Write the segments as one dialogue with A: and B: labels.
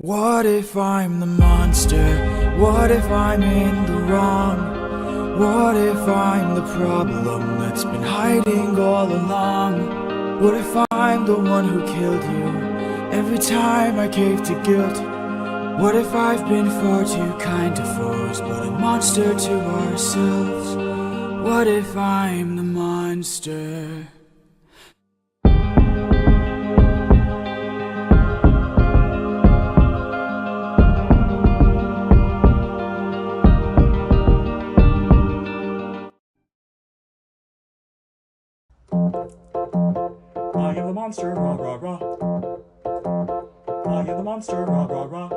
A: What if I'm the monster? What if I'm in the wrong? What if I'm the problem that's been hiding all along? What if I'm the one who killed you every time I cave to guilt? What if I've been far too kind to foes, but a monster to ourselves? What if I'm the monster?
B: I am the monster, rah rah rah. I am the monster, rah rah rah.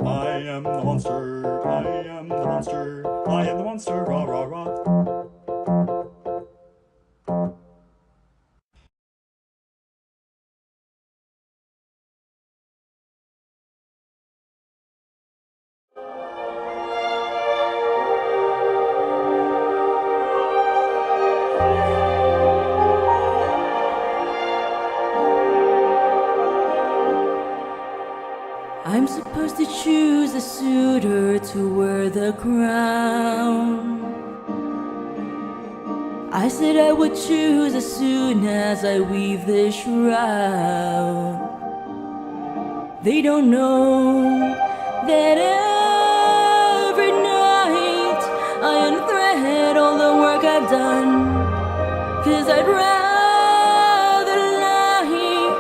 B: I am the monster, I am the monster, I am the monster, rah rah rah.
C: I'm supposed to choose a suitor to wear the crown. I said I would choose as soon as I weave the shroud. They don't know that every night I unthread all the work I've done. 'Cause I'd rather lie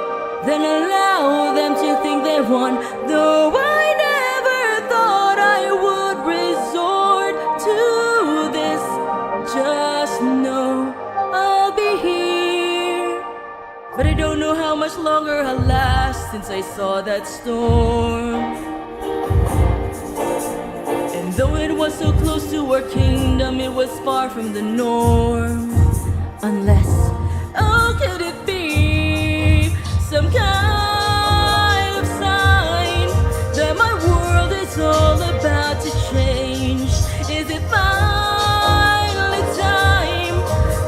C: than allow them to think they won. Though I never thought I would resort to this. Just know I'll be here. But I don't know how much longer I'll last since I saw that storm. And though it was so close to our kingdom, it was far from the norm. Unless, oh, could it be some kind of sign that my world is all about to change? Is it finally time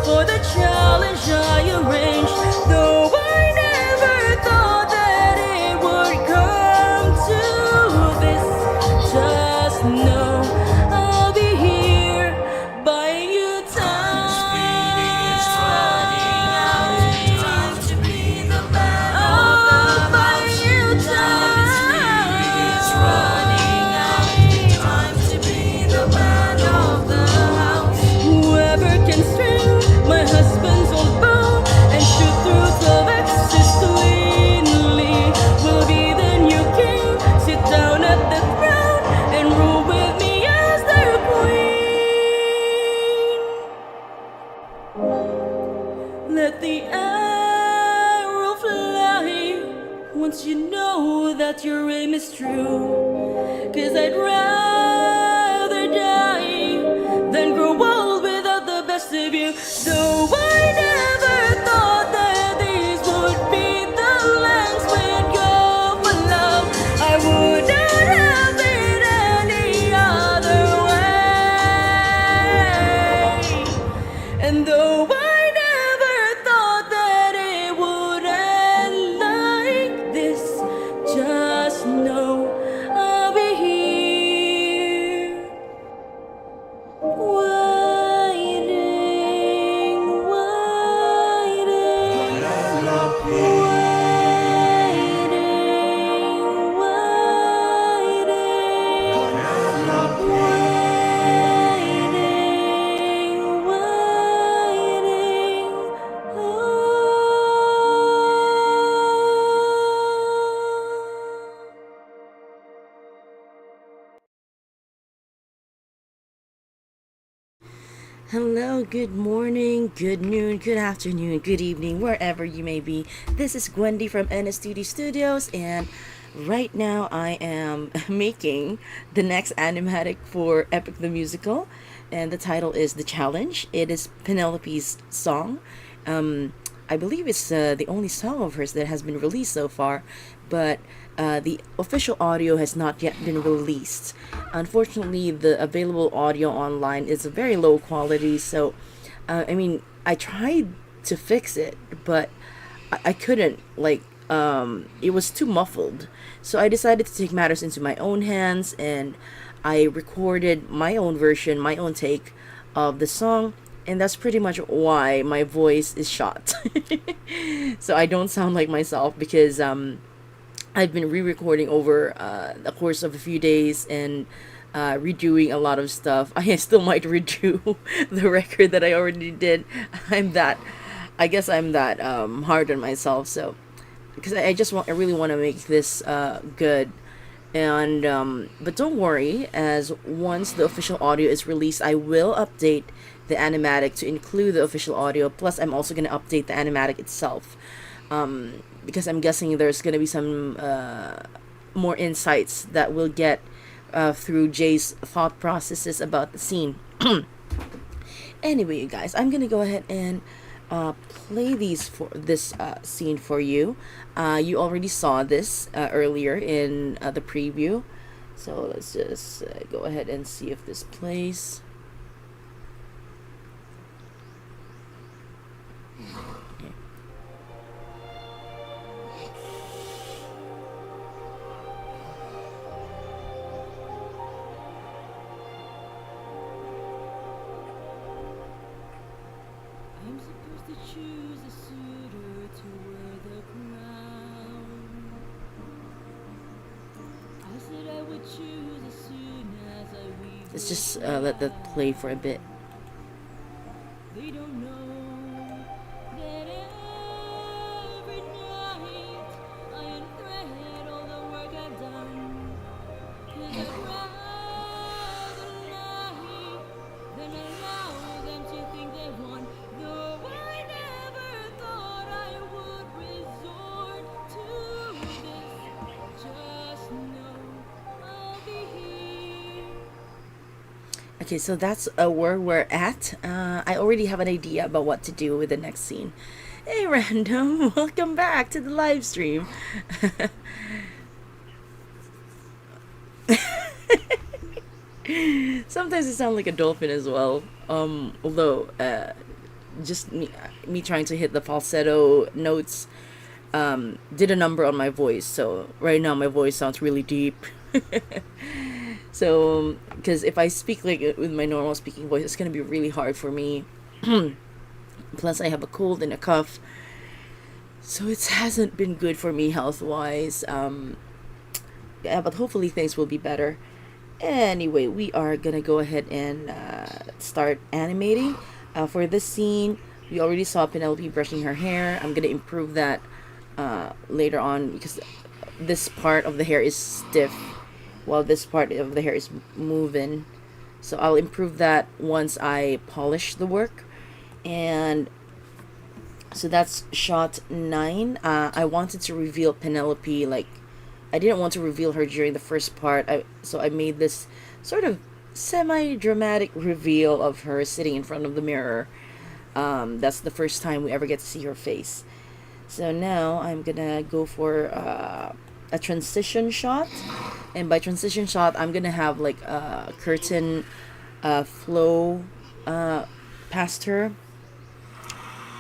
C: for the challenge I arranged? Though I never thought that it would come to this. Just know I'll be here buying you time. Let the arrow fly once you know that your aim is true. 'Cause I'd rather die than grow old without the best of you. Though I never thought that these would be the lengths we'd go for love, I wouldn't have it any other way. And though I just know I'll be here, waiting, waiting, Hello, good morning, good noon, good afternoon, good evening, wherever you may be. This is Gwendy from NSTD Studios, and right now I am making the next animatic for Epic the Musical, and the title is The Challenge. It is Penelope's song. I believe it's the only song of hers that has been released so far, but the official audio has not yet been released. Unfortunately, the available audio online is a very low quality, so I tried to fix it, but I couldn't it was too muffled. So I decided to take matters into my own hands, and I recorded my own version, my own take of the song, and that's pretty much why my voice is shot. So I don't sound like myself because I've been re-recording over the course of a few days and redoing a lot of stuff. I still might redo the record that I already did. I guess I'm that hard on myself. So because I really want to make this good. And but don't worry, as once the official audio is released, I will update the animatic to include the official audio. Plus, I'm also gonna update the animatic itself, because I'm guessing there's gonna be some more insights that we'll get through Jay's thought processes about the scene. Anyway, you guys, I'm gonna go ahead and play this scene for you. You already saw this earlier in the preview, so let's just go ahead and see if this plays. Okay. I'm supposed to choose a suitor to wear the crown. I said I would choose as soon as I weave. Let's just let that play for a bit. They don't know that every night I unthread all the work I've done. 'Cause I'd rather lie than allow them to think they won. Though I never thought I would resort to this. Just know I'll be here. Okay, so that's where we're at. I already have an idea about what to do with the next scene. Hey, Random, welcome back to the live stream. Sometimes I sound like a dolphin as well. Although just me trying to hit the falsetto notes did a number on my voice. So right now my voice sounds really deep. So because if I speak like with my normal speaking voice, it's gonna be really hard for me. Plus I have a cold and a cough, so it hasn't been good for me health wise. Yeah, but hopefully things will be better. Anyway, we are gonna go ahead and start animating. For this scene, we already saw Penelope brushing her hair. I'm gonna improve that later on because this part of the hair is stiff while this part of the hair is moving. So I'll improve that once I polish the work. And so that's shot 9. I wanted to reveal Penelope, like I didn't want to reveal her during the first part. So I made this sort of semi-dramatic reveal of her sitting in front of the mirror. That's the first time we ever get to see her face. So now I'm gonna go for a transition shot, and by transition shot I'm gonna have like a curtain flow past her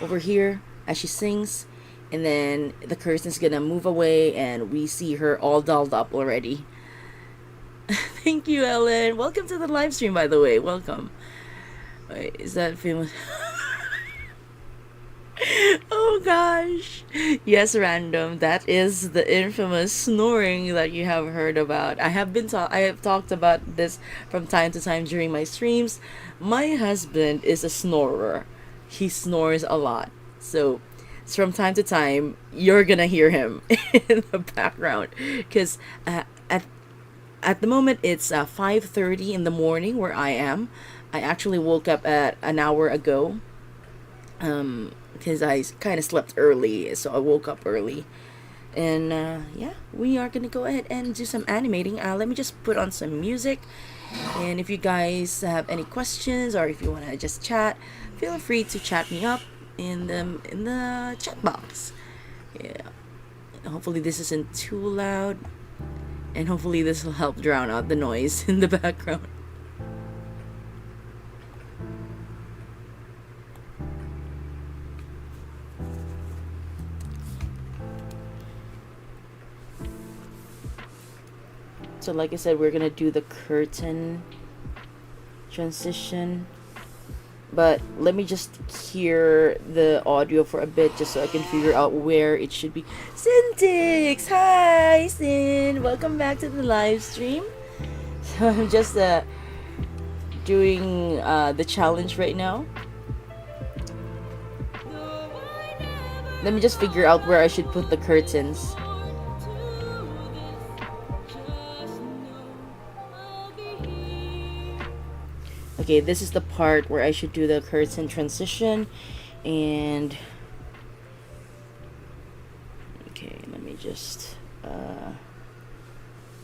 C: over here as she sings, and then the curtain's gonna move away and we see her all dolled up already. Thank you, Ellen. Welcome to the live stream, by the way. Welcome. Wait, is that famous? Oh gosh. Yes, Random. That is the infamous snoring that you have heard about. I have talked about this from time to time during my streams. My husband is a snorer. He snores a lot. So from time to time, you're gonna hear him in the background. Because at the moment, it's 5:30 in the morning where I am. I actually woke up at an hour ago. Because I kind of slept early, so I woke up early. And yeah, we are gonna go ahead and do some animating. Let me just put on some music, and if you guys have any questions or if you want to just chat, feel free to chat me up in the chat box. Yeah, hopefully this isn't too loud, and hopefully this will help drown out the noise in the background. So like I said, we're gonna do the curtain transition. But let me just hear the audio for a bit just so I can figure out where it should be. Syntix! Hi, Sin! Welcome back to the live stream. So I'm just doing the challenge right now. Let me just figure out where I should put the curtains. Okay, this is the part where I should do the curtain transition, and okay, let me just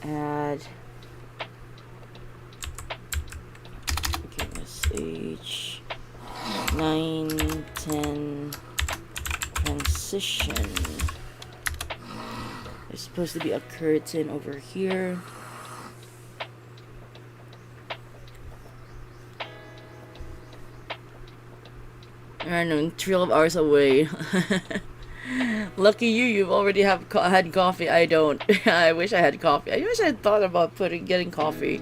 C: add sh 910 transition. There's supposed to be a curtain over here. I don't know, 12 hours away. Lucky you, you've already had coffee. I don't. I wish I had coffee. I wish I had thought about getting coffee.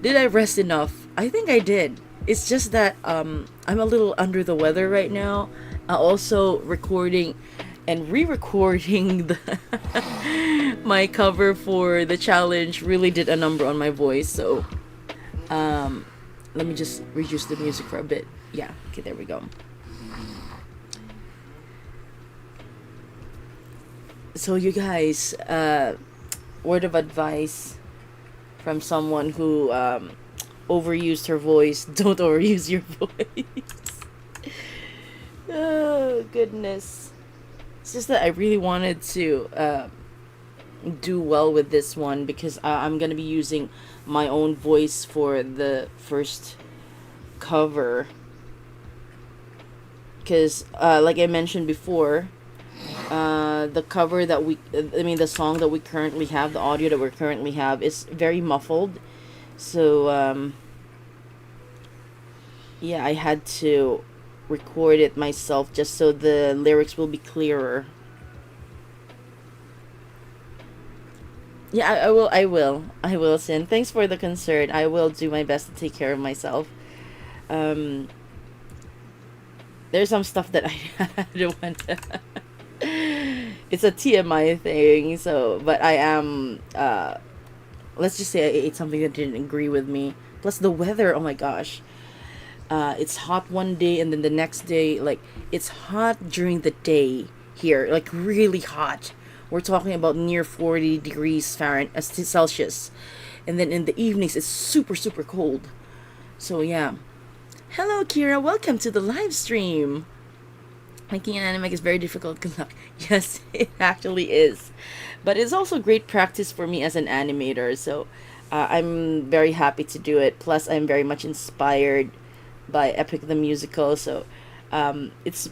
C: Did I rest enough? I think I did. It's just that I'm a little under the weather right now. Also recording and re-recording my cover for the challenge really did a number on my voice. So let me just reduce the music for a bit. Yeah, okay, there we go. So you guys, word of advice from someone who overused her voice: don't overuse your voice. Oh goodness. It's just that I really wanted to do well with this one because I'm gonna be using my own voice for the first cover. Because like I mentioned before, the cover that the song that we currently have, the audio that we currently have, is very muffled. So yeah, I had to record it myself just so the lyrics will be clearer. Yeah, I will, Sin. Thanks for the concern. I will do my best to take care of myself. There's some stuff that I don't want to it's a TMI thing, so, but I am, let's just say I ate something that didn't agree with me. Plus the weather, oh my gosh. It's hot one day and then the next day, like, it's hot during the day here, like really hot. We're talking about near 40 degrees Fahrenheit, Celsius. And then in the evenings, it's super, super cold. So yeah. Hello, Kira. Welcome to the live stream. Making an anime is very difficult. Good luck. Yes, it actually is. But it's also great practice for me as an animator. So I'm very happy to do it. Plus, I'm very much inspired by Epic the Musical. So it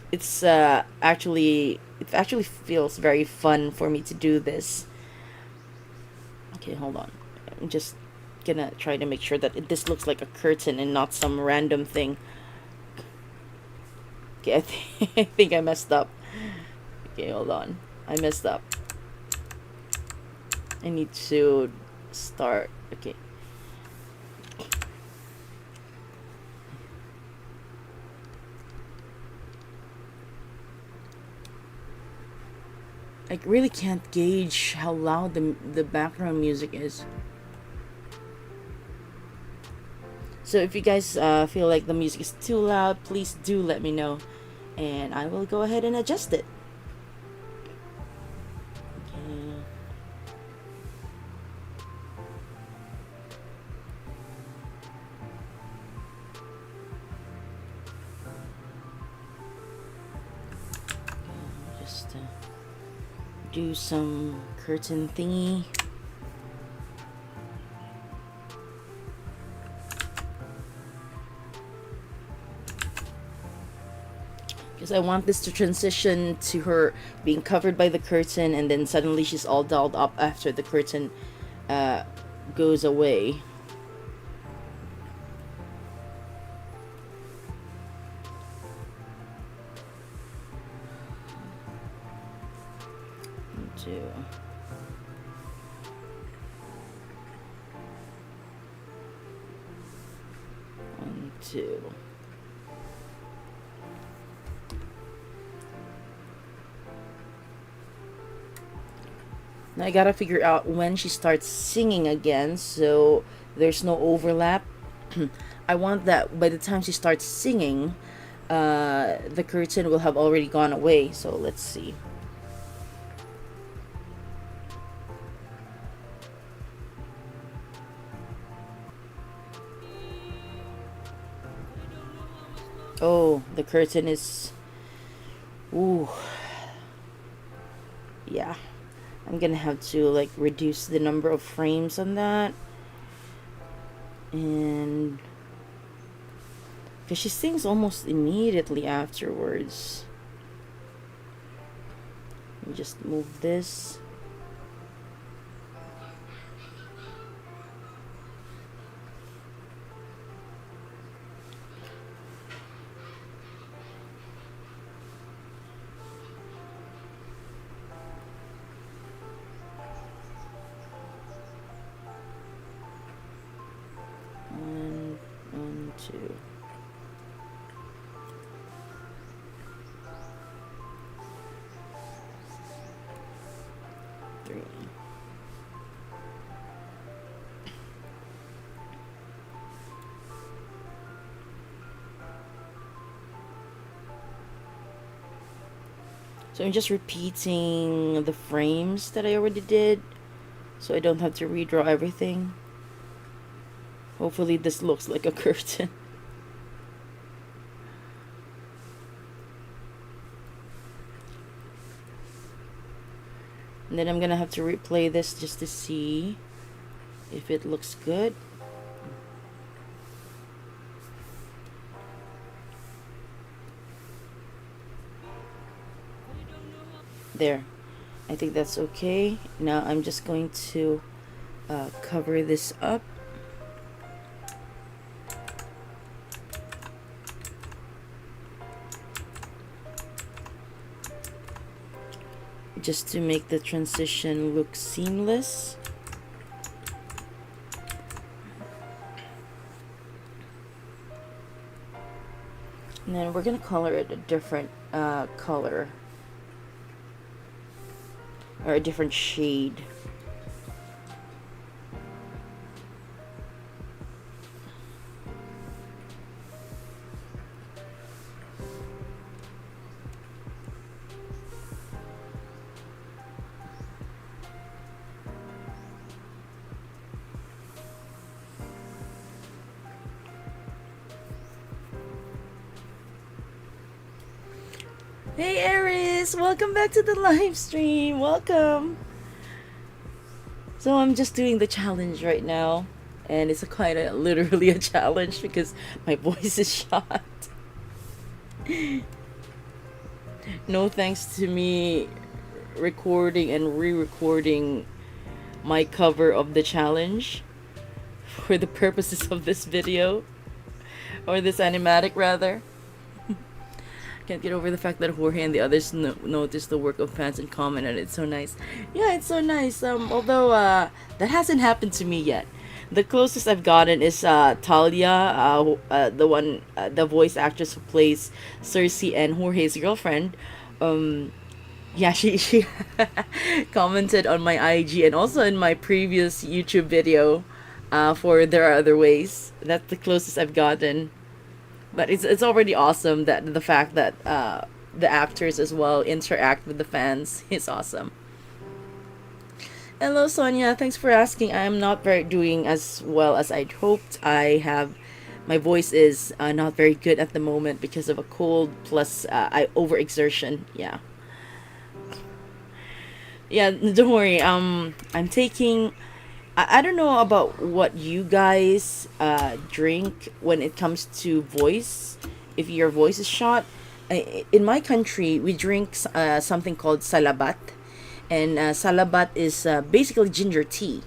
C: actually feels very fun for me to do this. Okay, hold on. I'm just gonna try to make sure that this looks like a curtain and not some random thing. Okay, I think I messed up. Okay, hold on. I messed up. I need to start. Okay. I really can't gauge how loud the background music is. So if you guys feel like the music is too loud, please do let me know, and I will go ahead and adjust it. Okay. Just do some curtain thingy. Because I want this to transition to her being covered by the curtain, and then suddenly she's all dolled up after the curtain goes away. 2. Now I gotta figure out when she starts singing again, so there's no overlap. I want that by the time she starts singing, the curtain will have already gone away. So let's see. Oh, the curtain is... Ooh. Yeah. I'm gonna have to like reduce the number of frames on that. And... because she sings almost immediately afterwards. Let me just move this. One, two. Three. So I'm just repeating the frames that I already did, so I don't have to redraw everything. Hopefully this looks like a curtain. And then I'm gonna have to replay this just to see if it looks good. There. I think that's okay. Now I'm just going to cover this up. Just to make the transition look seamless. And then we're gonna color it a different color. Or a different shade. Hey Aries, welcome back to the live stream. Welcome. So I'm just doing the challenge right now, and it's literally a challenge because my voice is shot. No thanks to me recording and re-recording my cover of the challenge for the purposes of this video, or this animatic rather. Can't get over the fact that Jorge and the others noticed the work of fans and commented. It's so nice. Yeah, it's so nice. Although that hasn't happened to me yet. The closest I've gotten is Talia, the voice actress who plays Cersei and Jorge's girlfriend. Yeah, she commented on my IG and also in my previous YouTube video for There Are Other Ways. That's the closest I've gotten. But it's already awesome that the fact that the actors as well interact with the fans is awesome. Hello Sonia, thanks for asking. I am not doing as well as I'd hoped. My voice is not very good at the moment because of a cold plus overexertion. Yeah. Yeah, don't worry. I'm taking. I don't know about what you guys drink when it comes to voice. If your voice is shot, in my country we drink something called salabat, and salabat is basically ginger tea,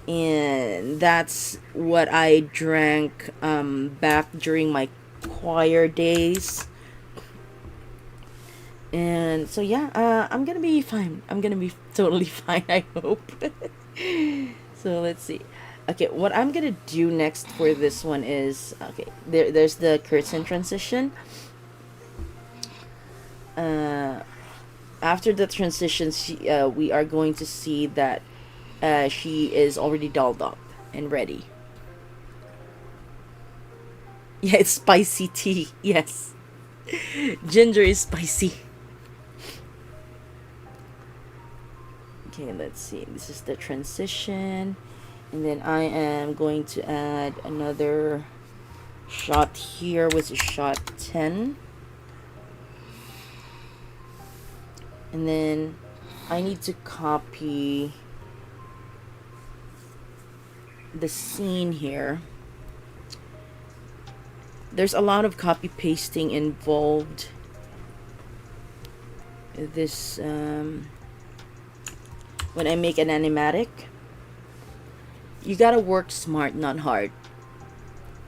C: and that's what I drank back during my choir days. And so yeah, I'm gonna be fine. I'm gonna be totally fine, I hope. So let's see. Okay, what I'm gonna do next for this one is, okay, there's the curtain transition. After the transition, we are going to see that she is already dolled up and ready. Yeah, it's spicy tea. Yes. Ginger is spicy. Okay, let's see. This is the transition. And then I am going to add another shot here, which is shot 10. And then I need to copy the scene here. There's a lot of copy pasting involved. This when I make an animatic, you gotta work smart, not hard.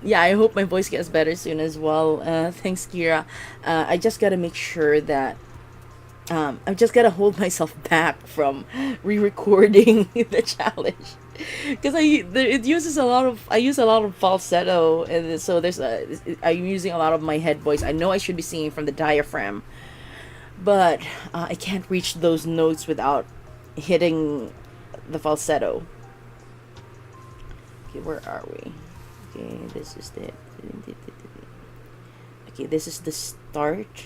C: Yeah, I hope my voice gets better soon as well. Thanks, Kira. I just gotta make sure that I've just gotta hold myself back from re-recording the challenge, because it uses a lot of, I use a lot of falsetto, and so I'm using a lot of my head voice. I know I should be singing from the diaphragm, but I can't reach those notes without hitting the falsetto. Okay, where are we? Okay, this is the okay, this is the start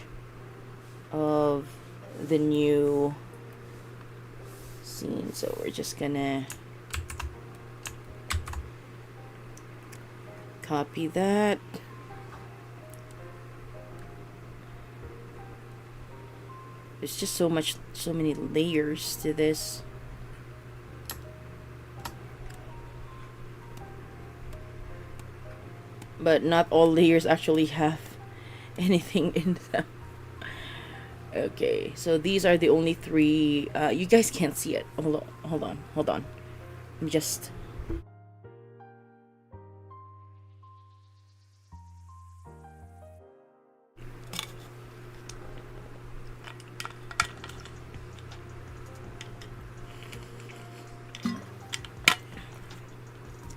C: of the new scene, so we're just gonna copy that. There's just so many layers to this. But not all layers actually have anything in them. Okay, so these are the only three. You guys can't see it. Hold on. I'm just.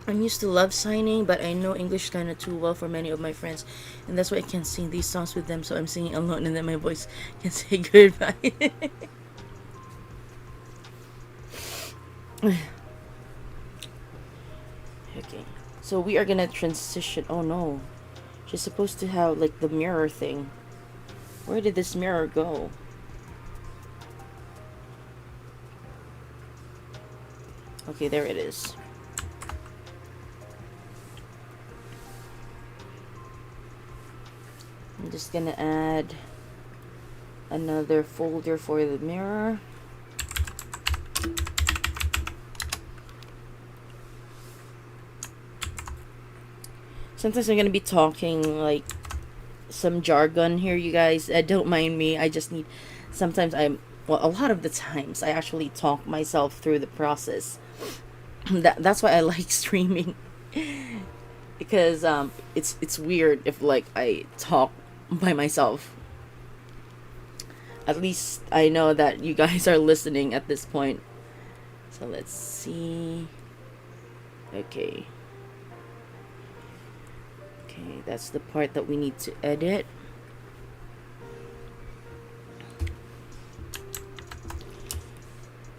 C: I'm used to love signing, but I know English kind of too well for many of my friends, and that's why I can't sing these songs with them. So I'm singing alone, and then my voice can say goodbye. Okay, so we are gonna transition. Oh no, she's supposed to have like the mirror thing. Where did this mirror go? Okay, there it is. I'm just gonna add another folder for the mirror. Sometimes I'm gonna be talking like some jargon here, you guys. Don't mind me. I just need. Sometimes well, a lot of the times I actually talk myself through the process. That's why I like streaming, because it's weird if like I talk by myself. At least I know that you guys are listening at this point. So let's see. Okay, that's the part that we need to edit.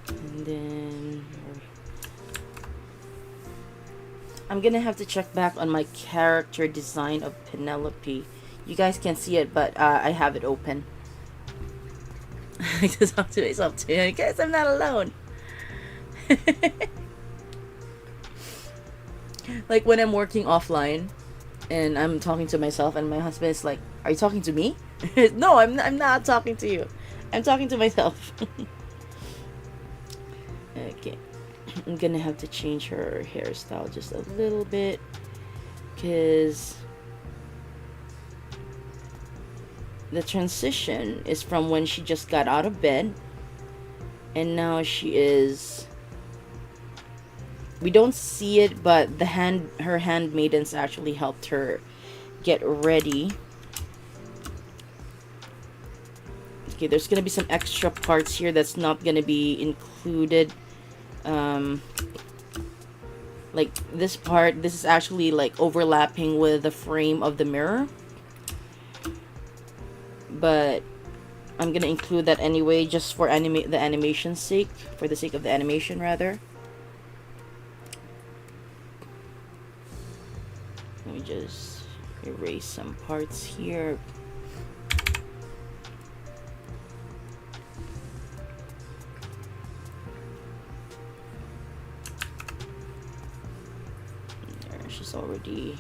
C: And then I'm gonna have to check back on my character design of Penelope. You guys can't see it, but I have it open. I just talk to myself too. I guess I'm not alone. Like when I'm working offline and I'm talking to myself, and my husband is like, "Are you talking to me?" No, I'm not talking to you. I'm talking to myself. Okay. I'm gonna have to change her hairstyle just a little bit, because the transition is from when she just got out of bed, and now she is, we don't see it, but her handmaidens actually helped her get ready. Okay, there's gonna be some extra parts here that's not gonna be included. Like this part, this is actually like overlapping with the frame of the mirror. But I'm gonna include that anyway, just for the animation's sake, for the sake of the animation rather. Let me just erase some parts here. There, she's already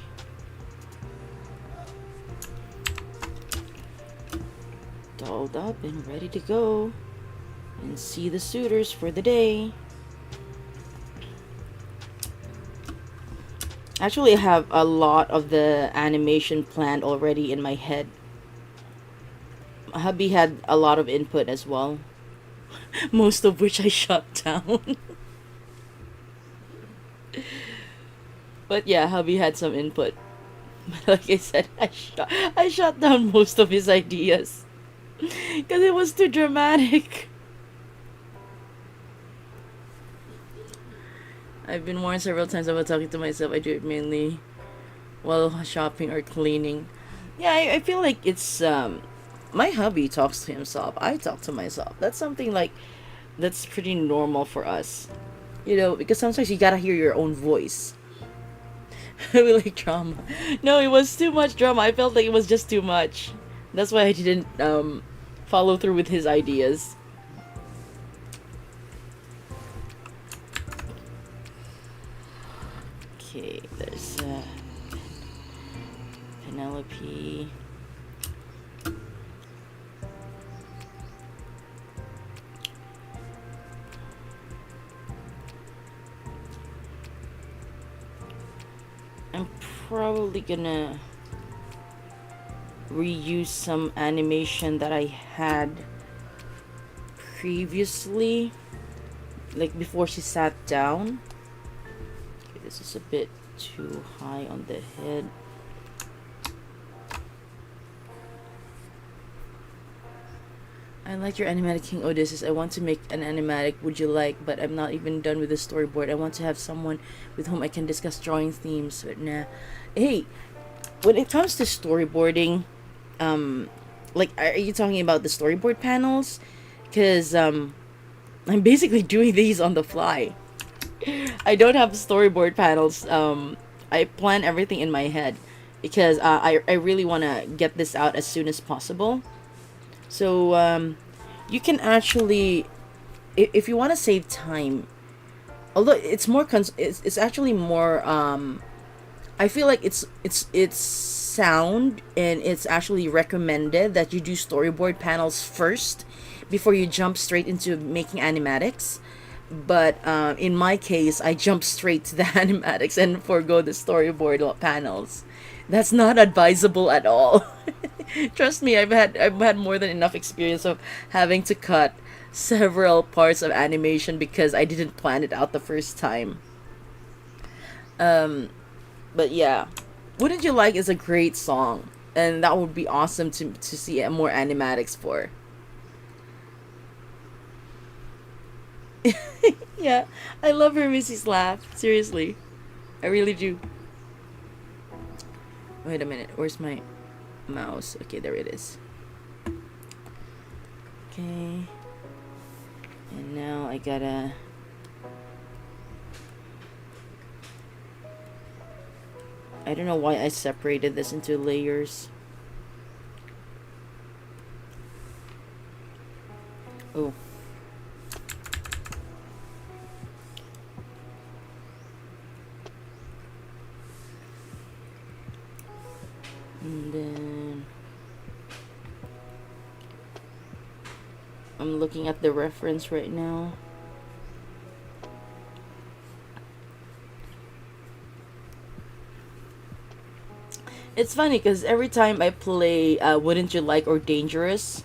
C: dolled up and ready to go and see the suitors for the day. Actually, I have a lot of the animation planned already in my head. Hubby had a lot of input as well, most of which I shut down. But yeah, hubby had some input. But like I said, I shut down most of his ideas because it was too dramatic. I've been warned several times about talking to myself. I do it mainly while shopping or cleaning. Yeah, I feel like it's my hubby talks to himself. I talk to myself. That's something like that's pretty normal for us. You know, because sometimes you gotta hear your own voice. We like drama. No, it was too much drama. I felt like it was just too much. That's why I didn't follow through with his ideas. Okay, there's Penelope. I'm probably gonna reuse some animation that I had previously, like before she sat down. Okay, this is a bit too high on the head. I like your animatic King Odysseus. I want to make an animatic would you like, but I'm not even done with the storyboard. I want to have someone with whom I can discuss drawing themes, but nah. Hey, when it comes to storyboarding, like, are you talking about the storyboard panels? Because I'm basically doing these on the fly. I don't have storyboard panels. I plan everything in my head because I really want to get this out as soon as possible. So you can actually, if you want to save time, although it's more it's actually more I feel like it's sound, and it's actually recommended that you do storyboard panels first before you jump straight into making animatics. But in my case, I jump straight to the animatics and forego the storyboard panels. That's not advisable at all. Trust me, I've had more than enough experience of having to cut several parts of animation because I didn't plan it out the first time. But yeah, Wouldn't You Like is a great song, and that would be awesome to see more animatics for. Yeah, I love her Missy's laugh. Seriously, I really do. Wait a minute, where's my mouse? Okay, there it is. Okay, and now I gotta I don't know why I separated this into layers. Oh. And then I'm looking at the reference right now. It's funny because every time I play Wouldn't You Like or Dangerous,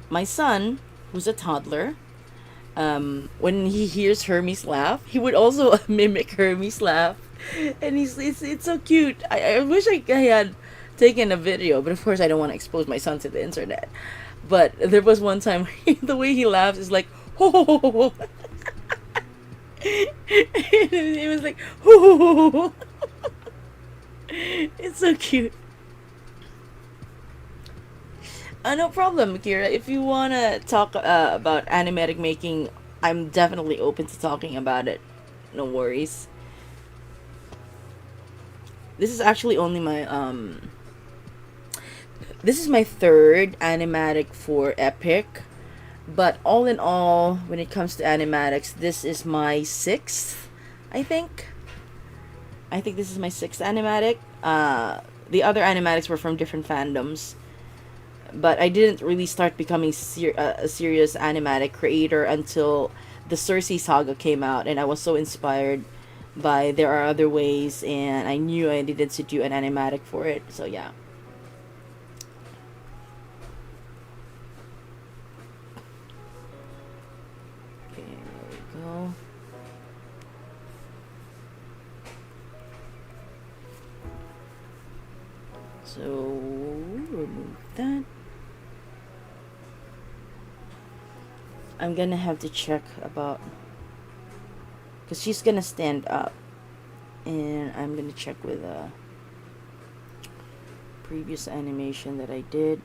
C: my son, who's a toddler, when he hears Hermes laugh, he would also mimic Hermes laugh. And it's so cute. I wish I had taken a video, but of course I don't want to expose my son to the internet. But there was one time the way he laughs is like, ho ho ho ho. It was like, "Ooh." It's so cute. No problem, Kira. If you wanna talk about animatic making, I'm definitely open to talking about it. No worries. This is actually only my This is my third animatic for Epic, but all in all, when it comes to animatics, this is my sixth. I think. I think this is my sixth animatic. The other animatics were from different fandoms, but I didn't really start becoming a serious animatic creator until the Cersei saga came out, and I was so inspired by There Are Other Ways, and I knew I needed to do an animatic for it. So yeah. Okay, there we go. So remove that. I'm gonna have to check about, because she's gonna stand up, and I'm gonna check with a previous animation that I did.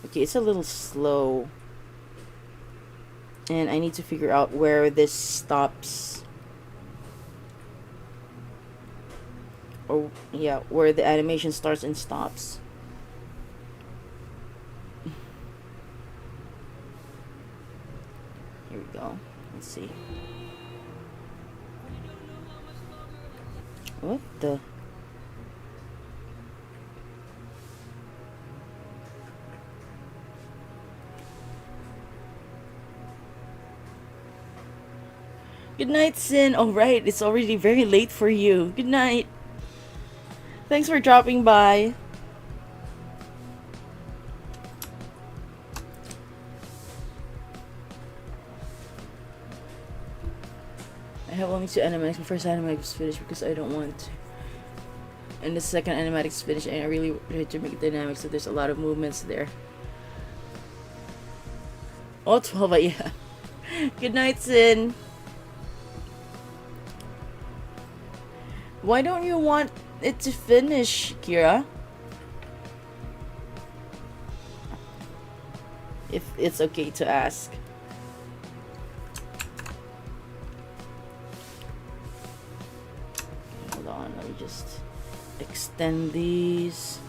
C: Okay, it's a little slow, and I need to figure out where this stops, or yeah, where the animation starts and stops. Here we go. Let's see. What the? Good night, Sin. Oh, right. It's already very late for you. Good night. Thanks for dropping by. I have only two animatics. My first animatic was finished because I don't want to. And the second animatic is finished, and I really tried to make it dynamic, so there's a lot of movements there. Oh, 12, but yeah. Good night, Sin. Why don't you want it to finish, Kira? If it's okay to ask. Hold on, let me just extend these.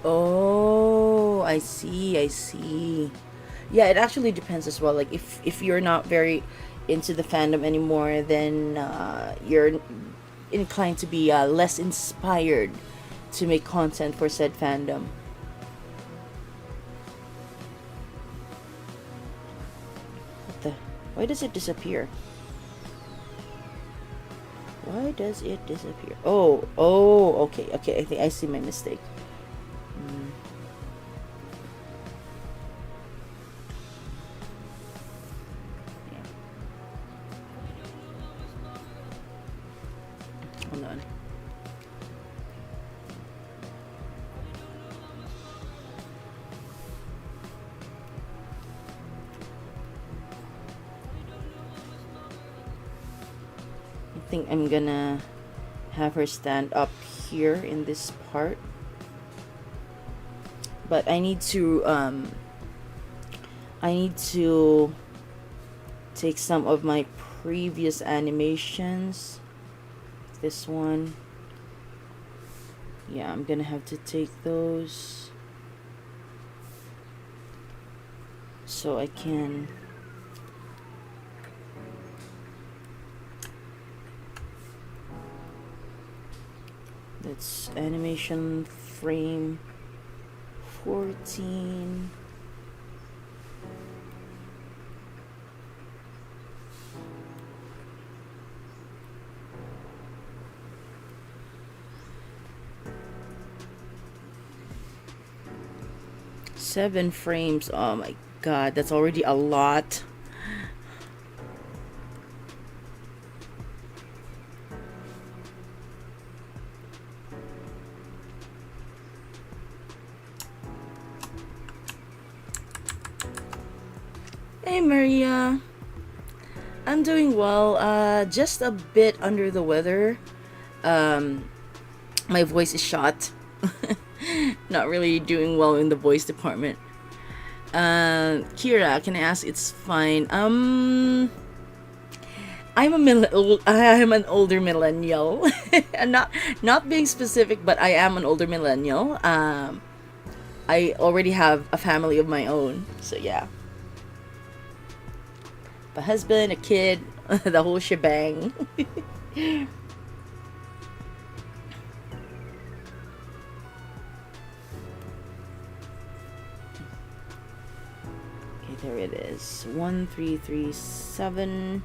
C: Oh, I see, I see. Yeah, it actually depends as well. Like if you're not very into the fandom anymore, then you're inclined to be less inspired to make content for said fandom. What the? Why does it disappear? Why does it disappear? Oh, okay, okay. I think I see my mistake. Hold on. I think I'm gonna have her stand up here in this part, but I need to take some of my previous animations. This one, yeah, I'm gonna have to take those so I can that's animation frame 14. Seven frames. Oh my god, that's already a lot. Hi, Maria. I'm doing well. Just a bit under the weather. My voice is shot. Not really doing well in the voice department. Kira, can I ask? It's fine. I'm an older millennial. And not being specific, but I am an older millennial. I already have a family of my own, so yeah. A husband, a kid, the whole shebang. Okay, there it is. 1337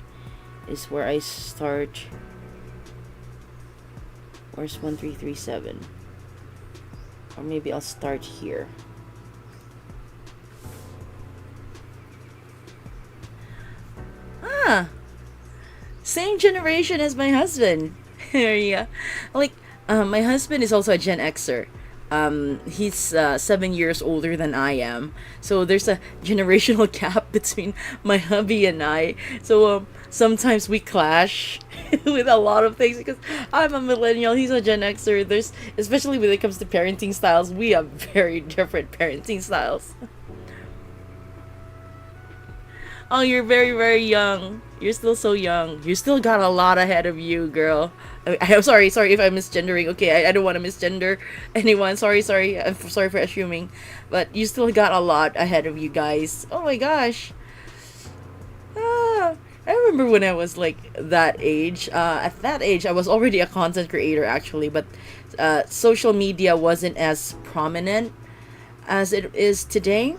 C: is where I start. Where's 1337? Or maybe I'll start here. Same generation as my husband. Yeah. Like, my husband is also a Gen Xer. He's 7 years older than I am. So there's a generational gap between my hubby and I. So sometimes we clash with a lot of things because I'm a millennial, he's a Gen Xer. There's, especially when it comes to parenting styles, we have very different parenting styles. Oh, you're very, very young. You're still so young. You still got a lot ahead of you, girl. I'm sorry if I'm misgendering. Okay, I don't want to misgender anyone. Sorry. I'm sorry for assuming. But you still got a lot ahead of you guys. Oh my gosh. I remember when I was like that age. At that age, I was already a content creator actually. But social media wasn't as prominent as it is today.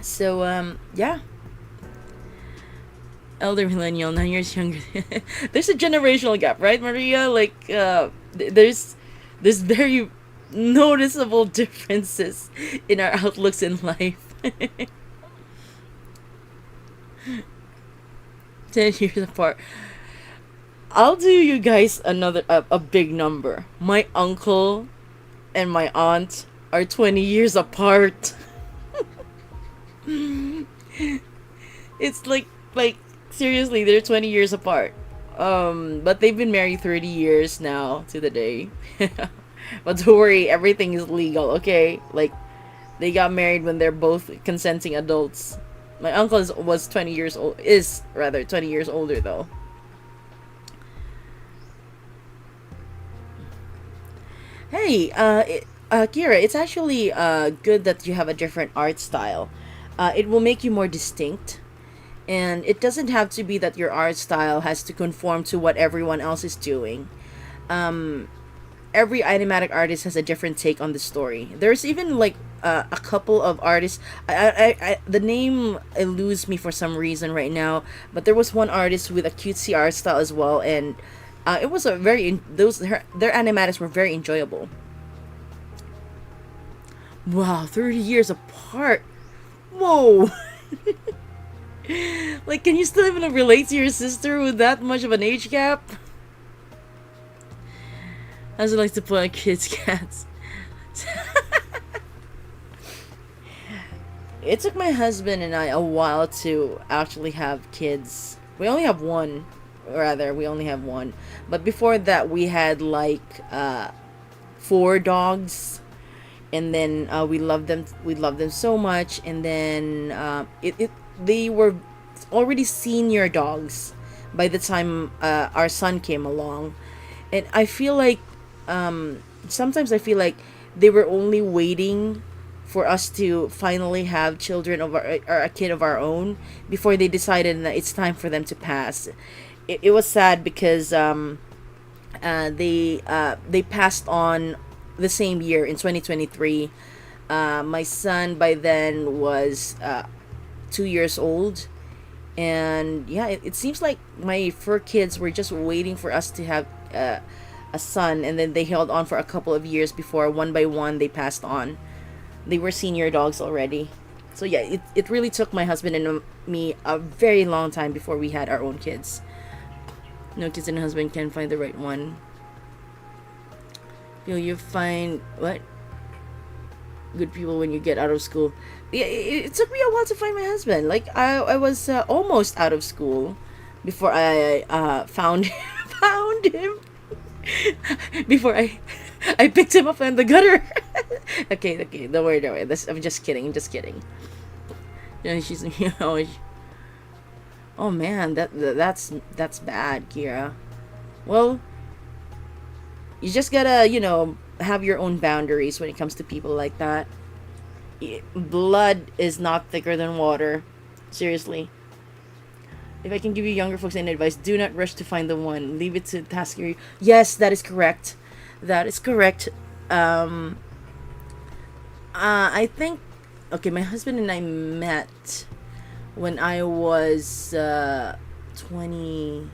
C: So, yeah. Elder millennial, 9 years younger. There's a generational gap, right, Maria? Like, there's very noticeable differences in our outlooks in life. 10 years apart. I'll do you guys another a big number. My uncle and my aunt are 20 years apart. It's like seriously, they're 20 years apart. But they've been married 30 years now to the day. But don't worry, everything is legal, okay? Like, they got married when they're both consenting adults. My uncle was 20 years old, is rather 20 years older though. Hey, Kira, it's actually good that you have a different art style. It will make you more distinct. And it doesn't have to be that your art style has to conform to what everyone else is doing. Every animatic artist has a different take on the story. There's even like a couple of artists. The name eludes me for some reason right now, but there was one artist with a cutesy art style as well, and it was a very their animatics were very enjoyable. Wow, 30 years apart. Whoa. Like, can you still even relate to your sister with that much of an age gap? How's it like to play kids' cats? It took my husband and I a while to actually have kids. We only have one. But before that, we had like 4 dogs. And then we loved them so much. And then they were already senior dogs by the time our son came along, and I feel like sometimes I feel like they were only waiting for us to finally have children of or a kid of our own before they decided that it's time for them to pass. It was sad because they passed on the same year in 2023. My son by then was 2 years old, and yeah, it seems like my fur kids were just waiting for us to have a son, and then they held on for a couple of years before one by one they passed on. They were senior dogs already. So yeah, it really took my husband and me a very long time before we had our own kids. No kids and a husband can find the right one. Feel you find what? good people when you get out of school. Yeah, it took me a while to find my husband. Like I was almost out of school before I found found him. Before I picked him up in the gutter. Okay, don't worry, don't worry. I'm just kidding. I'm just kidding. You know, she's oh man, that's bad, Kira. Well, you just gotta have your own boundaries when it comes to people like that. Blood is not thicker than water. Seriously. If I can give you younger folks any advice, do not rush to find the one. Leave it to task your. Yes, that is correct. That is correct. I think. Okay, my husband and I met when I was 20,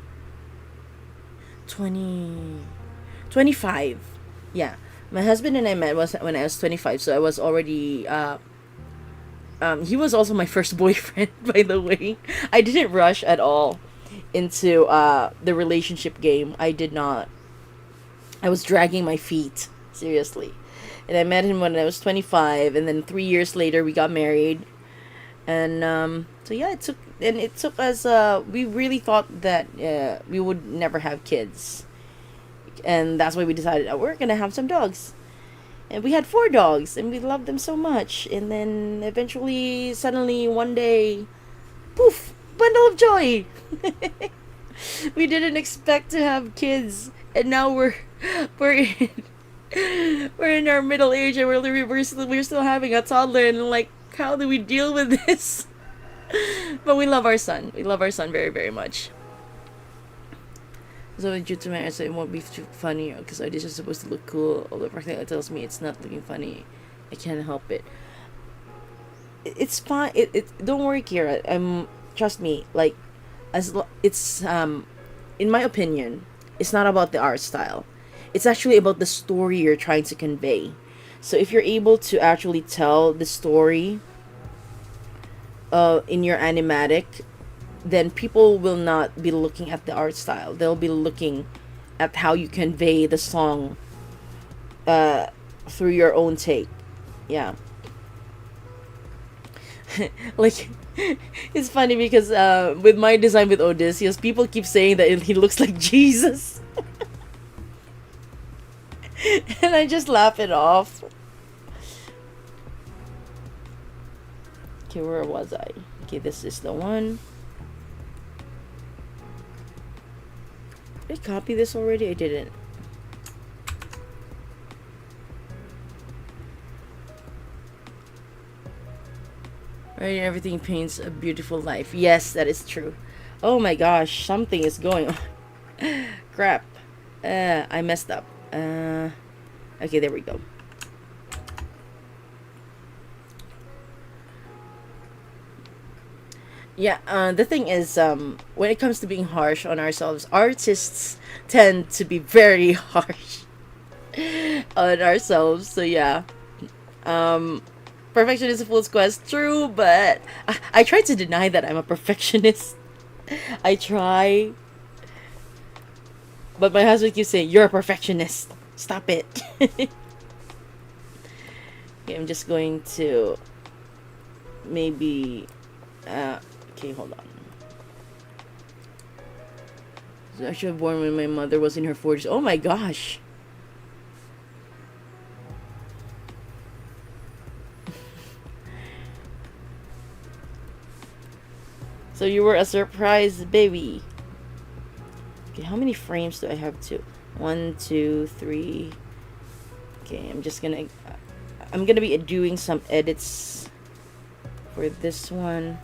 C: 25. Yeah, my husband and I met was when I was 25, so I was already he was also my first boyfriend, by the way. I didn't rush at all into the relationship game. I did not. I was dragging my feet, seriously. And I met him when I was 25, and then 3 years later we got married. And so yeah, it took us. We really thought that we would never have kids, and that's why we decided we're gonna have some dogs. And we had 4 dogs, and we loved them so much. And then eventually, suddenly, one day, poof, bundle of joy. We didn't expect to have kids, and now we're in, we're in our middle age, and we're still having a toddler. And like, how do we deal with this? But we love our son. We love our son very, very much. So due to my answer, it won't be too funny because I just supposed to look cool. Although practically tells me it's not looking funny, I can't help it. It's fine. It don't worry, Kira. Trust me. Like, it's in my opinion, it's not about the art style. It's actually about the story you're trying to convey. So if you're able to actually tell the story, in your animatic, then people will not be looking at the art style. They'll be looking at how you convey the song through your own take. Yeah. Like, it's funny because with my design with Odysseus, people keep saying that he looks like Jesus. And I just laugh it off. Okay, where was I? Okay, this is the one. Did I copy this already? I didn't. Right, everything paints a beautiful life. Yes, that is true. Oh my gosh, something is going on. Crap. I messed up. Okay, there we go. Yeah, the thing is, when it comes to being harsh on ourselves, artists tend to be very harsh on ourselves. So yeah, perfection is a fool's quest. True, but I try to deny that I'm a perfectionist. I try, but my husband keeps saying, "You're a perfectionist. Stop it." Okay, I'm just going to maybe. Okay, hold on. So I should have born when my mother was in her 40s. Oh my gosh. So you were a surprise baby. Okay, how many frames do I have to? 1, 2, 3. Okay, I'm gonna be doing some edits for this one.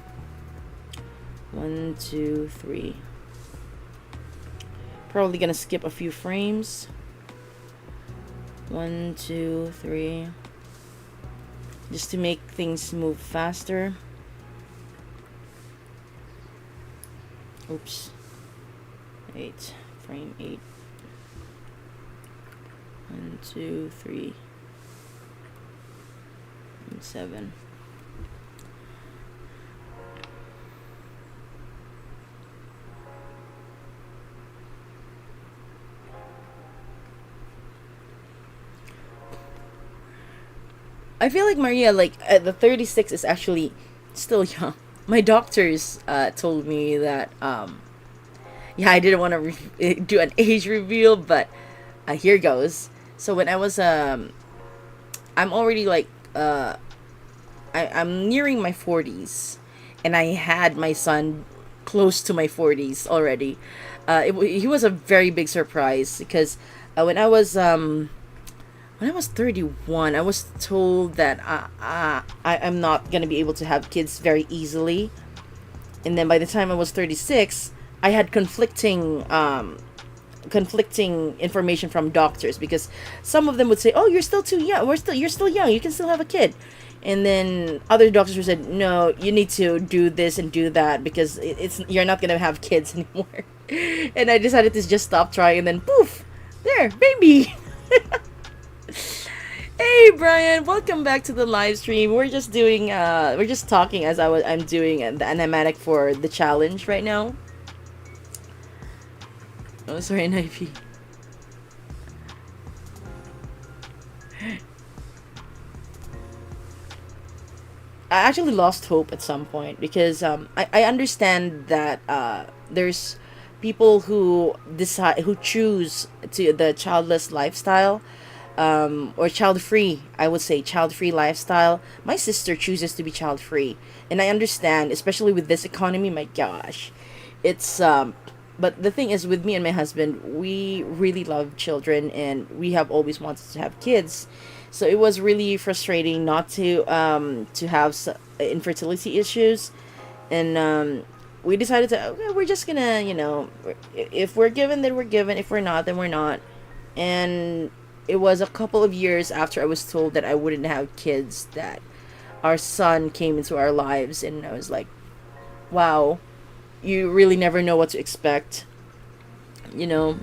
C: 1, 2, 3. Probably gonna skip a few frames. 1, 2, 3. Just to make things move faster. Oops. 8. Frame 8. 1, 2, 3. And 7. I feel like Maria, like the 36 is actually still young. My doctors told me that yeah, I didn't want to do an age reveal, but here goes. So when I was I'm already like I'm nearing my 40s, and I had my son close to my 40s already. He was a very big surprise because when I was 31, I was told that I'm not gonna be able to have kids very easily, and then by the time I was 36, I had conflicting information from doctors, because some of them would say, "Oh, you're still too young. You're still young. You can still have a kid." And then other doctors who said, "No, you need to do this and do that because it's you're not gonna have kids anymore." And I decided to just stop trying, and then poof, there, baby. Hey Brian, welcome back to the live stream. We're just talking as I'm doing the animatic for the challenge right now. Oh, sorry, Knifey. I actually lost hope at some point because I understand that there's people who choose to the childless lifestyle, or child free. I would say child free lifestyle. My sister chooses to be child free, and I understand, especially with this economy. My gosh, it's But the thing is, with me and my husband, we really love children, and we have always wanted to have kids. So it was really frustrating not to have infertility issues, and we decided to, okay, we're just gonna, if we're given, then we're given. If we're not, then we're not. And it was a couple of years after I was told that I wouldn't have kids that our son came into our lives, and I was like, wow, you really never know what to expect, you know.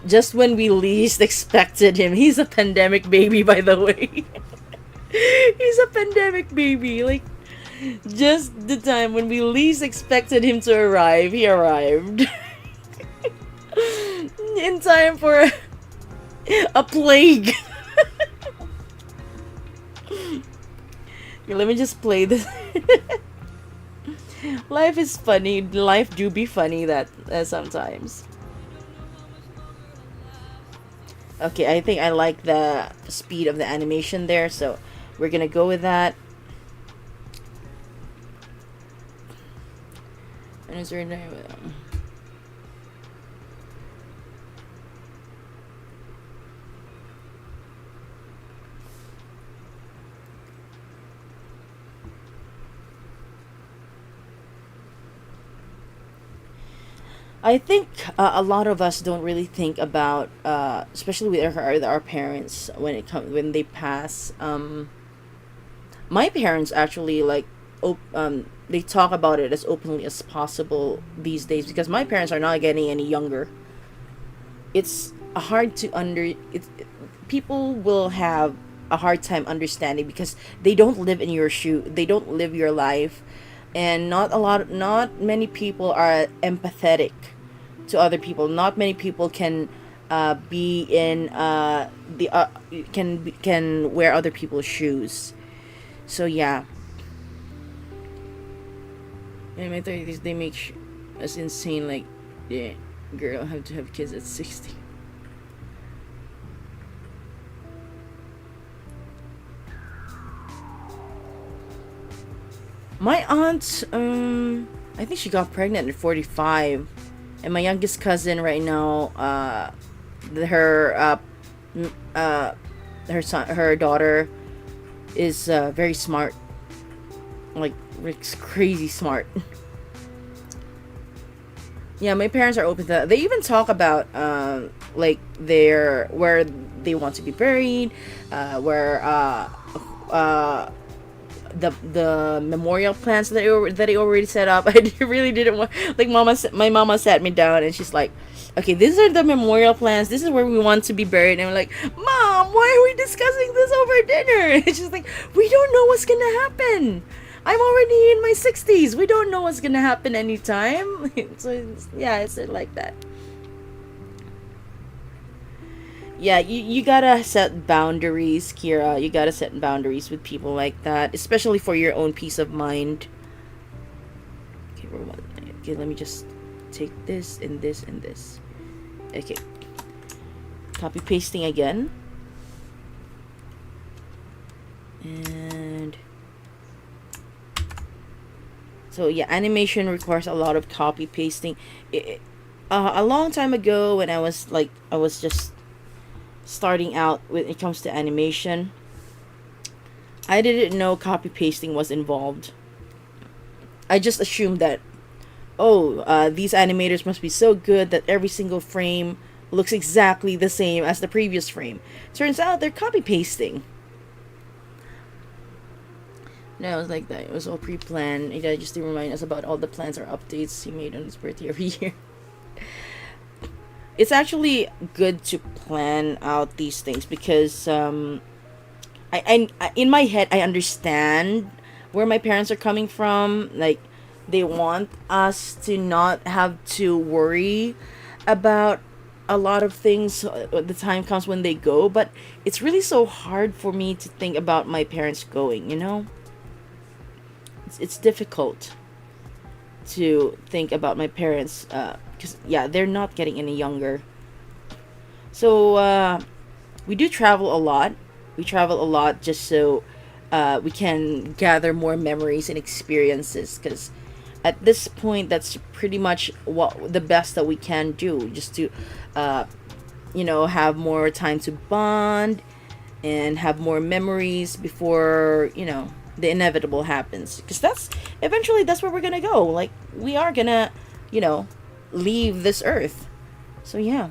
C: Just when we least expected him, he's a pandemic baby, by the way. He's a pandemic baby. Like, just the time when we least expected him to arrive, he arrived. In time for a plague. Here, let me just play this. Life is funny. Life do be funny that sometimes. Okay, I think I like the speed of the animation there, so we're gonna go with that. And is there any... I think a lot of us don't really think about, especially with our parents when they pass. My parents actually they talk about it as openly as possible these days, because my parents are not getting any younger. It's hard to people will have a hard time understanding because they don't live in your shoe. They don't live your life, and not many people are empathetic to other people. Not many people can be in can wear other people's shoes. So yeah. In my 30s, they make us insane. Like, yeah, girl, I have to have kids at 60. My aunt, I think she got pregnant at 45, and my youngest cousin right now, her daughter is very smart, like Rick's crazy smart. Yeah, my parents are open to that. They even talk about like where they want to be buried, where the memorial plans that they already set up. I really didn't want, like, my mama sat me down and she's like, okay, these are the memorial plans, this is where we want to be buried. And I'm like, Mom, why are we discussing this over dinner? And she's like, we don't know what's gonna happen. I'm already in my 60s. We don't know what's gonna happen anytime. So yeah, it's like that. yeah, you gotta set boundaries, Kira. You gotta set boundaries with people like that, especially for your own peace of mind. Okay, okay, let me just take this and this and this. Okay, copy pasting again, and so yeah, animation requires a lot of copy pasting. A long time ago, when I was just starting out when it comes to animation, I didn't know copy pasting was involved. I just assumed that, oh, these animators must be so good that every single frame looks exactly the same as the previous frame. Turns out they're copy pasting. No, it was like that. It was all pre-planned. Just to remind us about all the plans or updates he made on his birthday every year. It's actually good to plan out these things because I in my head I understand where my parents are coming from. Like, they want us to not have to worry about a lot of things the time comes when they go, but it's really so hard for me to think about my parents going, you know? It's difficult to think about my parents because yeah, they're not getting any younger. So we do travel a lot. We travel a lot just so we can gather more memories and experiences, because at this point that's pretty much what the best that we can do, just to uh, have more time to bond and have more memories before the inevitable happens, because that's where we're gonna go. Like, we are gonna you know leave this earth. So yeah,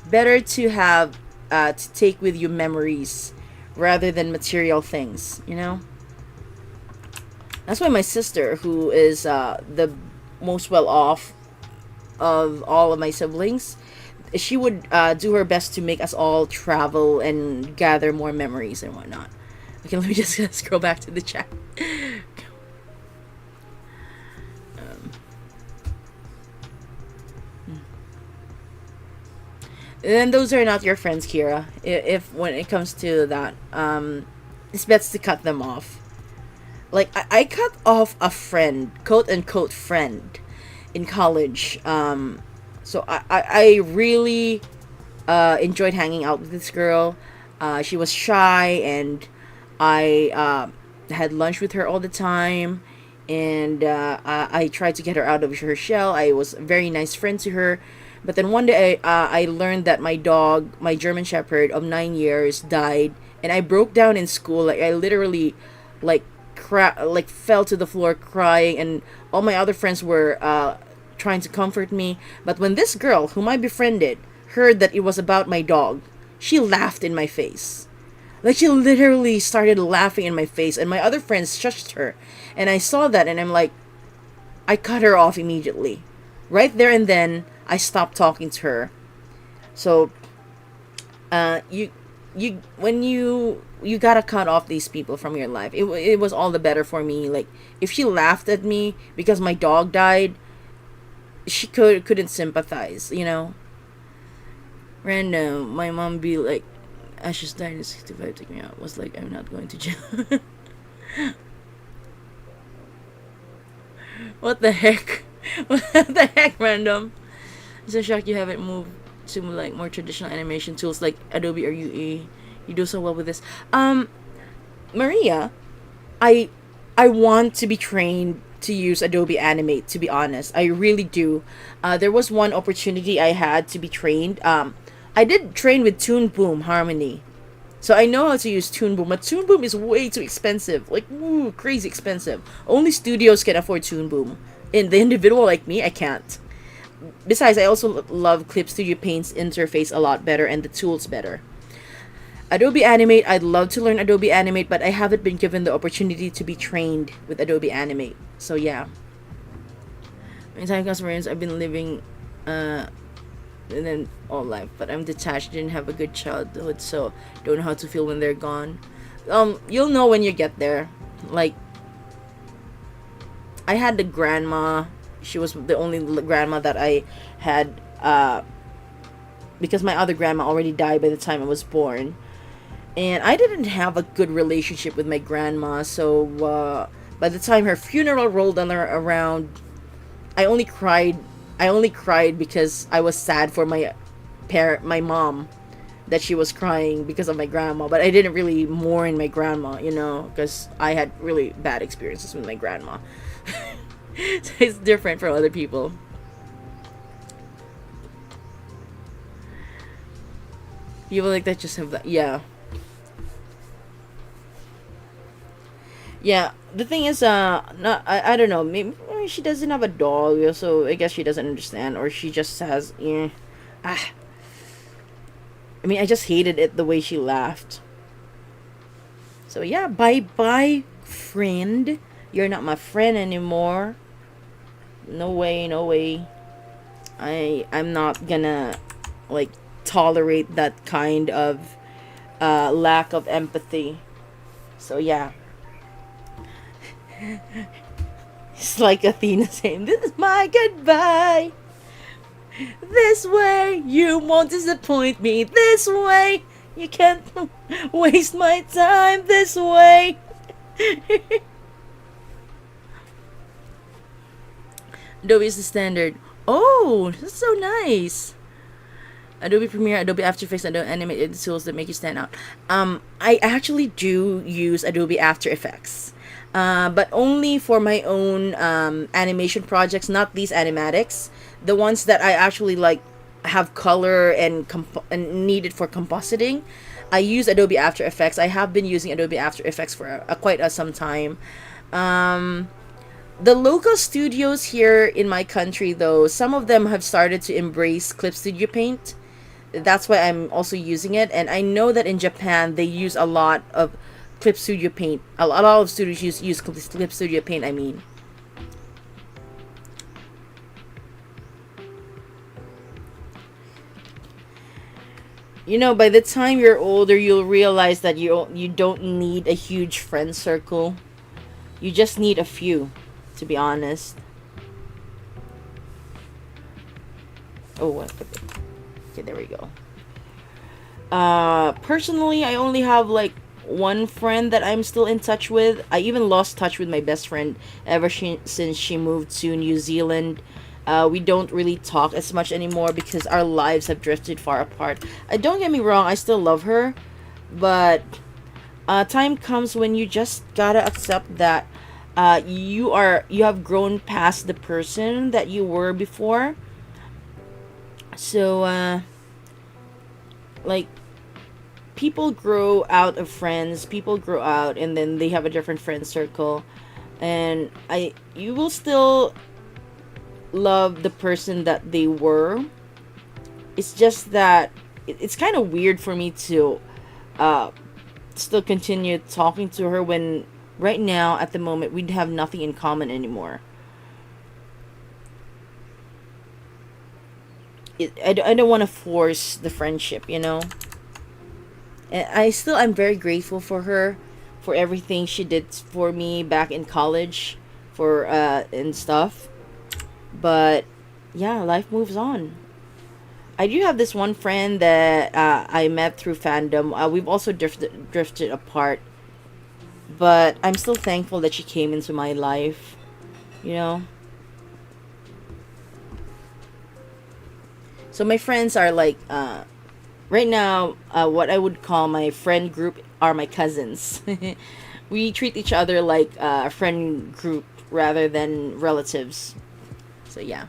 C: better to have to take with you memories rather than material things. That's why my sister, who is the most well off of all of my siblings, she would do her best to make us all travel and gather more memories and whatnot. Okay, let me just scroll back to the chat. And those are not your friends, Kira. If when it comes to that, it's best to cut them off. Like, I cut off a friend, quote unquote friend, in college. So I really enjoyed hanging out with this girl. She was shy, and I had lunch with her all the time, and I tried to get her out of her shell. I was a very nice friend to her. But then one day I learned that my dog, my German Shepherd of 9 years, died, and I broke down in school. Like, I literally, like, fell to the floor crying, and all my other friends were trying to comfort me. But when this girl, whom I befriended, heard that it was about my dog, she laughed in my face. Like, she literally started laughing in my face, and my other friends shushed her. And I saw that, and I'm like, I cut her off immediately. Right there and then, I stopped talking to her. So, when you gotta cut off these people from your life. It was all the better for me. Like, if she laughed at me because my dog died, she couldn't sympathize. Random. My mom be like, Ashes died at 65, take me out. Was like, I'm not going to jail. What the heck? What the heck, random? It's a shock you haven't moved to like more traditional animation tools like Adobe or UE. You do so well with this. Maria, I want to be trained to use Adobe Animate, to be honest. I really do. There was one opportunity I had to be trained. I did train with Toon Boom Harmony. So I know how to use Toon Boom, but Toon Boom is way too expensive. Like, woo, crazy expensive. Only studios can afford Toon Boom. And the individual like me, I can't. Besides, I also love Clip Studio Paint's interface a lot better, and the tools better. Adobe Animate, I'd love to learn Adobe Animate, but I haven't been given the opportunity to be trained with Adobe Animate. So yeah. My time customers, I've been living and then all life, but I'm detached, didn't have a good childhood, so don't know how to feel when they're gone. You'll know when you get there. Like, I had the grandma. She was the only grandma that I had because my other grandma already died by the time I was born, and I didn't have a good relationship with my grandma. So by the time her funeral rolled around, I only cried. I only cried because I was sad for my mom, that she was crying because of my grandma. But I didn't really mourn my grandma, because I had really bad experiences with my grandma. So it's different from other people. People like that just have that. Yeah. Yeah, the thing is, not, I don't know, maybe she doesn't have a doll, so I guess she doesn't understand, or she just has, ah. I mean, I just hated it the way she laughed. So yeah, bye-bye, friend. You're not my friend anymore. No way, no way. I'm not gonna, like, tolerate that kind of, lack of empathy. So yeah. It's like Athena saying, "This is my goodbye. This way, you won't disappoint me. This way, you can't waste my time. This way." Adobe is the standard. Oh, that's so nice. Adobe Premiere, Adobe After Effects, Adobe Animated tools that make you stand out. I actually do use Adobe After Effects. But only for my own animation projects, not these animatics. The ones that I actually like have color and needed for compositing, I use Adobe After Effects. I have been using Adobe After Effects for quite some time. The local studios here in my country, though, some of them have started to embrace Clip Studio Paint. That's why I'm also using it. And I know that in Japan, they use a lot of Clip Studio Paint. A lot of studios use Clip Studio Paint, I mean. By the time you're older, you'll realize that you don't need a huge friend circle. You just need a few, to be honest. Oh, what? Okay, there we go. Personally, I only have like one friend that I'm still in touch with. I even lost touch with my best friend since she moved to New Zealand. We don't really talk as much anymore because our lives have drifted far apart. Don't get me wrong, I still love her, but time comes when you just gotta accept that you have grown past the person that you were before. So like, people grow out of friends, people grow out and then they have a different friend circle, and you will still love the person that they were. It's just that it's kind of weird for me to still continue talking to her when right now at the moment we have nothing in common anymore. I don't want to force the friendship, And I'm very grateful for her, for everything she did for me back in college, for and stuff. But yeah, life moves on. I do have this one friend that I met through fandom. We've also drifted apart, but I'm still thankful that she came into my life. So my friends are like, right now, what I would call my friend group are my cousins. We treat each other like a friend group rather than relatives. So yeah.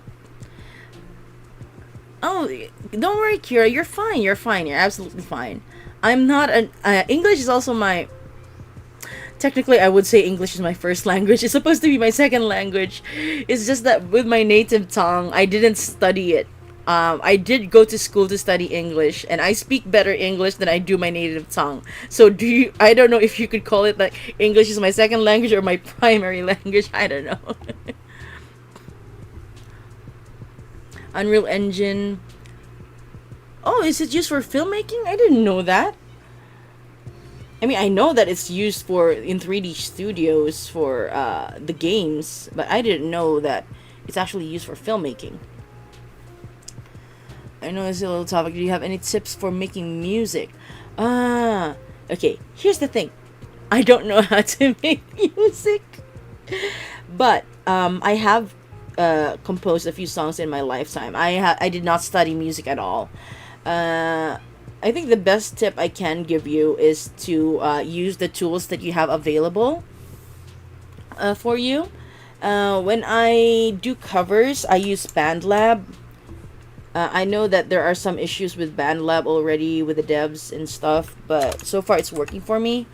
C: Oh, don't worry, Kira. You're fine. You're fine. You're absolutely fine. I'm not an English is also my. Technically, I would say English is my first language. It's supposed to be my second language. It's just that with my native tongue, I didn't study it. I did go to school to study English, and I speak better English than I do my native tongue. So I don't know if you could call it like English is my second language or my primary language. I don't know. Unreal Engine. Oh, is it used for filmmaking? I didn't know that. I mean, I know that it's used in 3D studios for the games, but I didn't know that it's actually used for filmmaking. I know it's a little topic. Do you have any tips for making music? Okay. Here's the thing. I don't know how to make music, but I have composed a few songs in my lifetime. I did not study music at all. I think the best tip I can give you is to use the tools that you have available for you. When I do covers, I use BandLab. I know that there are some issues with BandLab already with the devs and stuff, but so far it's working for me.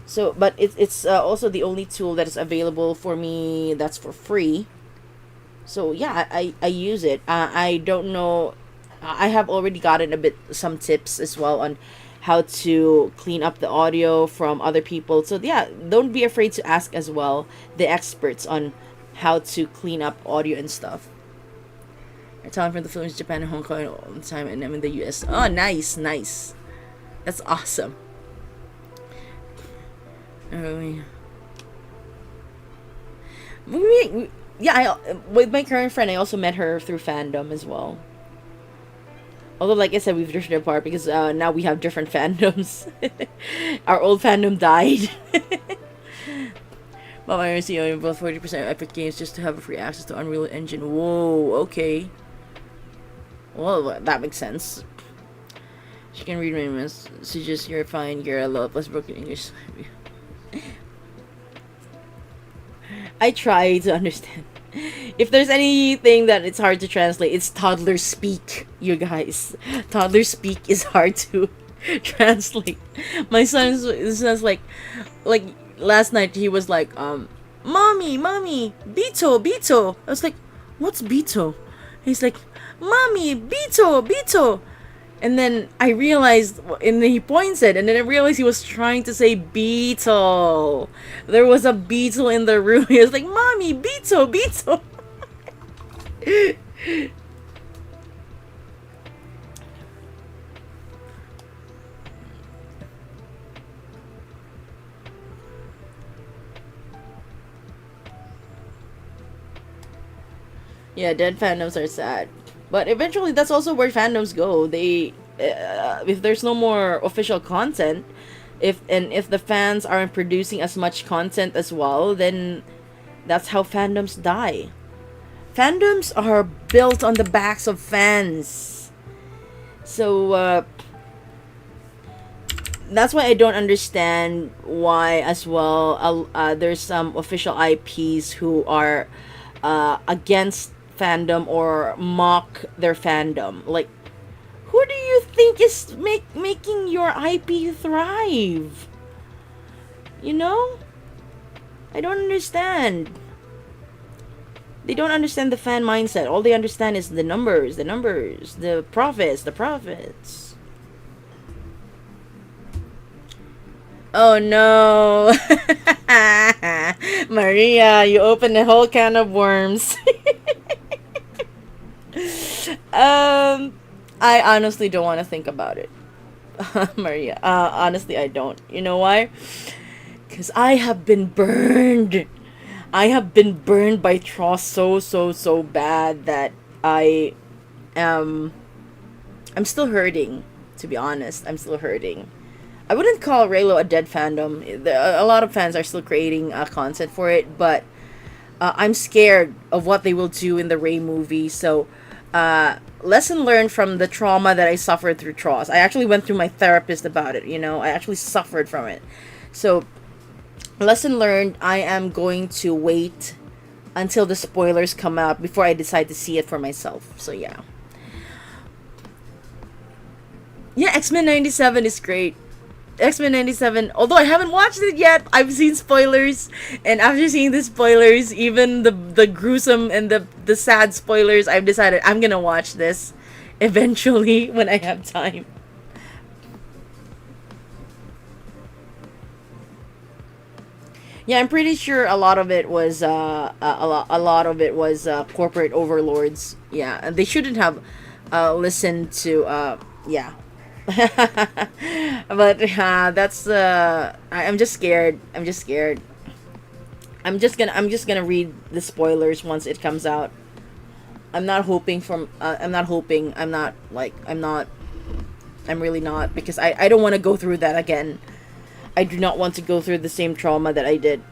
C: So, but it's also the only tool that is available for me that's for free. So yeah, I use it. I don't know. I have already gotten some tips as well on how to clean up the audio from other people. So yeah, don't be afraid to ask as well the experts on how to clean up audio and stuff. I tell them from the Philippines, Japan, and Hong Kong all the time, and I'm in the US. Oh, nice, nice. That's awesome. Yeah, with my current friend, I also met her through fandom as well. Although, like I said, we've drifted apart because now we have different fandoms. Our old fandom died. But I see both 40% Epic Games just to have a free access to Unreal Engine. Whoa, okay. Well, that makes sense. She can read my messages. You're fine. You're a lot plus broken English. I try to understand. If there's anything that it's hard to translate, it's toddler speak, you guys. Toddler speak is hard to translate. My son's like last night he was like, mommy, Bito, Bito. I was like, what's Bito? He's like, mommy, Bito, Bito. And then I realized, and then he points it, and then I realized he was trying to say beetle. There was a beetle in the room. He was like, mommy, beetle, beetle. Yeah, dead fandoms are sad. But eventually, that's also where fandoms go. They, if there's no more official content, if the fans aren't producing as much content as well, then that's how fandoms die. Fandoms are built on the backs of fans. So that's why I don't understand why as well. There's some official IPs who are against fandom or mock their fandom. Like, who do you think is making your IP thrive? You know? I don't understand. They don't understand the fan mindset. All they understand is the numbers, the profits. Oh no. Maria, you opened a whole can of worms. I honestly don't want to think about it. Maria, honestly I don't. You know why? Because I have been burned. I have been burned by Tross so bad that I'm still hurting, to be honest. I'm still hurting. I wouldn't call Raylo a dead fandom. A lot of fans are still creating content for it, but I'm scared of what they will do in the Ray movie. So lesson learned from the trauma that I suffered through Tross. I actually went through my therapist about it, you know. I actually suffered from it. So lesson learned, I am going to wait until the spoilers come out before I decide to see it for myself. So yeah. Yeah, X-Men 97 is great. X-Men 97, although I haven't watched it yet, I've seen spoilers, and after seeing the spoilers, even the gruesome and the sad spoilers, I've decided I'm gonna watch this eventually when I have time. Yeah, I'm pretty sure a lot of it was corporate overlords. Yeah, and they shouldn't have listened to yeah. But that's I'm just scared. I'm just gonna read the spoilers once it comes out. I'm not hoping from. I'm not hoping. I'm not like. I'm not. I'm really not, because I don't want to go through that again. I do not want to go through the same trauma that I did.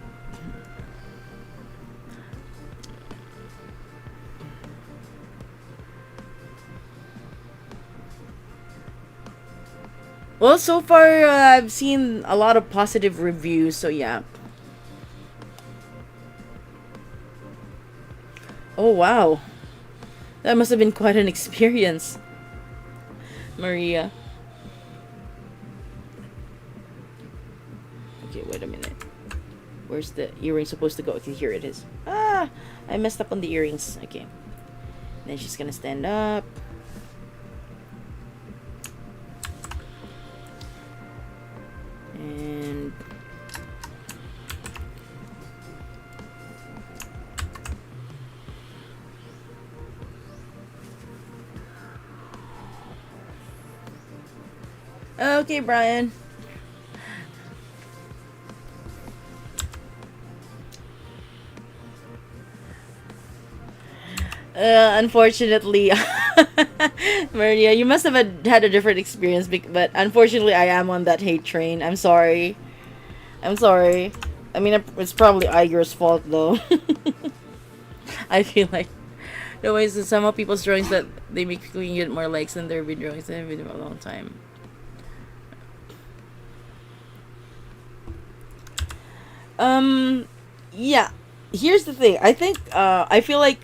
C: Well, so far I've seen a lot of positive reviews, so yeah. Oh wow, that must have been quite an experience, Maria. Okay, wait a minute. Where's the earring supposed to go? Okay, here it is. Ah, I messed up on the earrings. Okay. Then she's gonna stand up. And okay, Brian. Unfortunately, Maria, you must have had a different experience, but unfortunately, I am on that hate train. I'm sorry. I'm sorry. I mean, it's probably Iger's fault, though. I feel like the ways that some of people's drawings that they make you get more likes than their video drawings that have been a long time. Yeah. Here's the thing. I think, I feel like,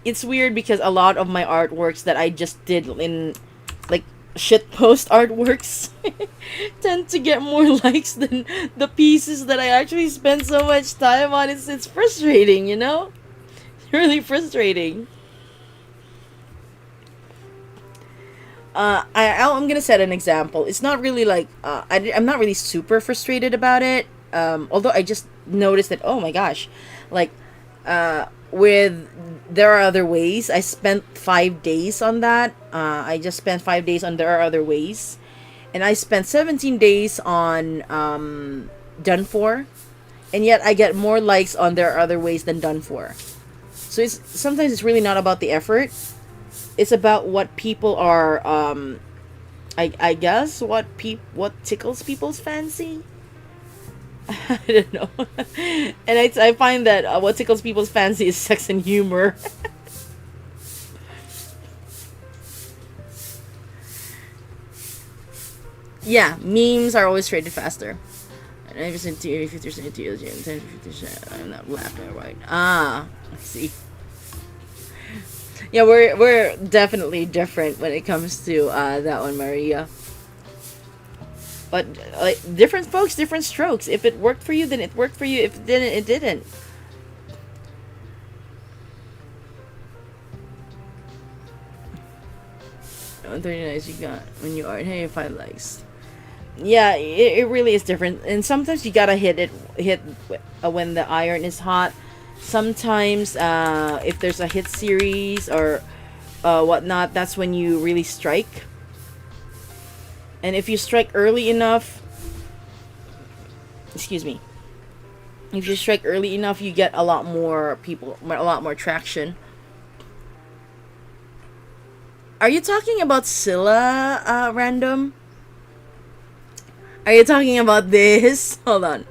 C: it's weird because a lot of my artworks that I just did in, like, shitpost artworks tend to get more likes than the pieces that I actually spent so much time on. It's frustrating, you know? It's really frustrating. I'm gonna set an example. It's not really like, I'm not really super frustrated about it. Although I just noticed that, oh my gosh, like, with There Are Other Ways, I spent 5 days on that. I just spent 5 days on There Are Other Ways, and I spent 17 days on Done For, and yet I get more likes on There Are Other Ways than Done For. So sometimes it's really not about the effort. It's about what people are, I guess what tickles people's fancy. I don't know. And I find that what tickles people's fancy is sex and humor. Yeah, memes are always traded faster. And I've seen 50% to you, 10-50%. I'm not left or right. Ah, I see. Yeah, we're definitely different when it comes to that one, Maria. But like, different folks, different strokes. If it worked for you, then it worked for you. If it didn't, it didn't. Oh, 39 you got when you are. Hey, 5 likes. Yeah, it really is different. And sometimes you gotta hit when the iron is hot. Sometimes if there's a hit series or whatnot, that's when you really strike. And if you strike early enough, excuse me, if you strike early enough, you get a lot more people, a lot more traction. Are you talking about Scylla, random? Are you talking about this? Hold on.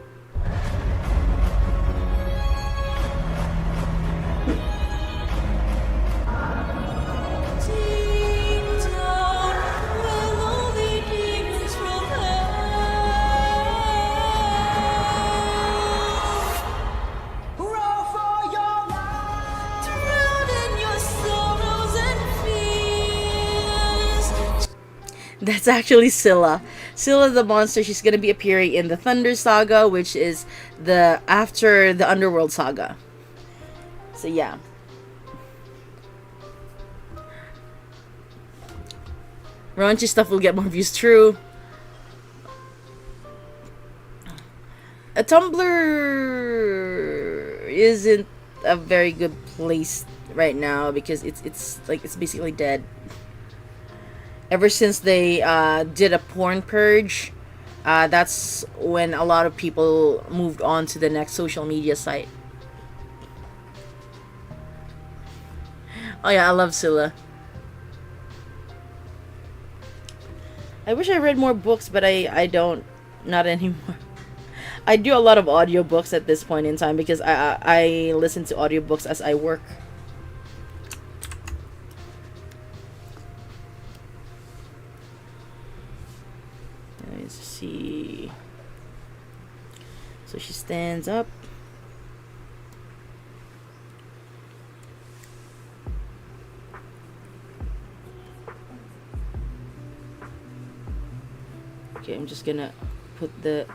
C: That's actually Scylla. Scylla the monster, she's gonna be appearing in the Thunder Saga, which is after the Underworld Saga. So yeah. Raunchy stuff will get more views, true. A Tumblr isn't a very good place right now because it's basically dead. Ever since they did a porn purge, that's when a lot of people moved on to the next social media site. Oh yeah, I love Scylla. I wish I read more books, but I don't. Not anymore. I do a lot of audiobooks at this point in time because I listen to audiobooks as I work. Let's see. So she stands up. Okay, I'm just gonna put the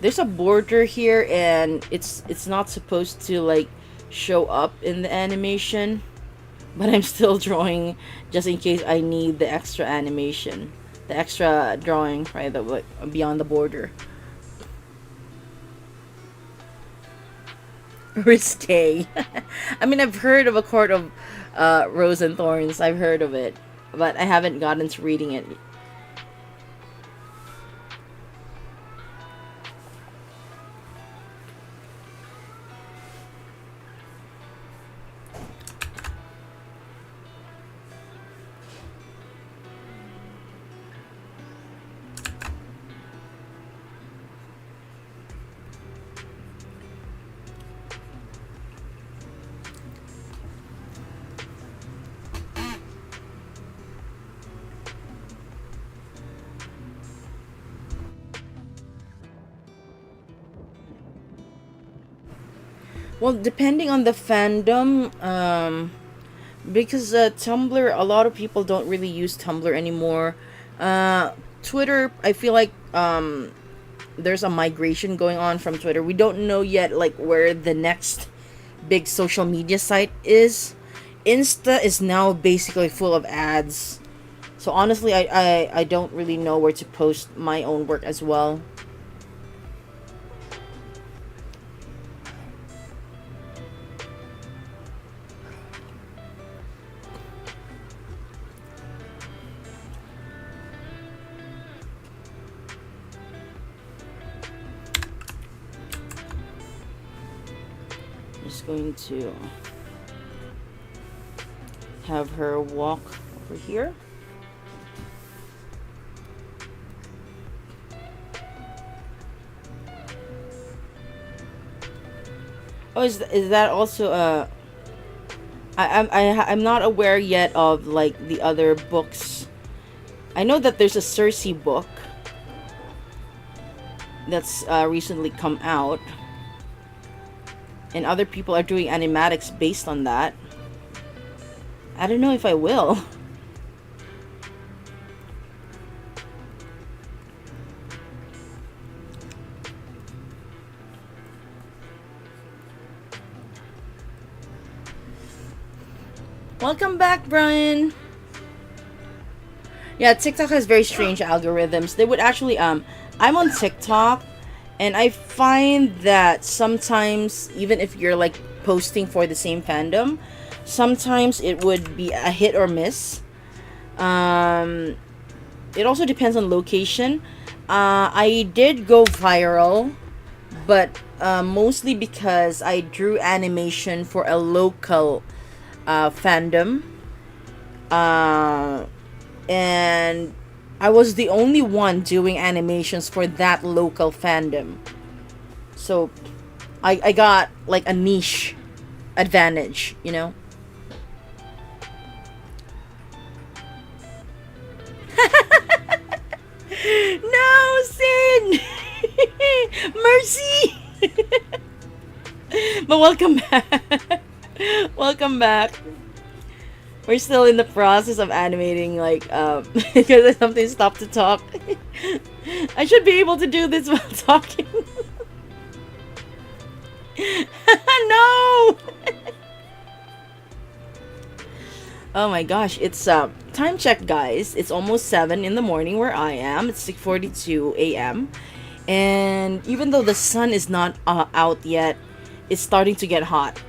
C: there's a border here and it's not supposed to like show up in the animation, but I'm still drawing just in case I need the extra animation, the extra drawing, right, the like beyond the border. Risque. I mean, I've heard of A Court of Rose and Thorns. I've heard of it, but I haven't gotten to reading it. Well, depending on the fandom, because Tumblr, a lot of people don't really use Tumblr anymore. Twitter, I feel like there's a migration going on from Twitter. We don't know yet like where the next big social media site is. Insta is now basically full of ads. So honestly, I don't really know where to post my own work as well. Just going to have her walk over here. Oh, is that also I'm not aware yet of like the other books. I know that there's a Cersei book that's recently come out, and other people are doing animatics based on that. I don't know if I will. Welcome back, Brian. Yeah, TikTok has very strange algorithms. They would actually I'm on TikTok, and I find that sometimes even if you're like posting for the same fandom, sometimes it would be a hit or miss. It also depends on location. I did go viral, but mostly because I drew animation for a local fandom, and I was the only one doing animations for that local fandom, so I got like a niche advantage, you know. No, Sin. Mercy. But welcome back. Welcome back. We're still in the process of animating, like, because something stopped to talk. I should be able to do this while talking. No! Oh my gosh, it's time check, guys. It's almost 7 in the morning where I am. It's 6:42 a.m. And even though the sun is not out yet, it's starting to get hot.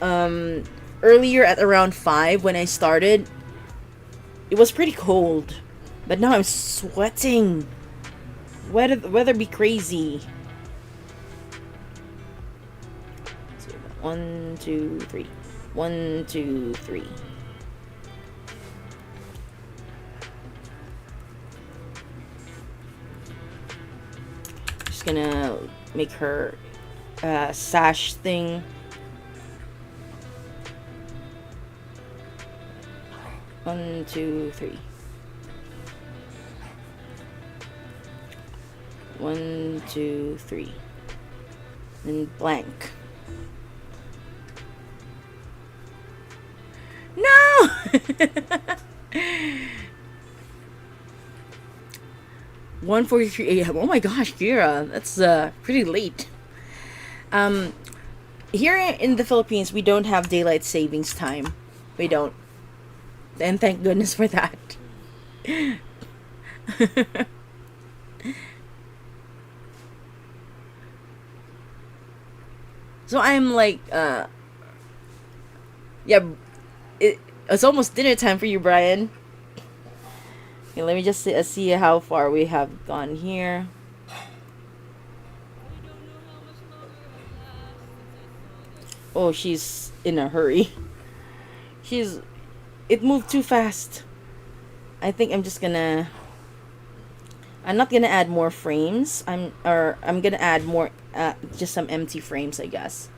C: Earlier at around 5 when I started, it was pretty cold. But now I'm sweating. Weather be crazy. So, 1, 2, 3. 1, 2, 3. Just gonna make her sash thing. One, two, three. 1, 2, 3. And blank. No! 1:43 a.m. Oh my gosh, Kira, that's pretty late. Here in the Philippines, we don't have daylight savings time. We don't. And thank goodness for that. So I'm like, yeah, it's almost dinner time for you, Brian. Okay, let me just see how far we have gone here. Oh, she's in a hurry. It moved too fast. I think I'm not gonna add more frames. I'm gonna add more, just some empty frames, I guess.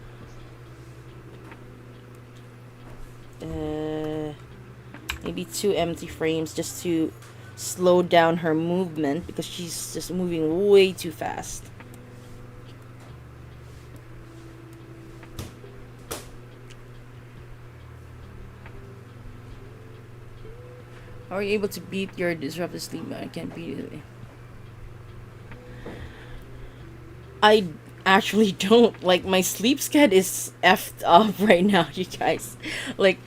C: Maybe 2 empty frames just to slow down her movement because she's just moving way too fast. Are you able to beat your disruptive sleep? I can't beat it. I actually don't. Like, my sleep sched is effed up right now, you guys. Like,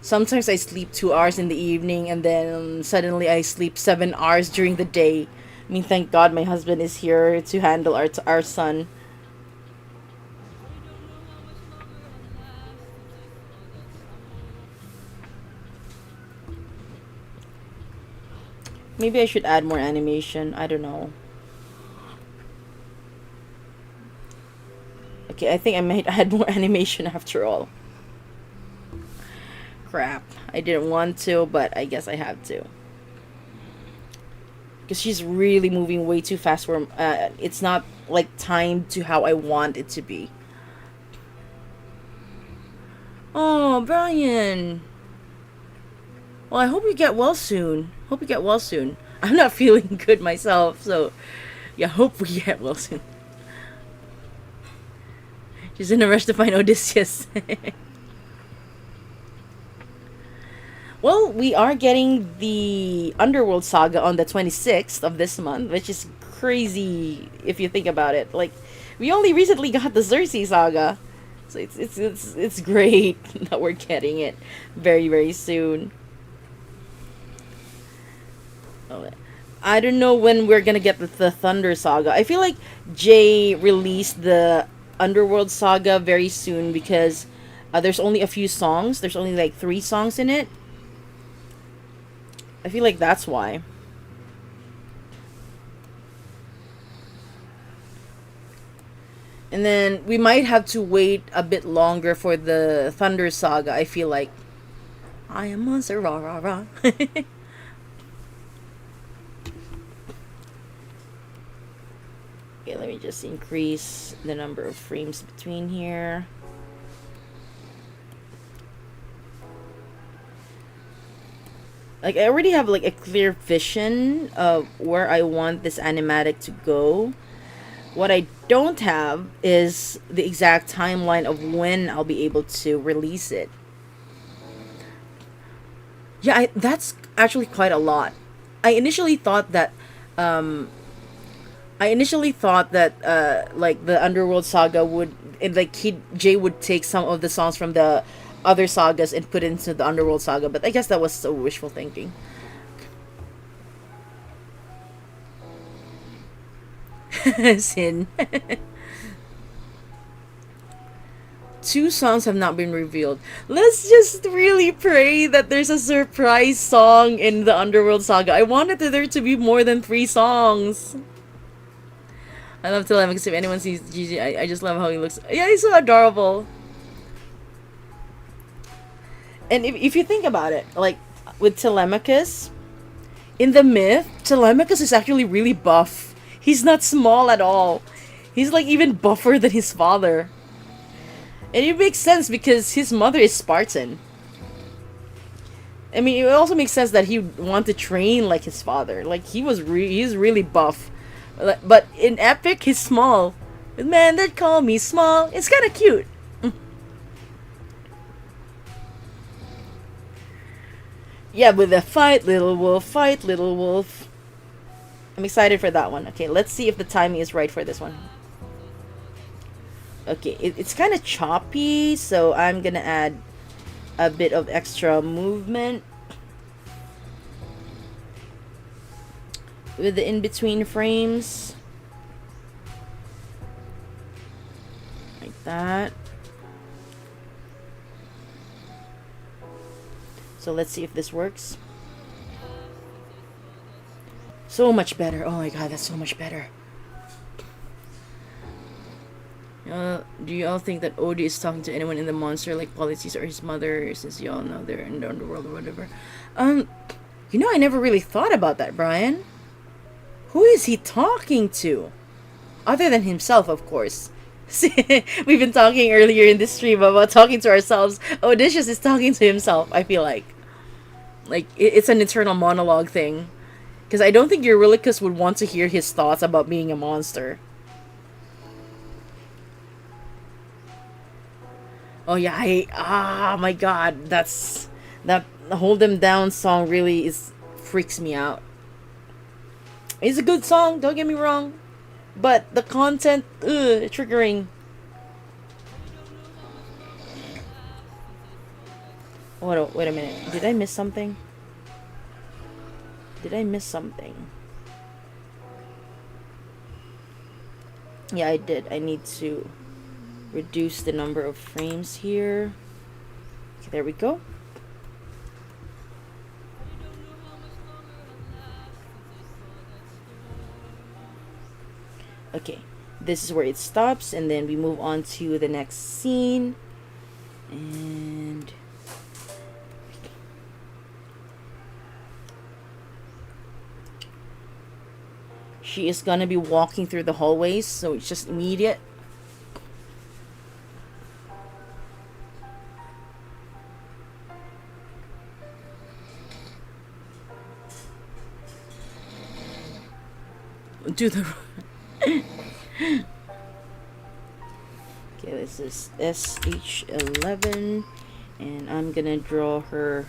C: sometimes I sleep 2 hours in the evening and then suddenly I sleep 7 hours during the day. I mean, thank God my husband is here to handle our son. Maybe I should add more animation. I don't know. Okay, I think I might add more animation after all. Crap. I didn't want to, but I guess I have to. Because she's really moving way too fast for it's not like timed to how I want it to be. Oh, Brian. Well, I hope you get well soon. Hope you get well soon. I'm not feeling good myself, so yeah, hope we get well soon. She's in a rush to find Odysseus. Well, we are getting the Underworld Saga on the 26th of this month, which is crazy if you think about it. Like, we only recently got the Xerxes Saga, so it's great that we're getting it very, very soon. I don't know when we're gonna get the Thunder Saga. I feel like Jay released the Underworld Saga very soon because there's only a few songs. There's only like 3 songs in it. I feel like that's why. And then we might have to wait a bit longer for the Thunder Saga, I feel like. I am monster, rah rah rah. Okay, let me just increase the number of frames between here. Like, I already have like a clear vision of where I want this animatic to go. What I don't have is the exact timeline of when I'll be able to release it. Yeah, that's actually quite a lot. I initially thought that like the Underworld Saga would, Jay would take some of the songs from the other sagas and put it into the Underworld saga, but I guess that was so wishful thinking. Sin. Two songs have not been revealed. Let's just really pray that there's a surprise song in the Underworld saga. I wanted there to be more than 3 songs. I love Telemachus. If anyone sees Gigi, I just love how he looks. Yeah, he's so adorable. And if you think about it, like with Telemachus, in the myth, Telemachus is actually really buff. He's not small at all. He's like even buffer than his father. And it makes sense because his mother is Spartan. I mean, it also makes sense that he would want to train like his father. Like he's really buff. But in Epic, he's small. Man, they call me small. It's kind of cute. Yeah, with the fight, little wolf. I'm excited for that one. Okay, let's see if the timing is right for this one. Okay, it's kind of choppy, so I'm gonna add a bit of extra movement with the in-between frames. Like that. So let's see if this works. So much better. Oh my god, that's so much better. Do you all think that Odie is talking to anyone in the monster, like Policies or his mother, since you all know they're in the underworld or whatever? You know, I never really thought about that, Brian. Who is he talking to? Other than himself, of course. We've been talking earlier in this stream about talking to ourselves. Odysseus is talking to himself, I feel like. Like, it's an internal monologue thing. Because I don't think Eurylochus would want to hear his thoughts about being a monster. Oh yeah, my god, that Hold Them Down song really freaks me out. It's a good song, don't get me wrong, but the content, triggering. Wait a minute, did I miss something? Yeah, I did. I need to reduce the number of frames here. Okay, there we go. Okay, this is where it stops, and then we move on to the next scene. And she is gonna be walking through the hallways, so it's just immediate. Do the okay, this is SH11, and I'm gonna draw her.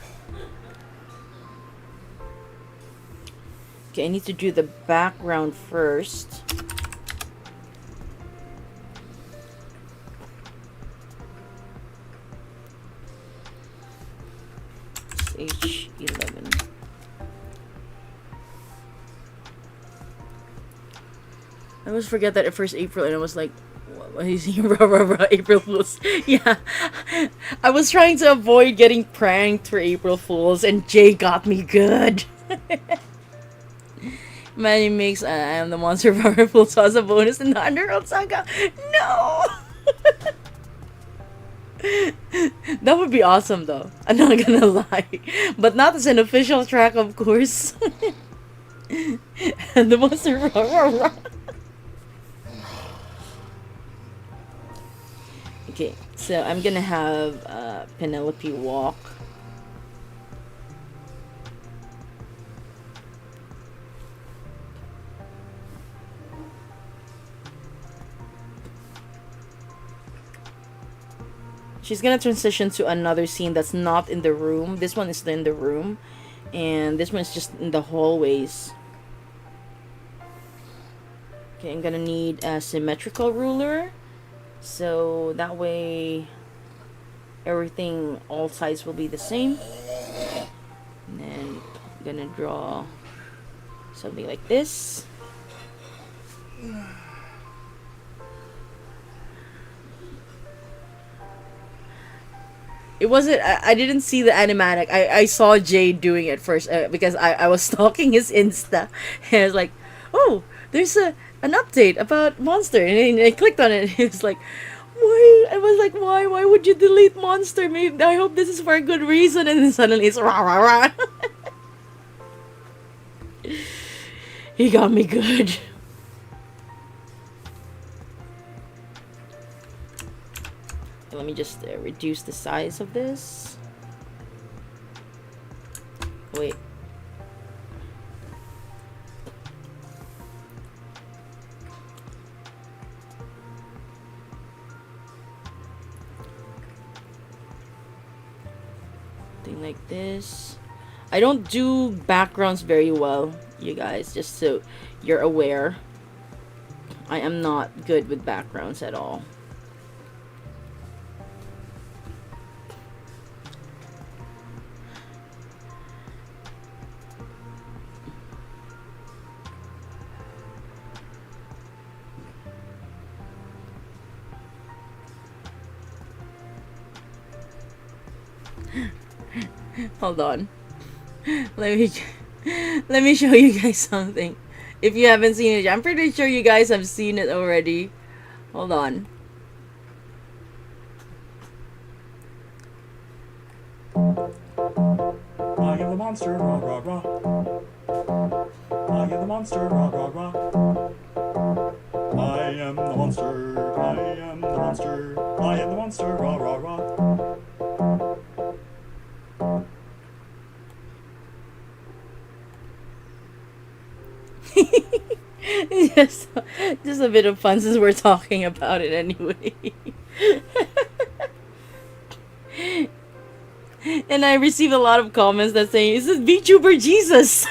C: Okay, I need to do the background first. H11. I always forget that at first April, and I was like, what is he? April Fools. Yeah. I was trying to avoid getting pranked for April Fools, and Jay got me good. Manny makes I am the monster of April Fools as a bonus in the Underworld Saga. No! That would be awesome, though. I'm not gonna lie. But not as an official track, of course. And the monster. Okay, so I'm gonna have Penelope walk. She's gonna transition to another scene that's not in the room. This one is in the room, and this one is just in the hallways. Okay, I'm gonna need a symmetrical ruler. So that way everything, all sides will be the same. And then I'm gonna draw something like this. It wasn't, I didn't see the animatic. I saw Jade doing it first because I was stalking his Insta. And I was like, oh, there's an update about Monster. And I clicked on it and it was like, why? I was like, why would you delete Monster? Maybe, I hope this is for a good reason. And then suddenly it's rah rah rah. He got me good. Let me just reduce the size of this. Wait. Thing like this. I don't do backgrounds very well, you guys, just so you're aware. I am not good with backgrounds at all. Hold on. Let me show you guys something. If you haven't seen it, I'm pretty sure you guys have seen it already. Hold on.
B: I am the monster, rah rah rah. I am the monster, rah rah rah. I am the monster, I am the monster, I am the monster, rah rah rah.
C: just a bit of fun since we're talking about it anyway. And I received a lot of comments that saying, "Is this VTuber Jesus?"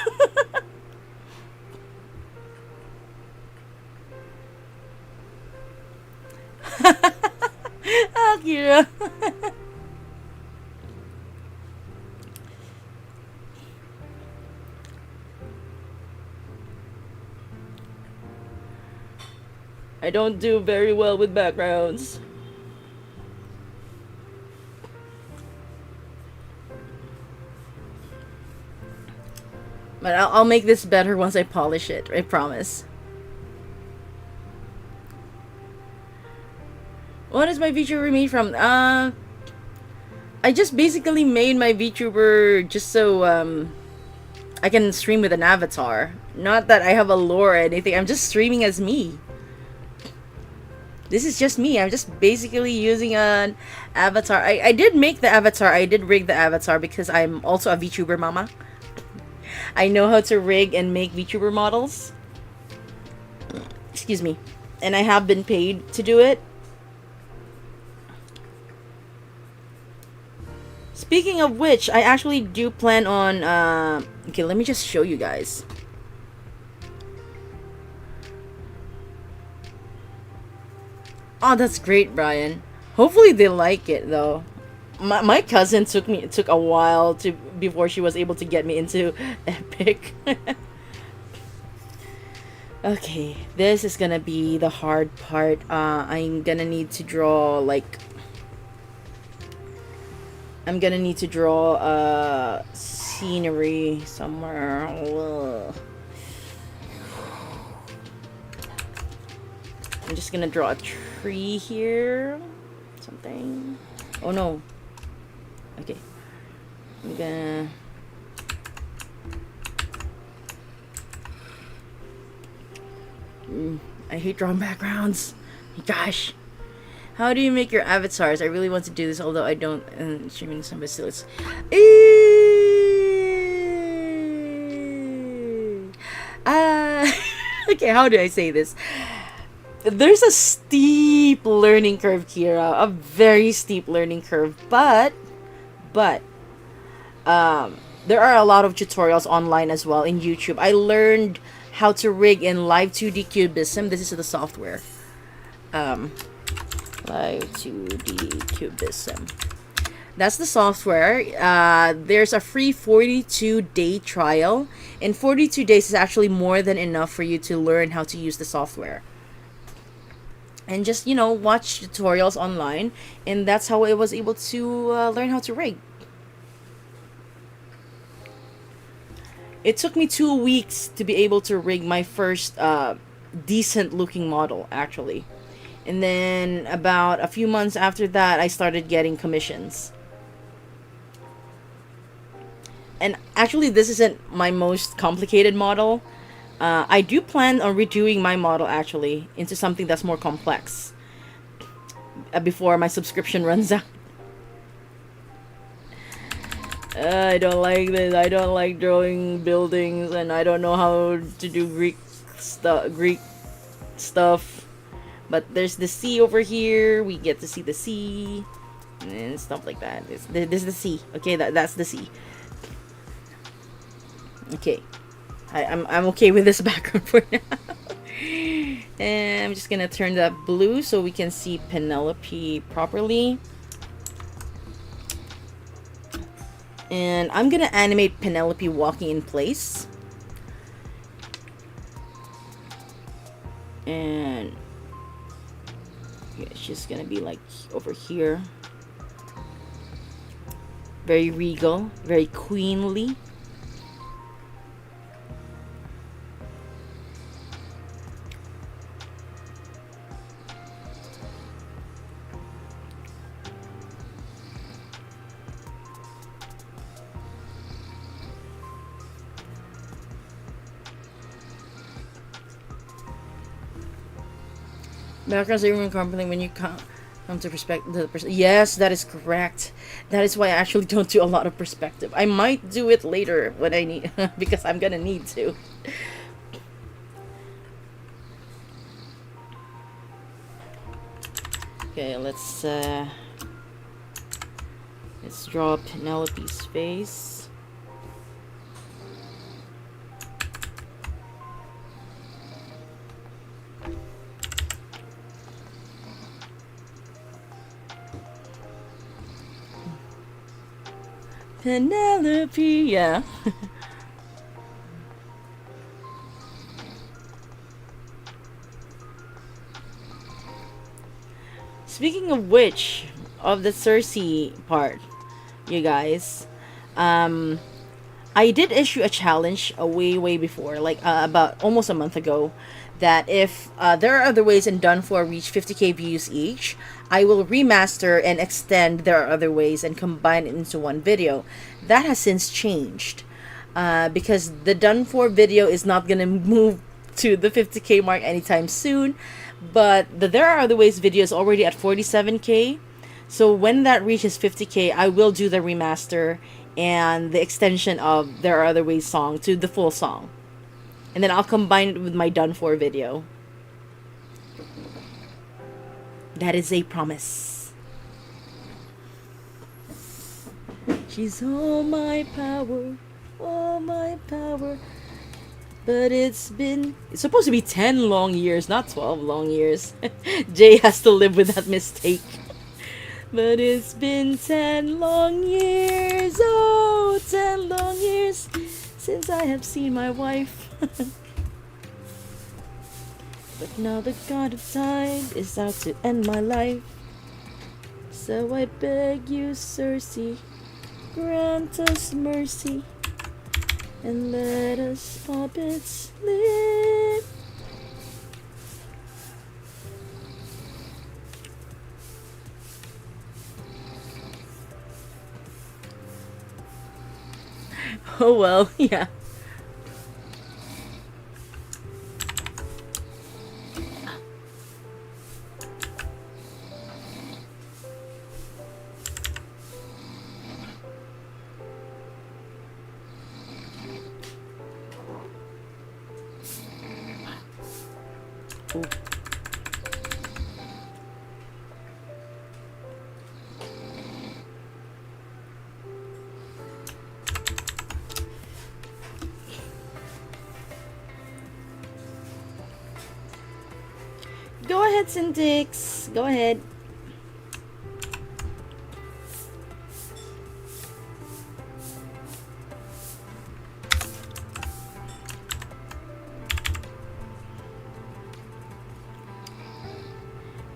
C: Akira. I don't do very well with backgrounds. But I'll make this better once I polish it, I promise. What is my VTuber made from? I just basically made my VTuber just so I can stream with an avatar. Not that I have a lore or anything, I'm just streaming as me. This is just me. I'm just basically using an avatar. I did make the avatar. I did rig the avatar because I'm also a VTuber mama. I know how to rig and make VTuber models. Excuse me. And I have been paid to do it. Speaking of which, I actually do plan on... okay, let me just show you guys. Oh, that's great, Brian. Hopefully they like it, though. My cousin took a while before she was able to get me into Epic. Okay, this is gonna be the hard part. I'm gonna need to draw I'm gonna need to draw scenery somewhere. Ugh. I'm just gonna draw a tree here. Something. Oh no. Okay. I'm gonna... I hate drawing backgrounds. Gosh. How do you make your avatars? I really want to do this, although I don't... streaming some facilities. Okay, how do I say this? There's a steep learning curve, Kira. A very steep learning curve. But there are a lot of tutorials online as well in YouTube. I learned how to rig in Live 2D Cubism. This is the software. Live 2D Cubism. That's the software. There's a free 42-day trial, and 42 days is actually more than enough for you to learn how to use the software. And just, you know, watch tutorials online, and that's how I was able to learn how to rig. It took me 2 weeks to be able to rig my first decent looking model, actually. And then about a few months after that, I started getting commissions. And actually, this isn't my most complicated model. I do plan on redoing my model actually into something that's more complex before my subscription runs out. I don't like this. I don't like drawing buildings, and I don't know how to do Greek stuff. But there's the sea over here. We get to see the sea and stuff like that. This is the sea. Okay, that's the sea. Okay, I'm okay with this background for now. And I'm just gonna turn that blue so we can see Penelope properly. And I'm gonna animate Penelope walking in place. And yeah, she's gonna be like over here. Very regal, very queenly. Backgrounds are even crumbling when you come to perspective. Yes, that is correct. That is why I actually don't do a lot of perspective. I might do it later when I need, because I'm gonna need to. Okay, let's draw Penelope's face. Penelope, yeah. Speaking of which, of the Cersei part, you guys, I did issue a challenge way before, like about almost a month ago, that if there are other ways and Done For reach 50k views each, I will remaster and extend There Are Other Ways and combine it into one video. That has since changed because the Done For video is not gonna move to the 50k mark anytime soon, but the There Are Other Ways video is already at 47k. So when that reaches 50k, I will do the remaster and the extension of There Are Other Ways song to the full song. And then I'll combine it with my Done For video. That is a promise. She's all my power, all my power. But it's supposed to be 10 long years, not 12 long years. Jay has to live with that mistake. But it's been 10 long years, oh, 10 long years since I have seen my wife. But now the god of time is out to end my life. So I beg you, Cersei, grant us mercy and let us hobbits live. Oh well, yeah. Ooh. Go ahead, Syntax. Go ahead.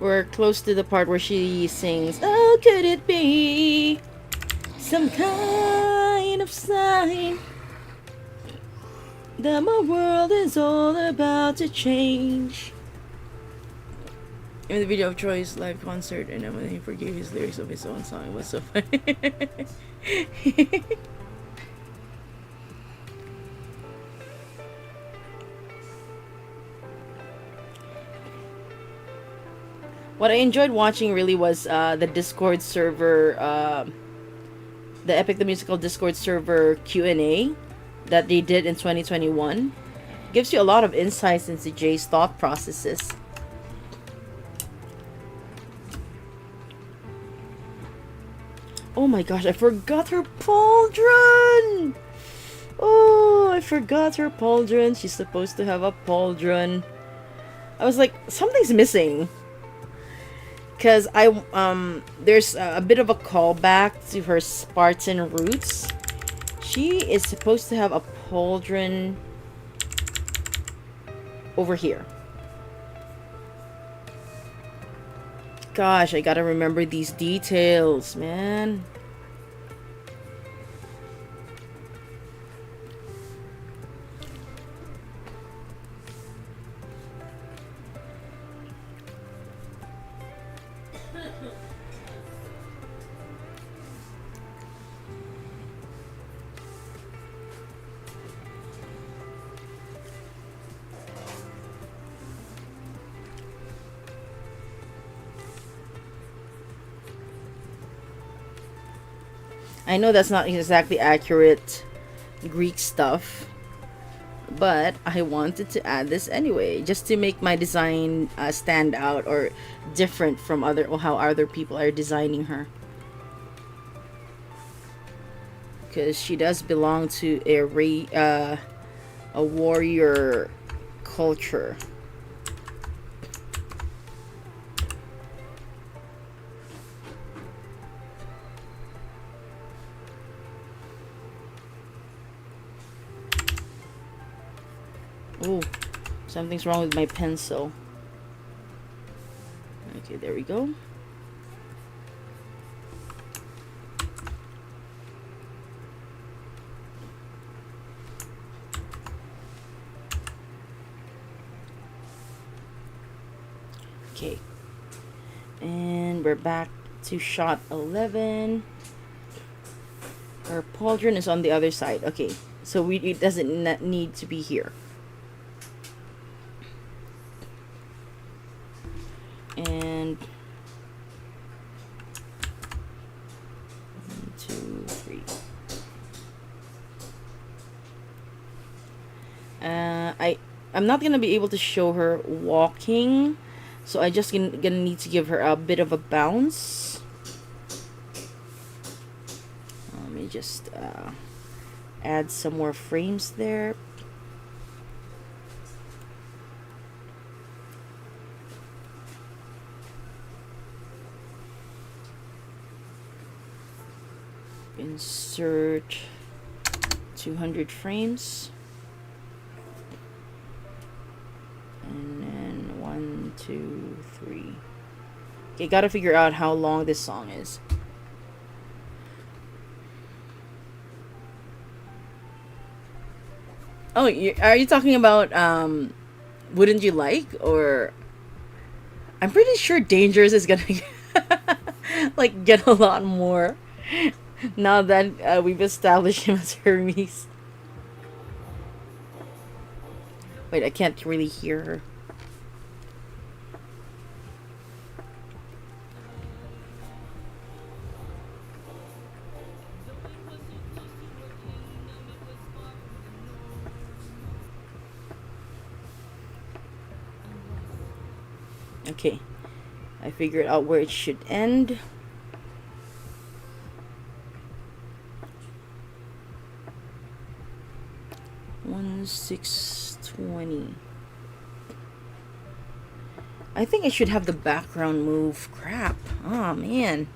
C: We're close to the part where she sings, "Oh, could it be some kind of sign that my world is all about to change?" In the video of Troy's live concert, and then when he forgave his lyrics of his own song, it was so funny. What I enjoyed watching really was the Discord server, the Epic the Musical Discord server Q&A that they did in 2021. Gives you a lot of insights into Jay's thought processes. Oh my gosh, I forgot her pauldron! Oh, I forgot her pauldron. She's supposed to have a pauldron. I was like, something's missing. Because there's a bit of a callback to her Spartan roots. She is supposed to have a pauldron over here. Gosh, I gotta remember these details, man. I know that's not exactly accurate Greek stuff, but I wanted to add this anyway, just to make my design stand out or different from how other people are designing her. Because she does belong to a warrior culture. Oh, something's wrong with my pencil. Okay, there we go. Okay. And we're back to shot 11. Our pauldron is on the other side. Okay, so it doesn't need to be here. And 1, 2, 3. I'm not gonna be able to show her walking, so I just gonna need to give her a bit of a bounce. Let me just add some more frames there. Insert 200 frames. And then 1, 2, 3. Okay, gotta figure out how long this song is. Oh, are you talking about Wouldn't You Like? Or I'm pretty sure Dangerous is gonna like get a lot more now that we've established him as Hermes. Wait, I can't really hear her. Okay, I figured out where it should end. One 620. I think I should have the background move. Crap. Oh man.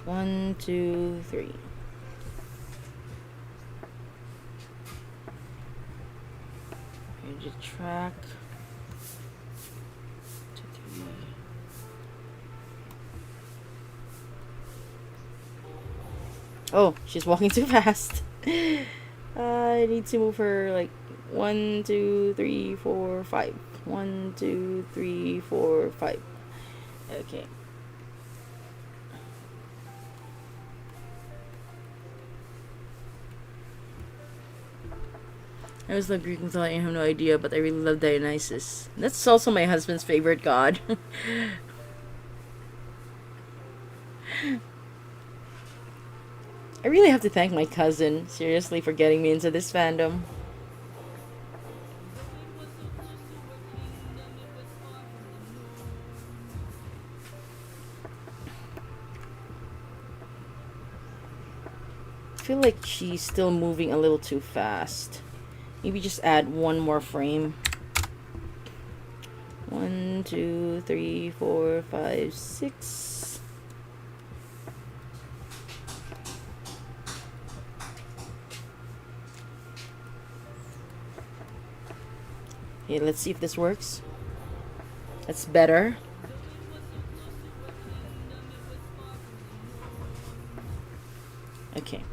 C: One, two, three. Edit track. Oh, she's walking too fast. I need to move her like 1, 2, 3, 4, 5. 1, 2, 3, 4, 5. Okay. I was like Greek mythology, I have no idea, but I really love Dionysus. That's also my husband's favorite god. I really have to thank my cousin, seriously, for getting me into this fandom. I feel like she's still moving a little too fast. Maybe just add one more frame. 1, 2, 3, 4, 5, 6. Okay, let's see if this works. That's better. Okay.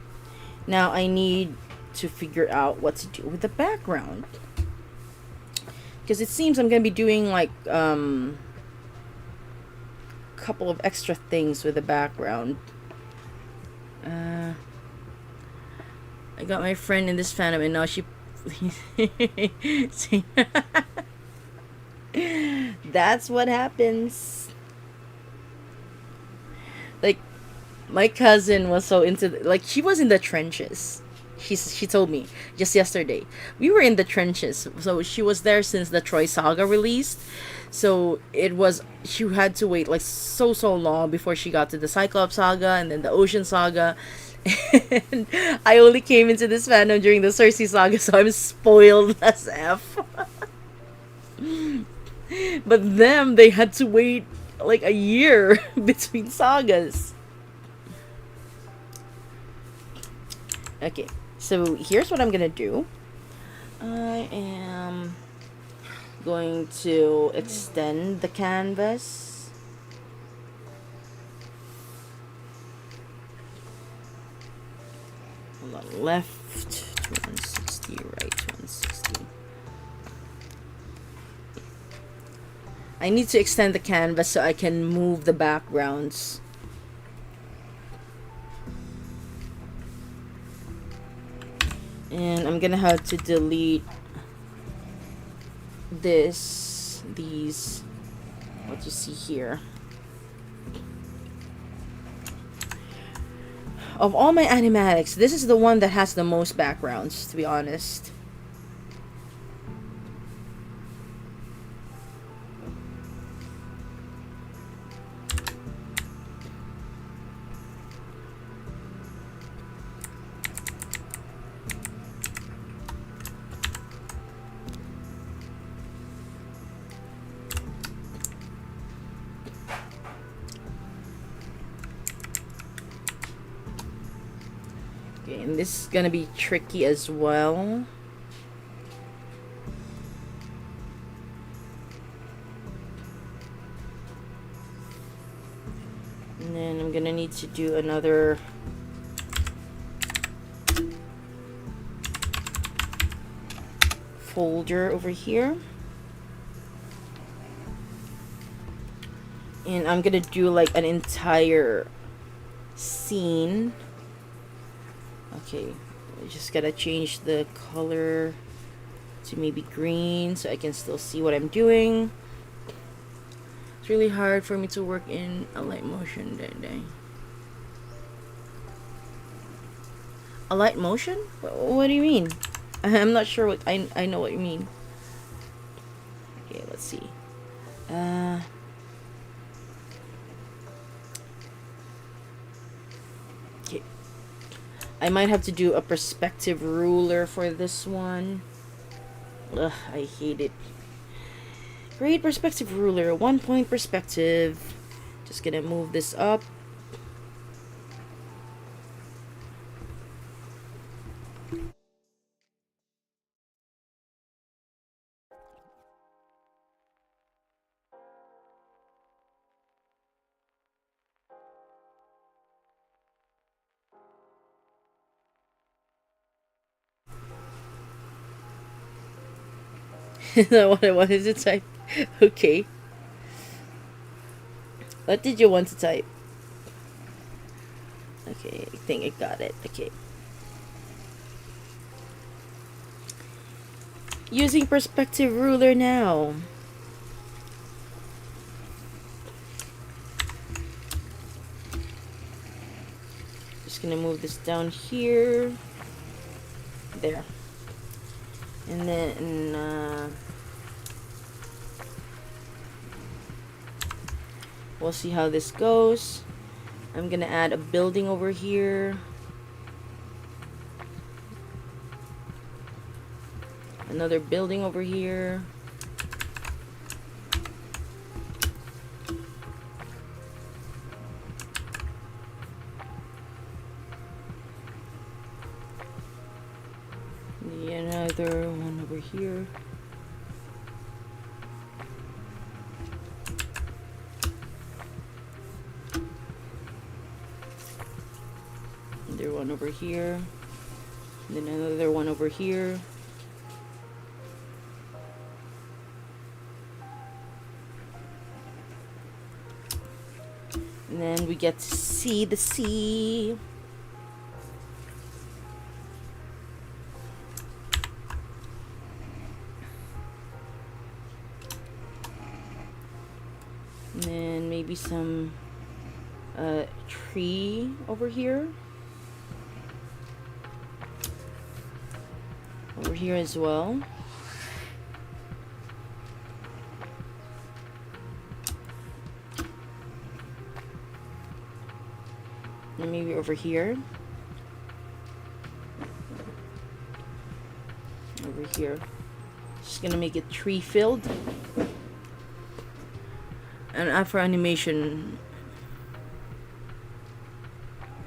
C: Now I need to figure out what to do with the background. Because it seems I'm going to be doing like couple of extra things with the background. I got my friend in this fandom and now she see, that's what happens. Like my cousin was so into like she was in the trenches. She told me just yesterday. We were in the trenches. So she was there since the Troy Saga released. So it was she had to wait like so long before she got to the Cyclops Saga and then the Ocean Saga. And I only came into this fandom during the Cersei Saga, so I'm spoiled as F. But them, they had to wait like a year between sagas. Okay, so here's what I'm gonna do. I am going to extend the canvas. Hold on, left to 160, right to 160. I need to extend the canvas so I can move the backgrounds. And I'm gonna have to delete these, what you see here. Of all my animatics, this is the one that has the most backgrounds, to be honest. Okay, and this is gonna be tricky as well. And then I'm gonna need to do another folder over here. And I'm gonna do like an entire scene. Okay, I just gotta change the color to maybe green so I can still see what I'm doing. It's really hard for me to work in a light motion that day. A light motion? What do you mean? I'm not sure what I know what you mean. Okay, let's see. Okay. I might have to do a perspective ruler for this one. Ugh, I hate it. Great perspective ruler, 1 point perspective. Just gonna move this up. Is that what I wanted to type? Okay. What did you want to type? Okay, I think I got it. Okay. Using perspective ruler now. Just gonna move this down here. There. And then we'll see how this goes. I'm gonna add a building over here. Another building over here. Another one over here. Another one over here. And then another one over here. And then we get to see the sea. And then maybe some tree over here. Over here as well. And maybe over here. Over here. Just gonna make it tree filled. And after animation.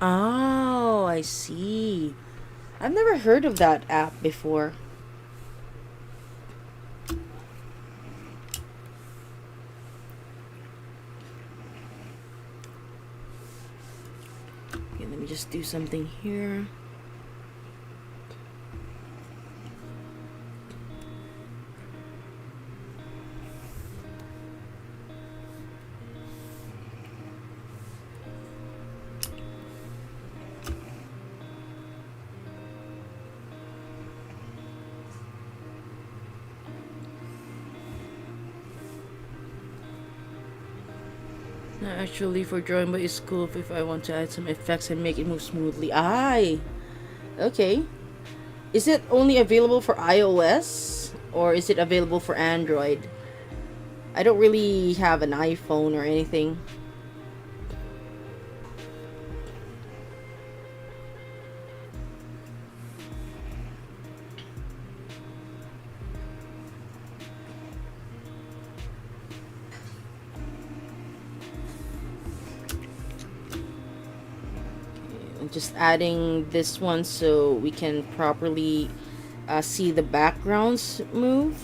C: Oh, I see. I've never heard of that app before. Okay, let me just do something here. Actually, for drawing, but it's cool if I want to add some effects and make it move smoothly. Aye. Okay. Is it only available for iOS or is it available for Android? I don't really have an iPhone or anything. Just adding this one so we can properly see the backgrounds move.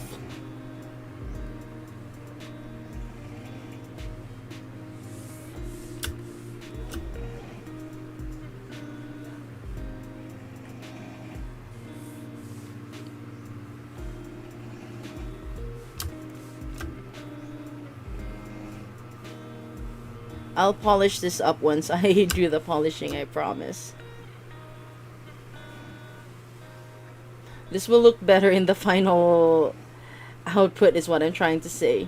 C: I'll polish this up once I do the polishing, I promise. This will look better in the final output is what I'm trying to say.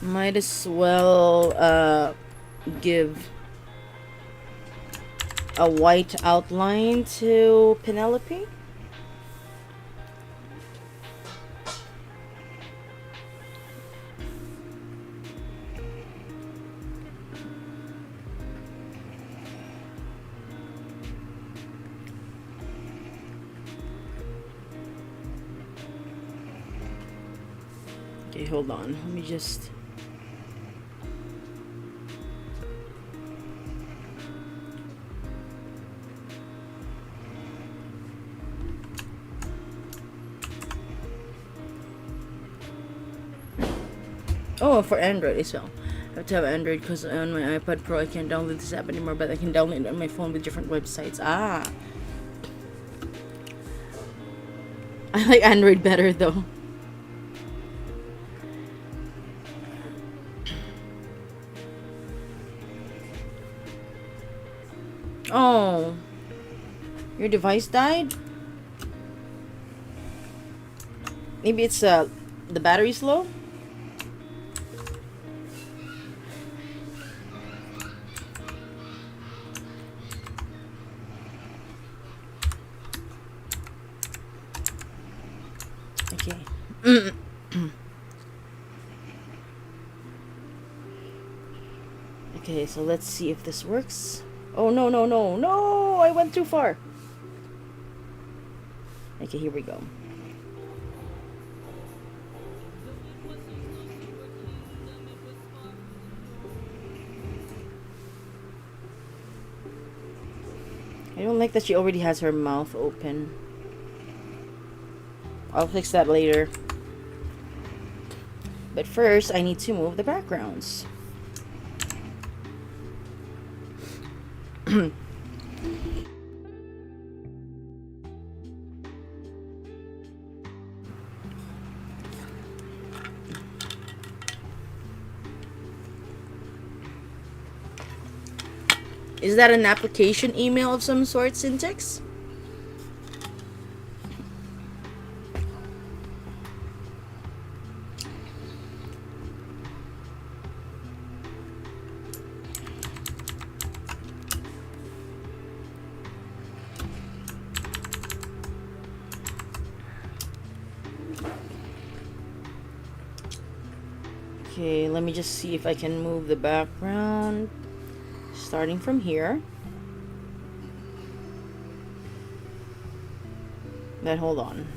C: Might as well give a white outline to Penelope. Okay, hold on. Let me just... Oh, for Android as well. I have to have Android because on my iPad Pro I can't download this app anymore, but I can download it on my phone with different websites. Ah. I like Android better though. Oh. Your device died? Maybe it's the battery's low? Okay. Okay, so let's see if this works. Oh, no, no, no, no! I went too far. Okay, here we go. I don't like that she already has her mouth open. I'll fix that later. But first, I need to move the backgrounds. Is that an application email of some sort, Syntax? Okay, let me just see if I can move the background. Starting from here. Then hold on.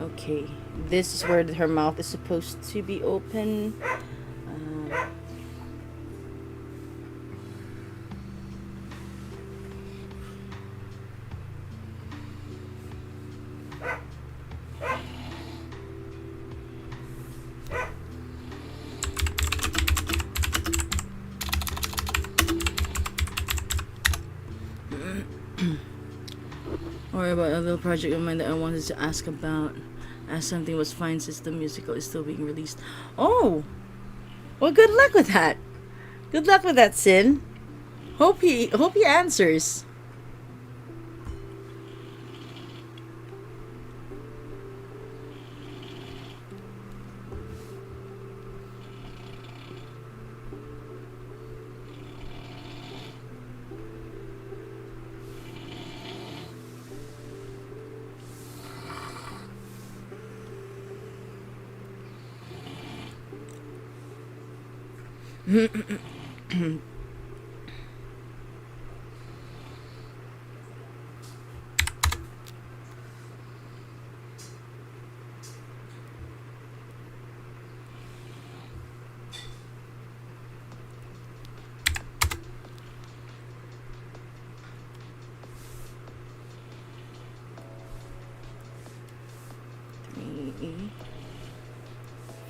C: Okay, this is where her mouth is supposed to be open. Or about a little project of mine that I wanted to ask about. As something was fine since the musical is still being released. Oh! Well, good luck with that. Good luck with that, Sin. Hope he answers. Three,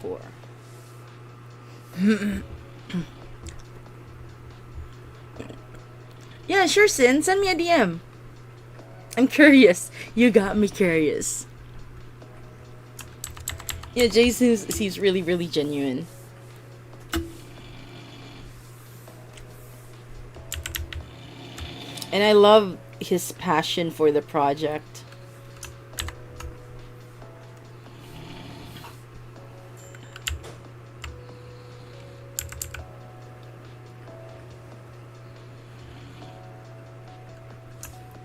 C: 4. Yeah, sure, Sin. Send me a DM. I'm curious. You got me curious. Yeah, Jason seems really, really genuine. And I love his passion for the project.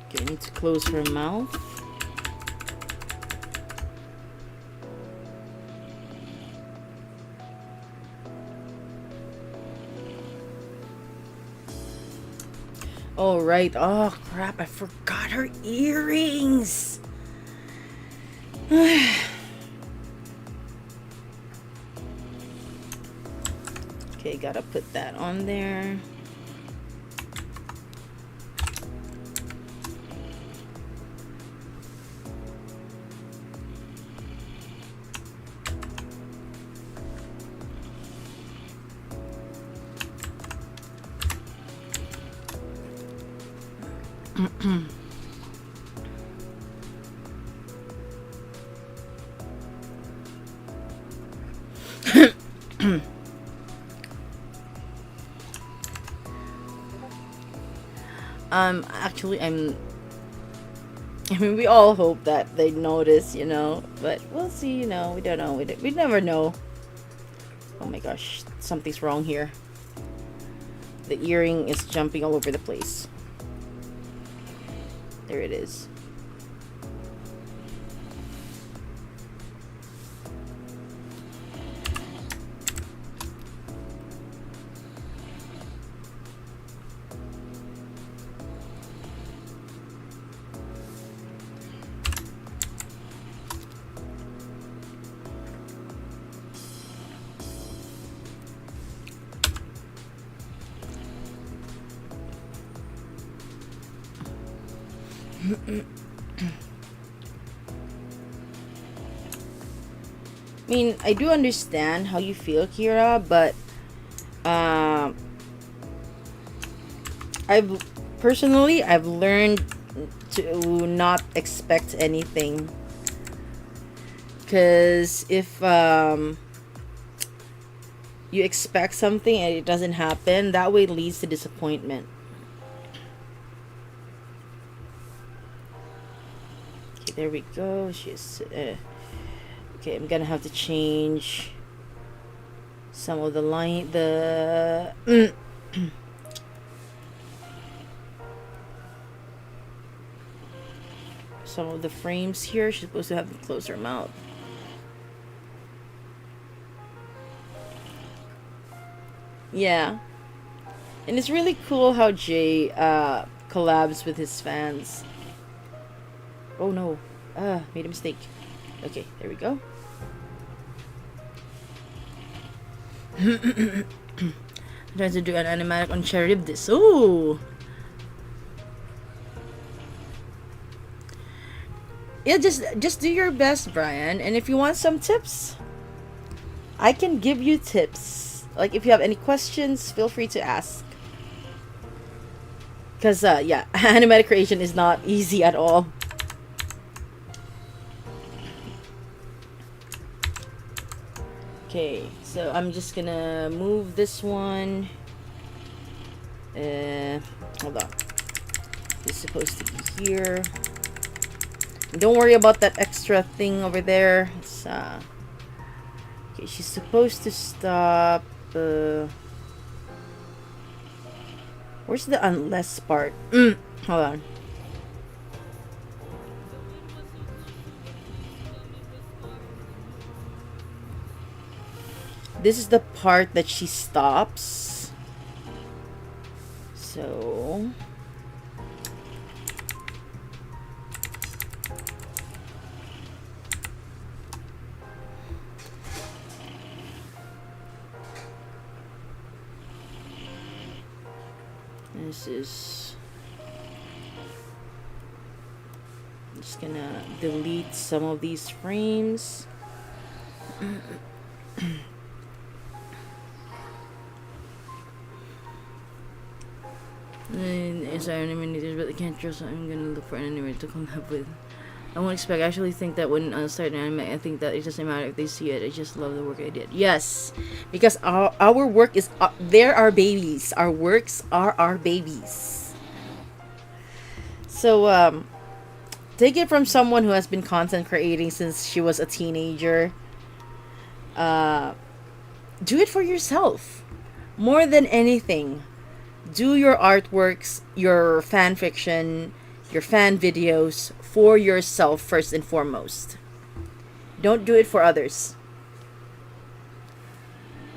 C: Okay, I need to close her mouth. Oh, right. Oh, crap. I forgot her earrings. Okay, gotta put that on there. Actually, I mean, we all hope that they notice, you know, but we'll see, you know, we don't know, we never know. Oh my gosh, something's wrong here. The earring is jumping all over the place. There it is. I mean, I do understand how you feel, Kira, but I've learned to not expect anything, because if you expect something and it doesn't happen, that way it leads to disappointment. Okay, there we go. She's okay, I'm gonna have to change some of the line, some of the frames here. She's supposed to have to close her mouth. Yeah, and it's really cool how Jay collabs with his fans. Oh no, made a mistake. Okay, there we go. I'm trying to do an animatic on cherry this. Ooh. Yeah, just do your best, Brian. And if you want some tips, I can give you tips. Like, if you have any questions, feel free to ask. Because, yeah, animatic creation is not easy at all. Okay, so I'm just gonna move this one. Hold on. It's supposed to be here. Don't worry about that extra thing over there. It's okay, she's supposed to stop. Where's the unless part? Hold on. This is the part that she stops. So this is, I'm just gonna delete some of these frames. It's animators, but I can't trust. I'm gonna look for an animator to collab with. I won't expect. I actually think that when I start an anime, I think that it doesn't matter if they see it. I just love the work I did. Yes, because our work is they're our babies. Our works are our babies. So take it from someone who has been content creating since she was a teenager. Do it for yourself more than anything. Do your artworks, your fan fiction, your fan videos for yourself first and foremost. Don't do it for others.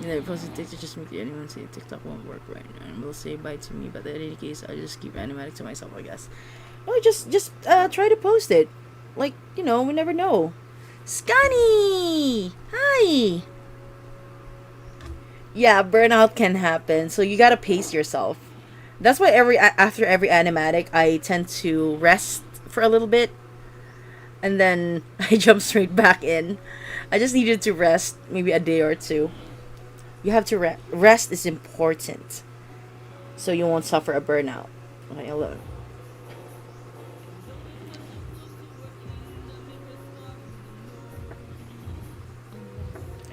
C: You know, posting TikTok just make anyone say TikTok won't work right now and will say bye to me, but in any case, I'll just keep animatic to myself, I guess. Well, just try to post it. Like, you know, we never know. Scunny! Hi! Yeah, burnout can happen, so you gotta pace yourself. That's why after every animatic, I tend to rest for a little bit, and then I jump straight back in. I just needed to rest, maybe a day or two. You have to rest is important, so you won't suffer a burnout. Okay, hello.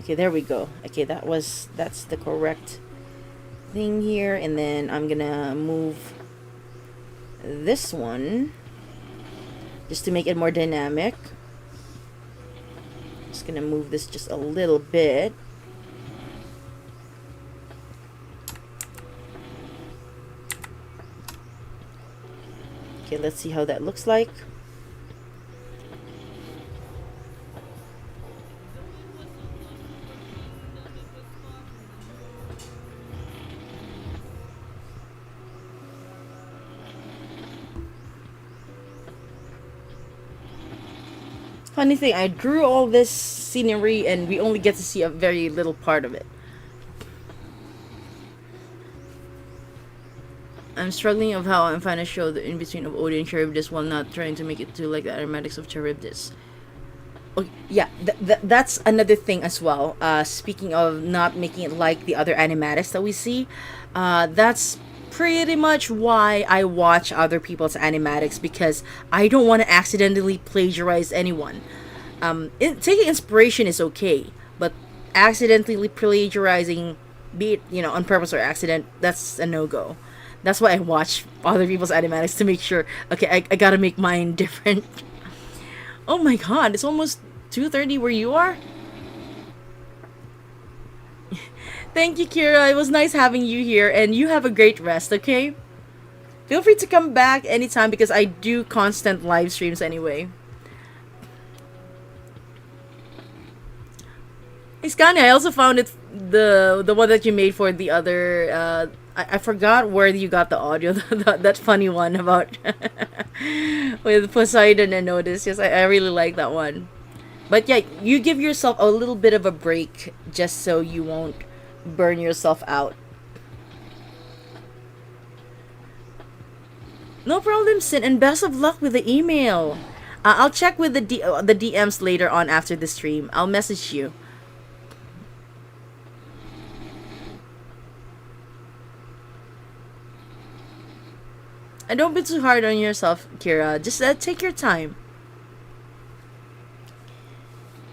C: Okay, there we go. Okay, that's the correct thing here. And then I'm gonna move this one just to make it more dynamic. Just gonna move this just a little bit. Okay, let's see how that looks like. Funny thing, I drew all this scenery and we only get to see a very little part of it. I'm struggling of how I'm trying to show the in-between of Odie and Charybdis while not trying to make it to like the aromatics of Charybdis. Oh, yeah, that's another thing as well. Speaking of not making it like the other animatics that we see, that's pretty much why I watch other people's animatics, because I don't want to accidentally plagiarize anyone. Taking inspiration is okay, but accidentally plagiarizing, be it on purpose or accident, that's a no-go. That's why I watch other people's animatics to make sure. Okay, I gotta make mine different. Oh my god, it's almost 2:30 where you are? Thank you, Kira. It was nice having you here, and you have a great rest, okay? Feel free to come back anytime because I do constant live streams anyway. Hey, Scania, I also found it the one that you made for the other I forgot where you got the audio. that funny one about with Poseidon and Notice. Yes, I really like that one. But yeah, you give yourself a little bit of a break just so you won't burn yourself out. No problem, Sin, and best of luck with the email. I'll check with the DMs later on after the stream. I'll message you. And don't be too hard on yourself, Kira. Just take your time.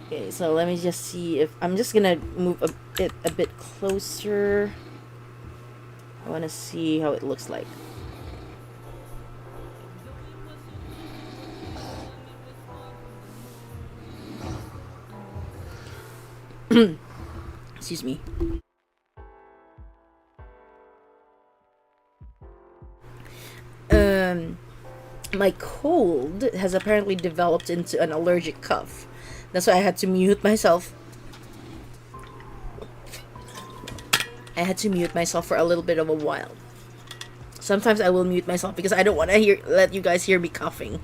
C: Okay, so let me just see if I'm just gonna move it a bit closer. I want to see how it looks like. Excuse me. My cold has apparently developed into an allergic cough. That's why I had to mute myself. I had to mute myself for a little bit of a while. Sometimes I will mute myself because I don't want to let you guys hear me coughing.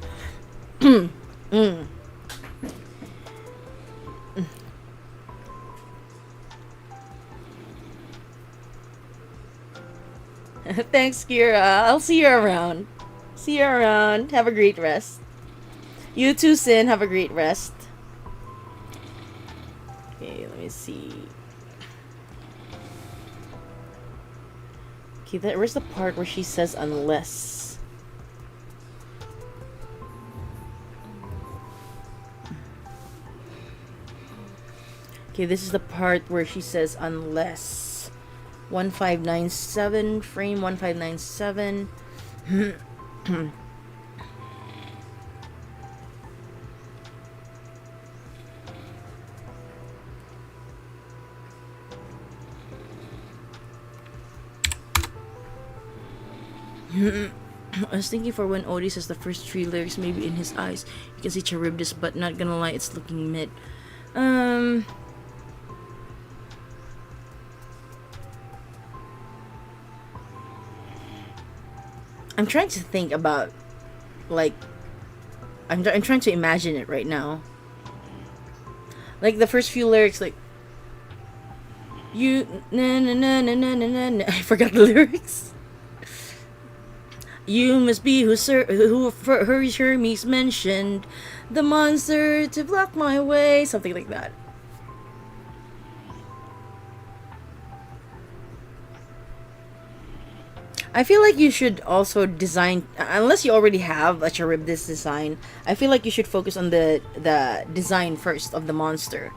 C: Thanks, Kira. I'll see you around. See you around. Have a great rest. You too, Sin. Have a great rest. Okay, let me see. Okay, where's the part where she says unless? Okay, this is the part where she says unless. 1597, frame 1597. I was thinking for when Odie says the first three lyrics, maybe in his eyes you can see Charybdis, but not gonna lie, it's looking mid. I'm trying to think about, like, I'm trying to imagine it right now. Like the first few lyrics, like, you na na na na na na na. I forgot the lyrics. You must be who Hermes mentioned, the monster to block my way, something like that. I feel like you should also design, unless you already have a Charybdis design, I feel like you should focus on the design first of the monster.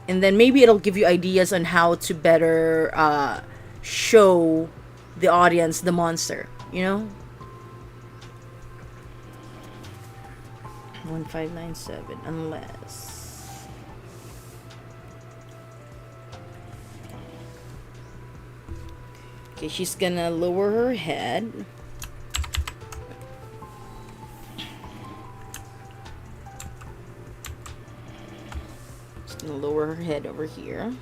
C: and then maybe it'll give you ideas on how to better show the audience the monster, you know. 1597 unless okay, she's gonna lower her head. Just gonna lower her head over here.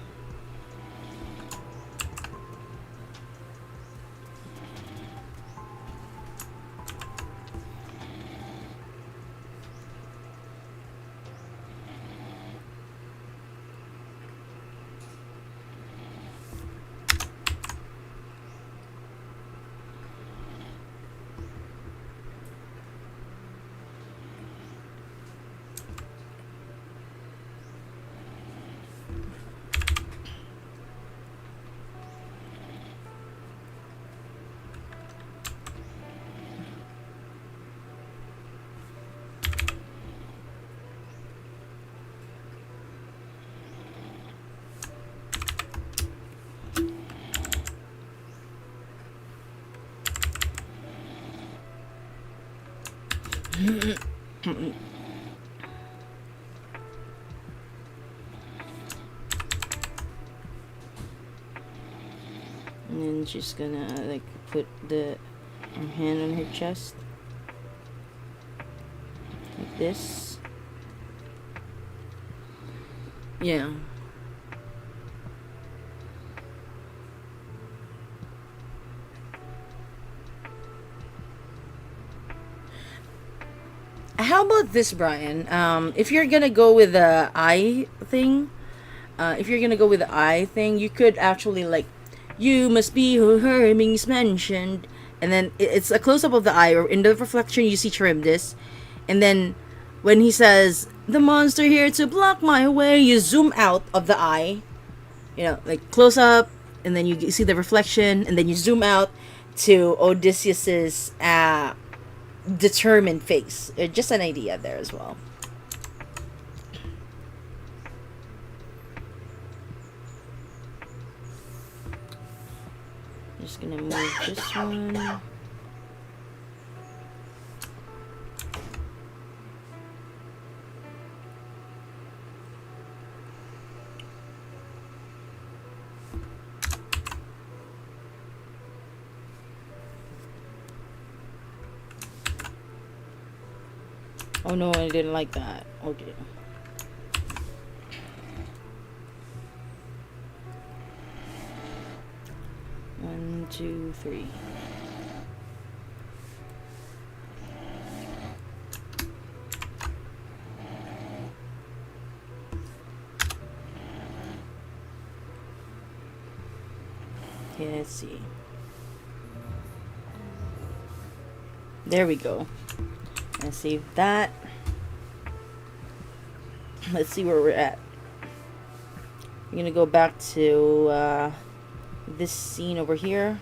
C: And then she's gonna like put her hand on her chest like this. Yeah. How about this, Brian? If you're gonna go with the eye thing, you could actually like, you must be who Hermes mentioned, and then it's a close up of the eye, or in the reflection you see Charybdis, and then when he says the monster here to block my way, you zoom out of the eye, you know, like close up, and then you see the reflection, and then you zoom out to Odysseus's determined face. Just an idea there as well. Just gonna move this one. Oh no, I didn't like that. Oh dear. One, two, three. Okay, let's see. There we go. Let's save that. Let's see where we're at. We're gonna go back to this scene over here.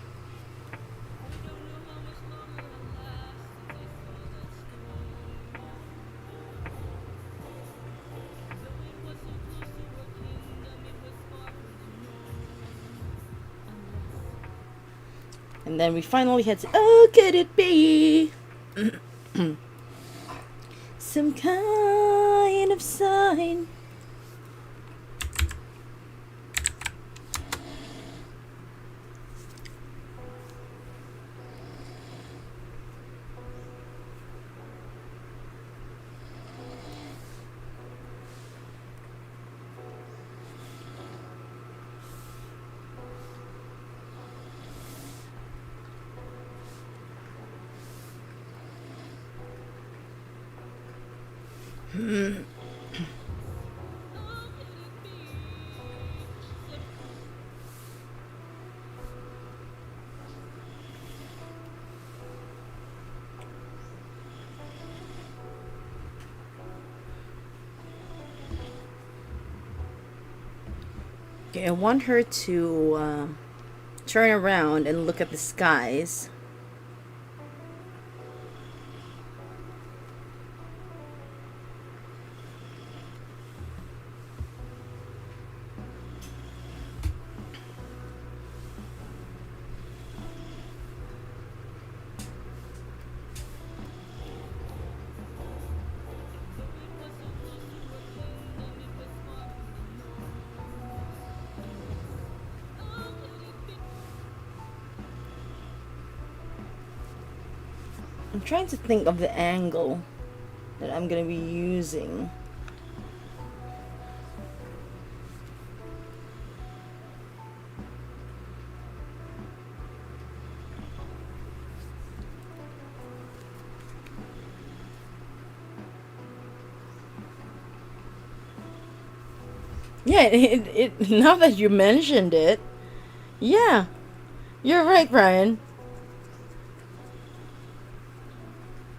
C: And then we finally had to, oh, could it be some kind of sign? Okay, I want her to turn around and look at the skies. I'm trying to think of the angle that I'm gonna be using. Yeah, now that you mentioned it, yeah, you're right, Brian.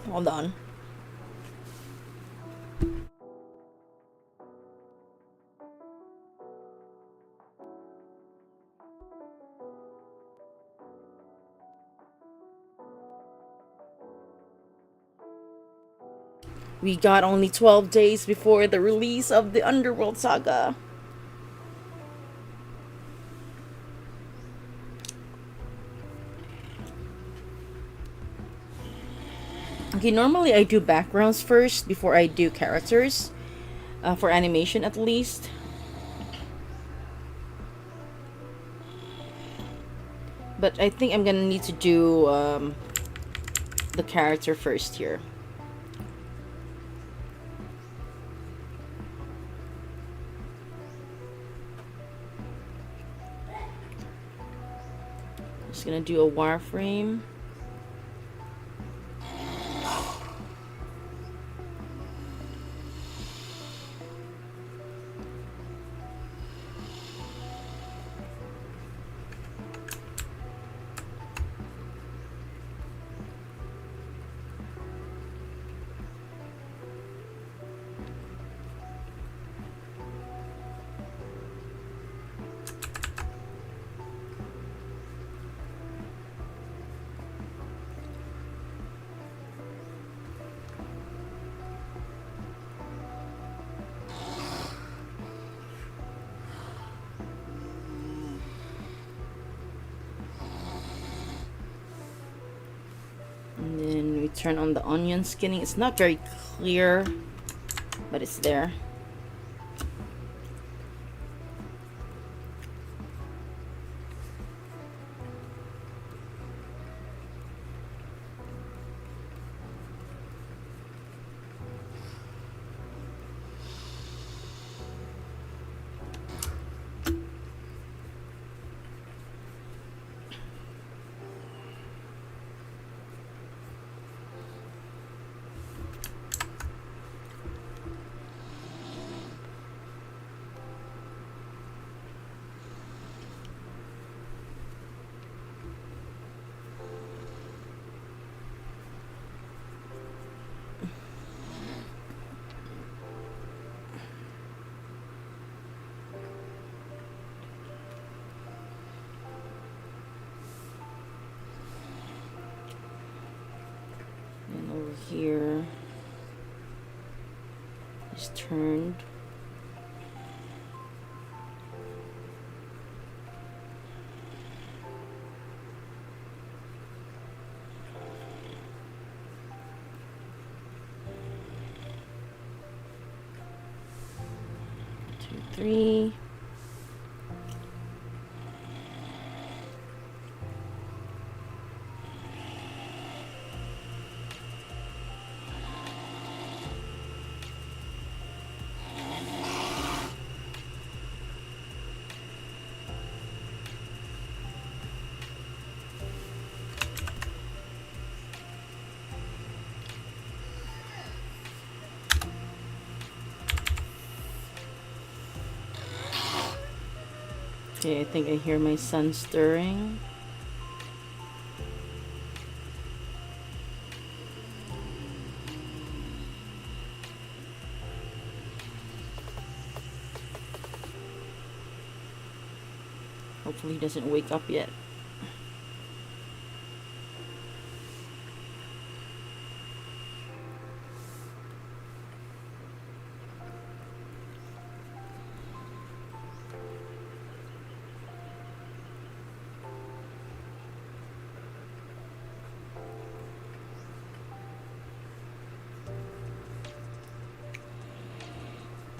C: Hold on. We got only 12 days before the release of the Underworld Saga. Okay, normally I do backgrounds first before I do characters, for animation at least. But I think I'm gonna need to do the character first here. Just gonna do a wireframe. And then we turn on the onion skinning. It's not very clear, but it's there. And over here is turned. Two, three. Okay, I think I hear my son stirring. Hopefully he doesn't wake up yet.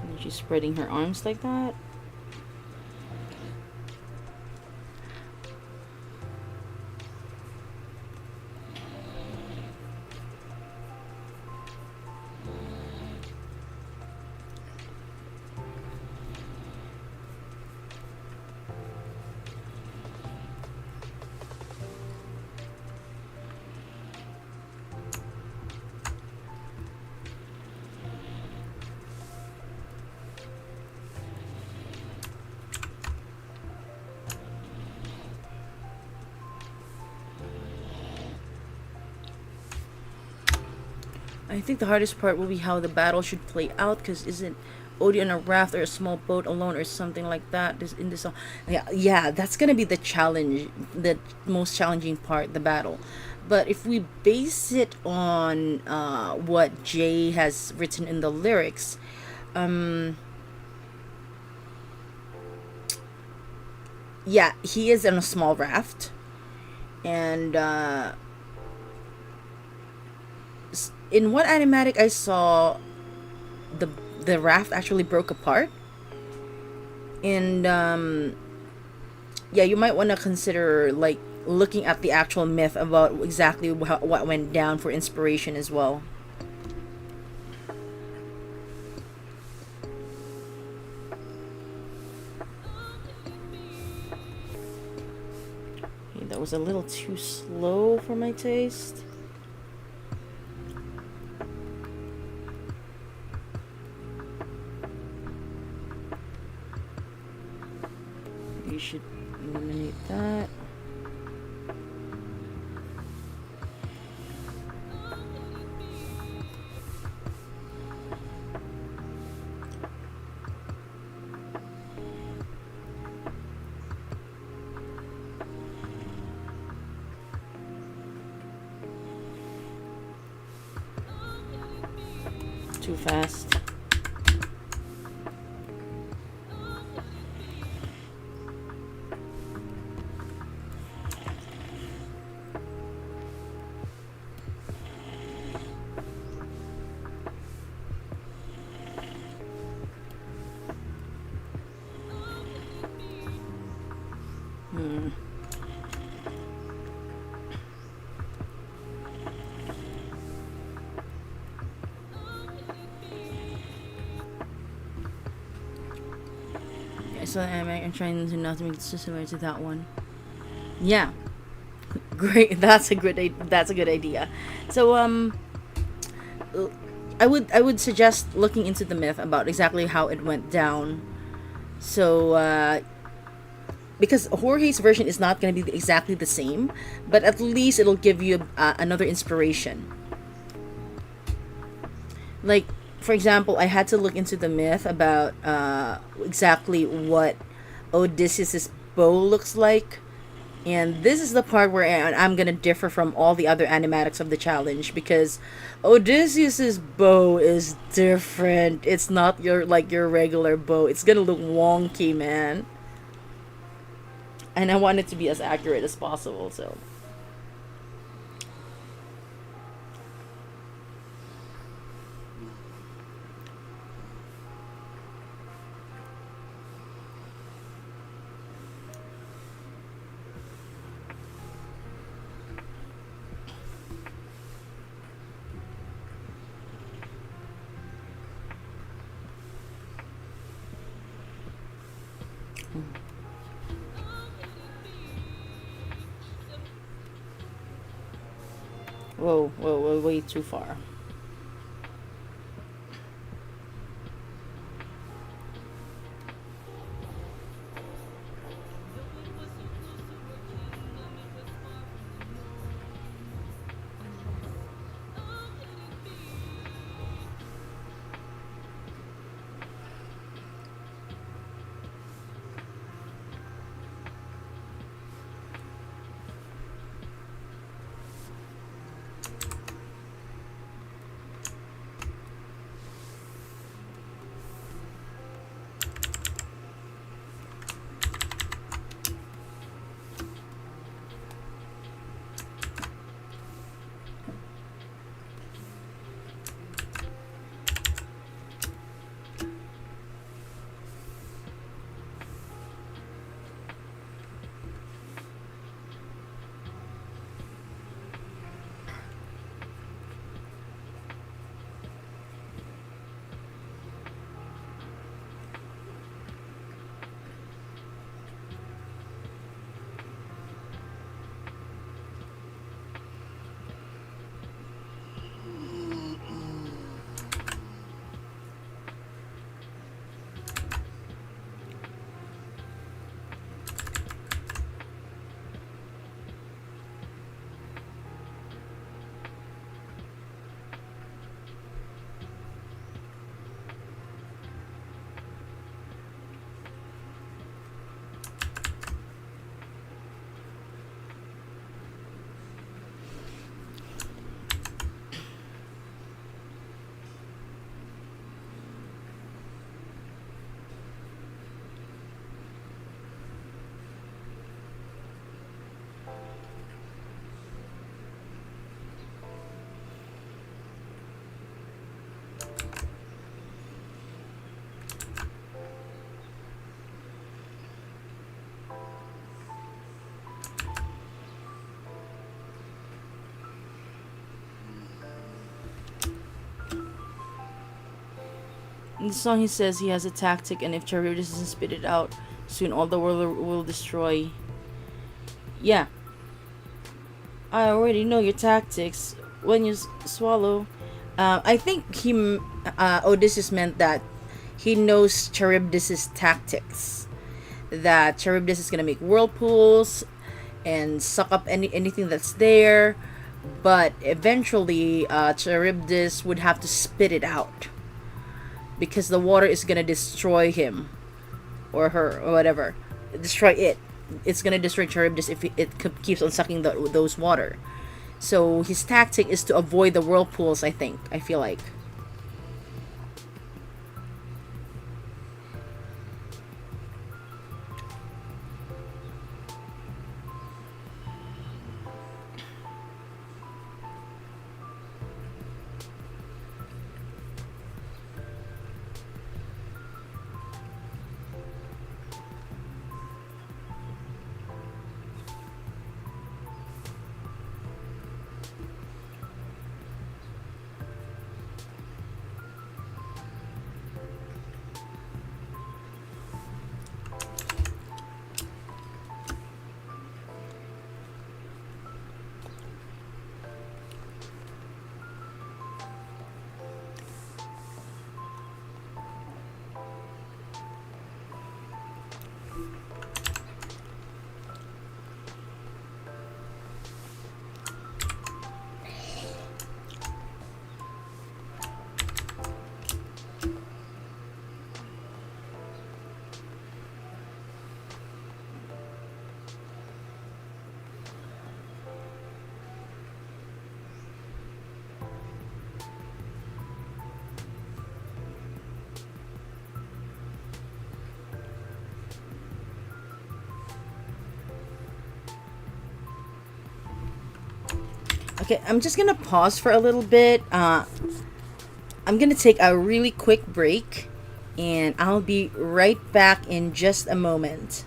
C: And she's spreading her arms like that. I think the hardest part will be how the battle should play out, because isn't Odie on a raft or a small boat alone or something like that this in this song? Yeah, that's gonna be the challenge, the most challenging part, the battle. But if we base it on what Jay has written in the lyrics, yeah, he is in a small raft, and in what animatic I saw, the the raft actually broke apart, and yeah, you might want to consider like looking at the actual myth about exactly what went down for inspiration as well. Okay, that was a little too slow for my taste. You should eliminate that. Too fast. So I'm trying to not to make it similar to that one. Yeah, great. That's a good idea. So I would suggest looking into the myth about exactly how it went down. So because Jorge's version is not going to be exactly the same, but at least it'll give you another inspiration. Like, for example, I had to look into the myth about exactly what Odysseus's bow looks like. And this is the part where I'm gonna differ from all the other animatics of the challenge, because Odysseus's bow is different. It's not your regular bow. It's gonna look wonky, man. And I want it to be as accurate as possible. So whoa, way too far. In the song, he says he has a tactic, and if Charybdis doesn't spit it out soon, all the world will destroy. Yeah, I already know your tactics. When you swallow, I think Odysseus meant that he knows Charybdis's tactics. That Charybdis is gonna make whirlpools and suck up anything that's there, but eventually Charybdis would have to spit it out because the water is gonna destroy him or her or whatever. Destroy it. It's gonna destroy Charybdis if it keeps on sucking those water. So his tactic is to avoid the whirlpools, I think. I feel like. Okay, I'm just gonna pause for a little bit. I'm gonna take a really quick break, and I'll be right back in just a moment.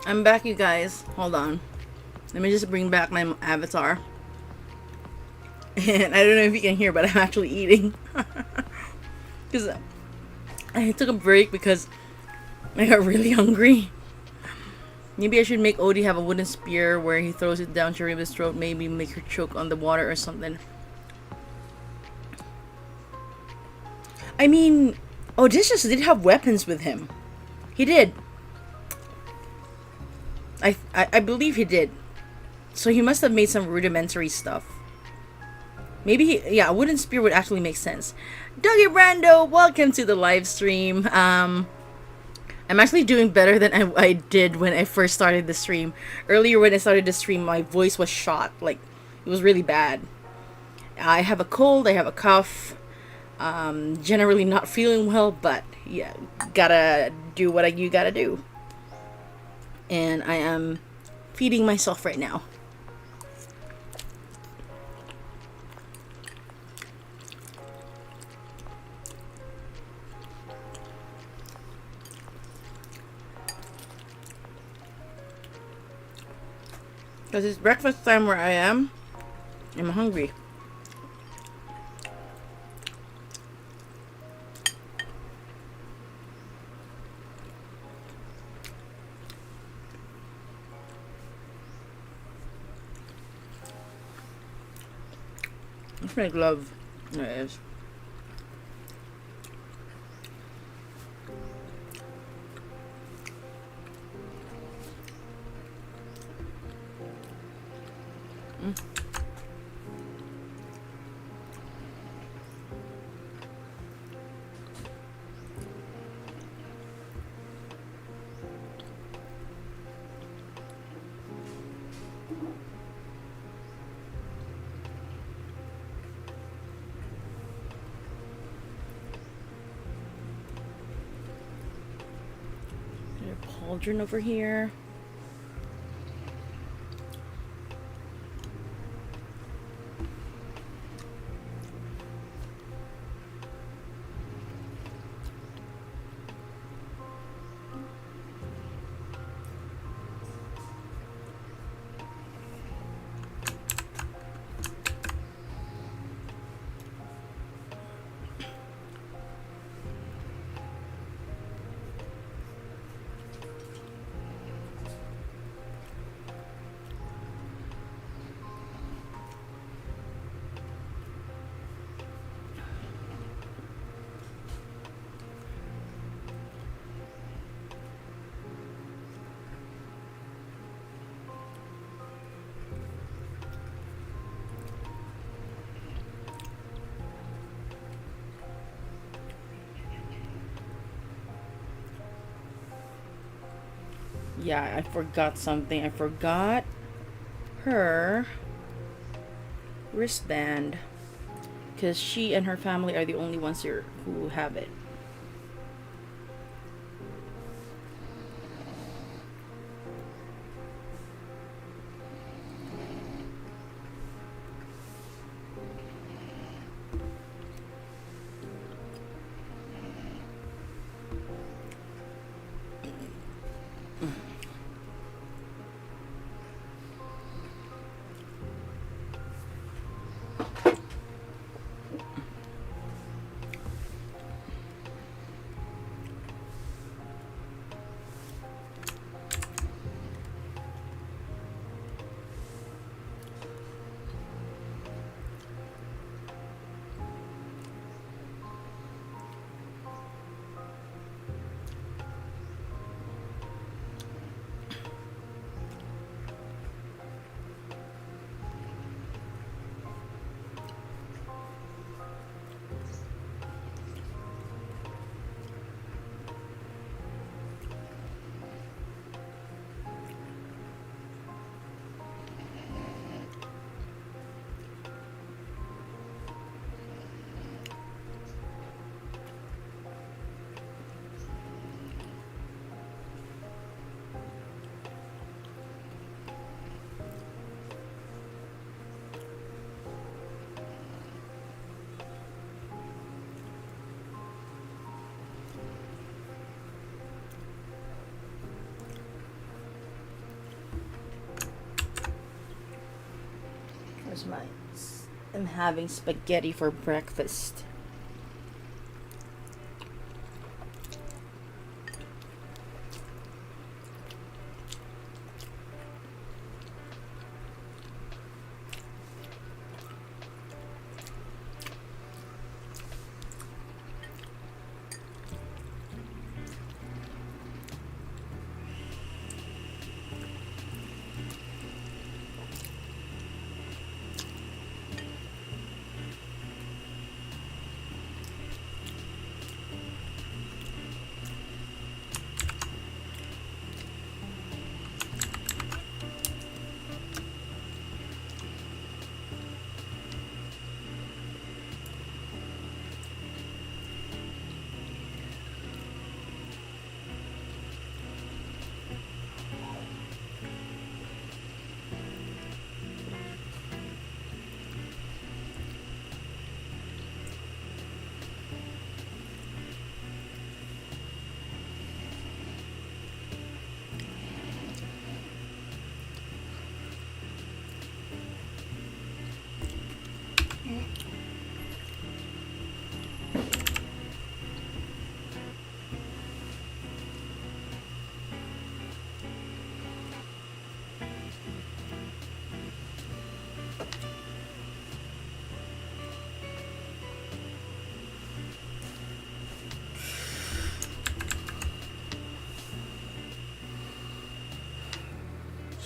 C: I'm back, you guys. Hold on. Let me just bring back my avatar. And I don't know if you can hear, but I'm actually eating. Because I took a break because I got really hungry. Maybe I should make Odie have a wooden spear where he throws it down Charybdis' throat. Maybe make her choke on the water or something. I mean, Odysseus did have weapons with him. He did. I believe he did. So he must have made some rudimentary stuff. Maybe yeah, a wooden spear would actually make sense. Dougie Brando, welcome to the live stream. I'm actually doing better than I did when I first started the stream. Earlier when I started the stream, my voice was shot. Like, it was really bad. I have a cold, I have a cough. Generally not feeling well, but yeah, gotta do what you gotta do. And I am feeding myself right now. Because it's breakfast time where I am. I'm hungry. That's my glove. There it is. Cauldron over here. Yeah, I forgot something. I forgot her wristband. Because she and her family are the only ones here who have it. Where's mine? I'm having spaghetti for breakfast.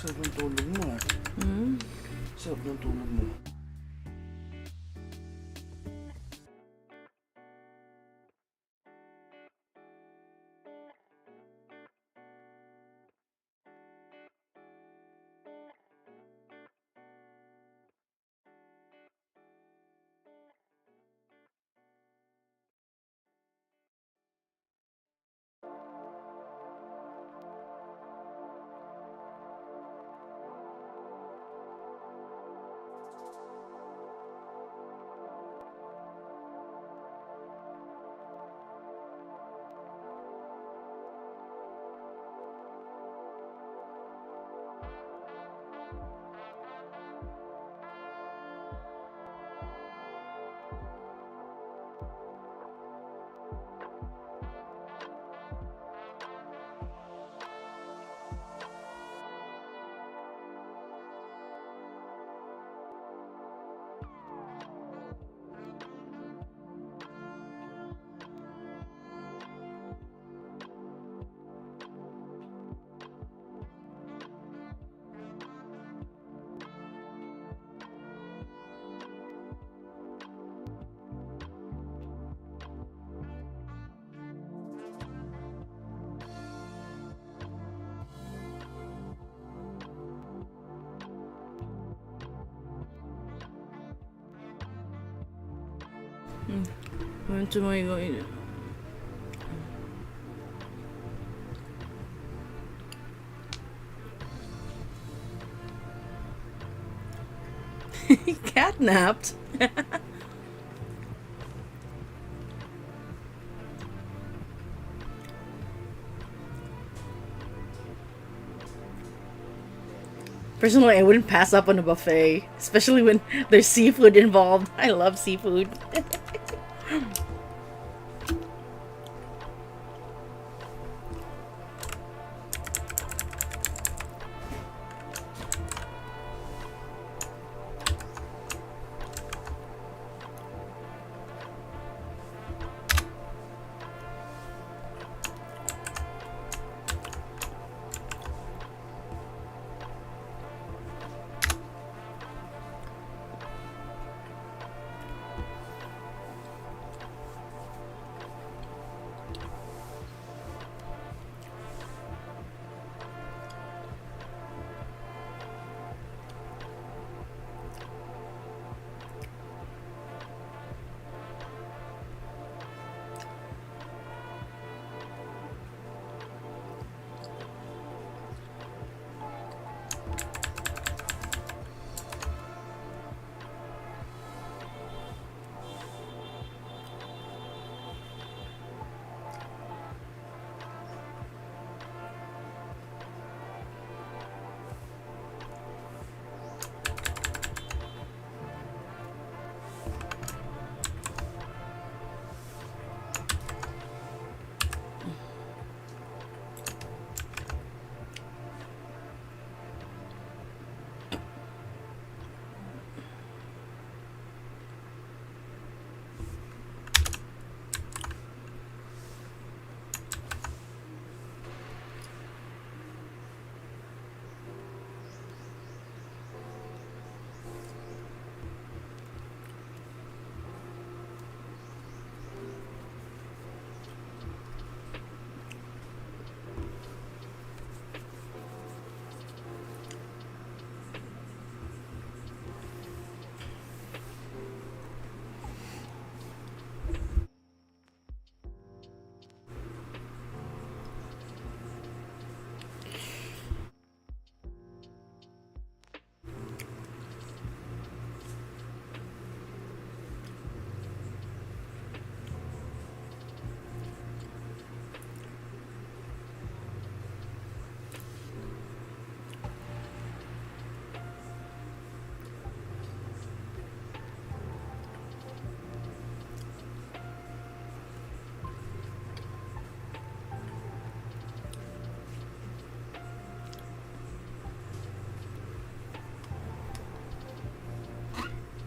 A: Sarap ng tulog mo ah. Sarap ng tulog mo.
C: 왼쪽 이거 catnapped. Personally, I wouldn't pass up on a buffet, especially when there's seafood involved. I love seafood.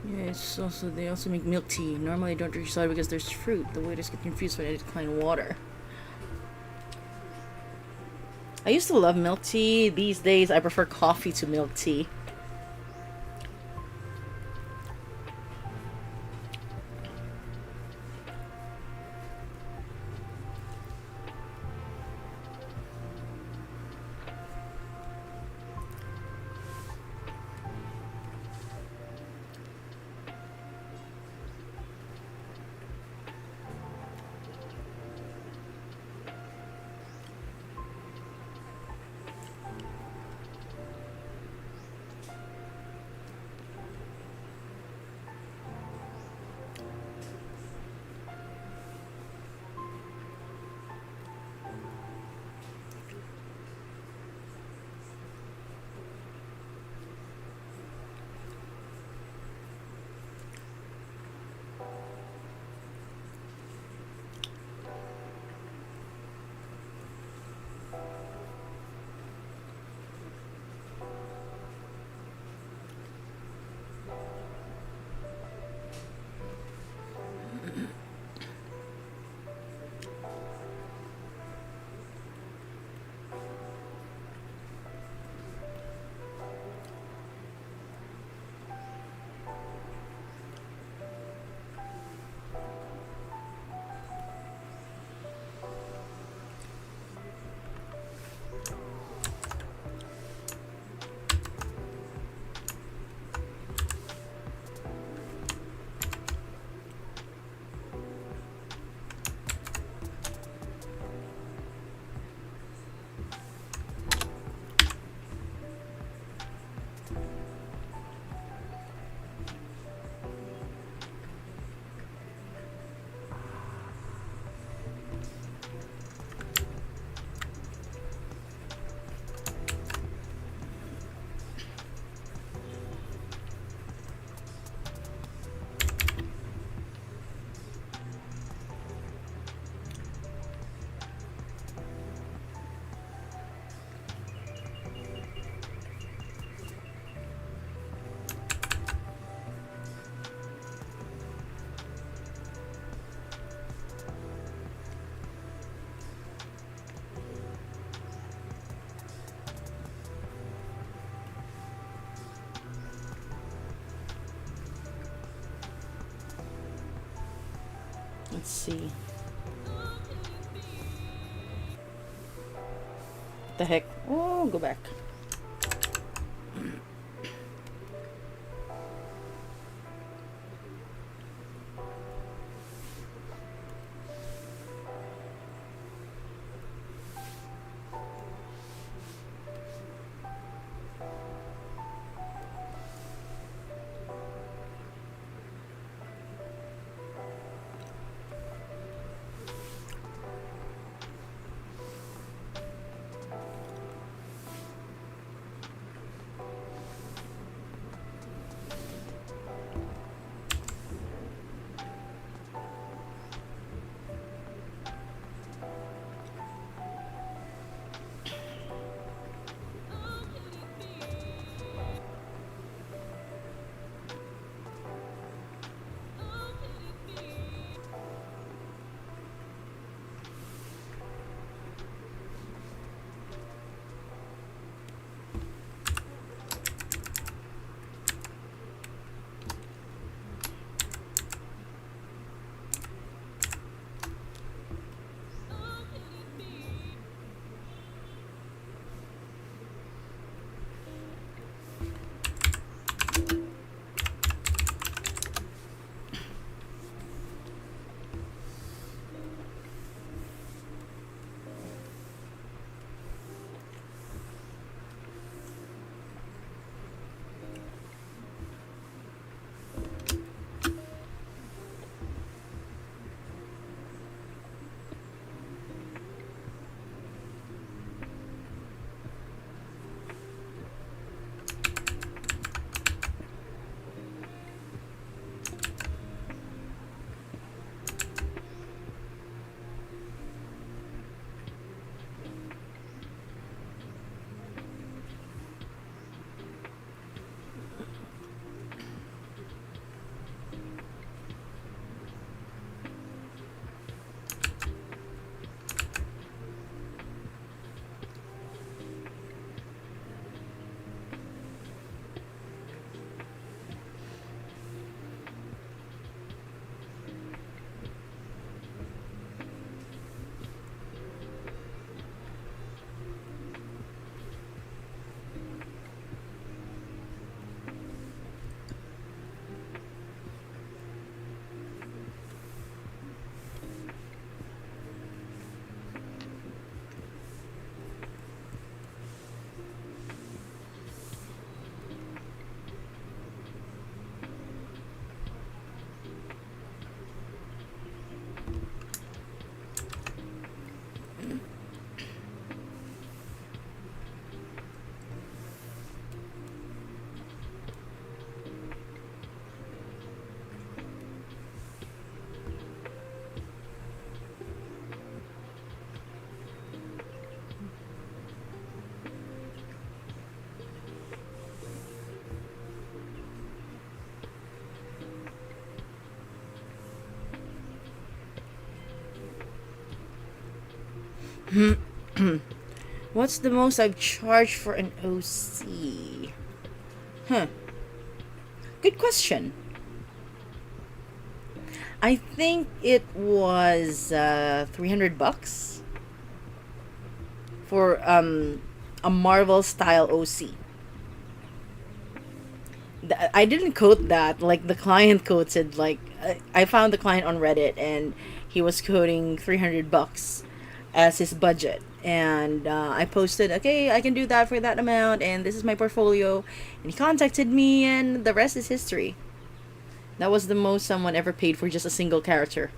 C: Yeah, it's also, they also make milk tea. Normally I don't drink soda because there's fruit. The waiters get confused when I decline water.
D: I used to love milk tea. These days, I prefer coffee to milk tea. Let's see. What the heck? Oh, go back. What's the most I've charged for an OC? Huh. Good question. I think it was $300 for a Marvel style OC. I didn't quote that. Like the client quoted. Like I found the client on Reddit, and he was quoting $300 as his budget. And I posted, okay, I can do that for that amount, and this is my portfolio. And he contacted me, and the rest is history. That was the most someone ever paid for just a single character.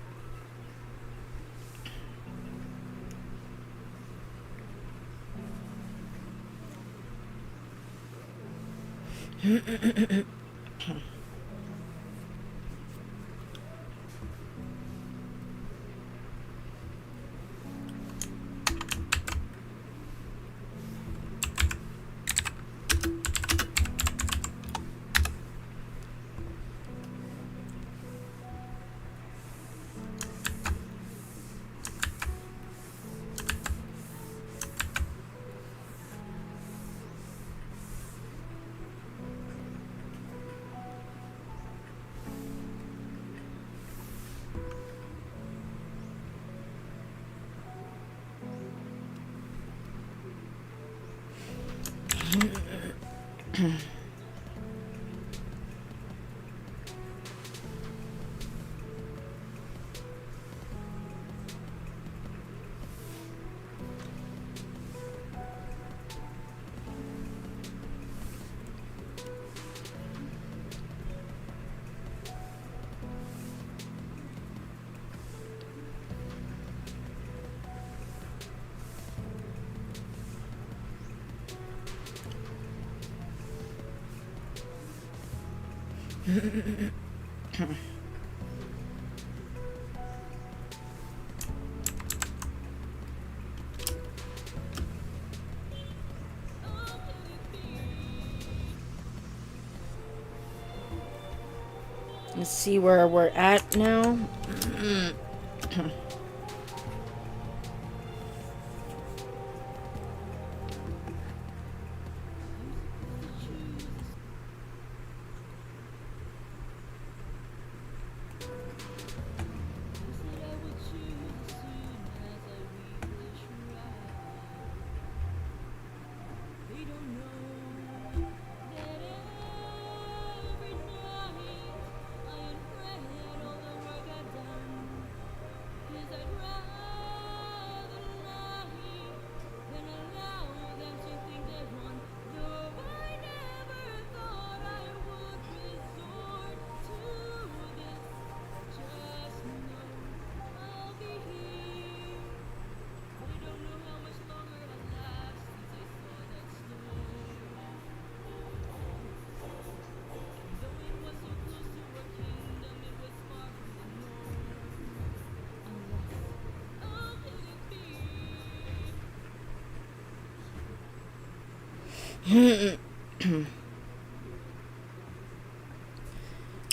D: Let's see where we're at now.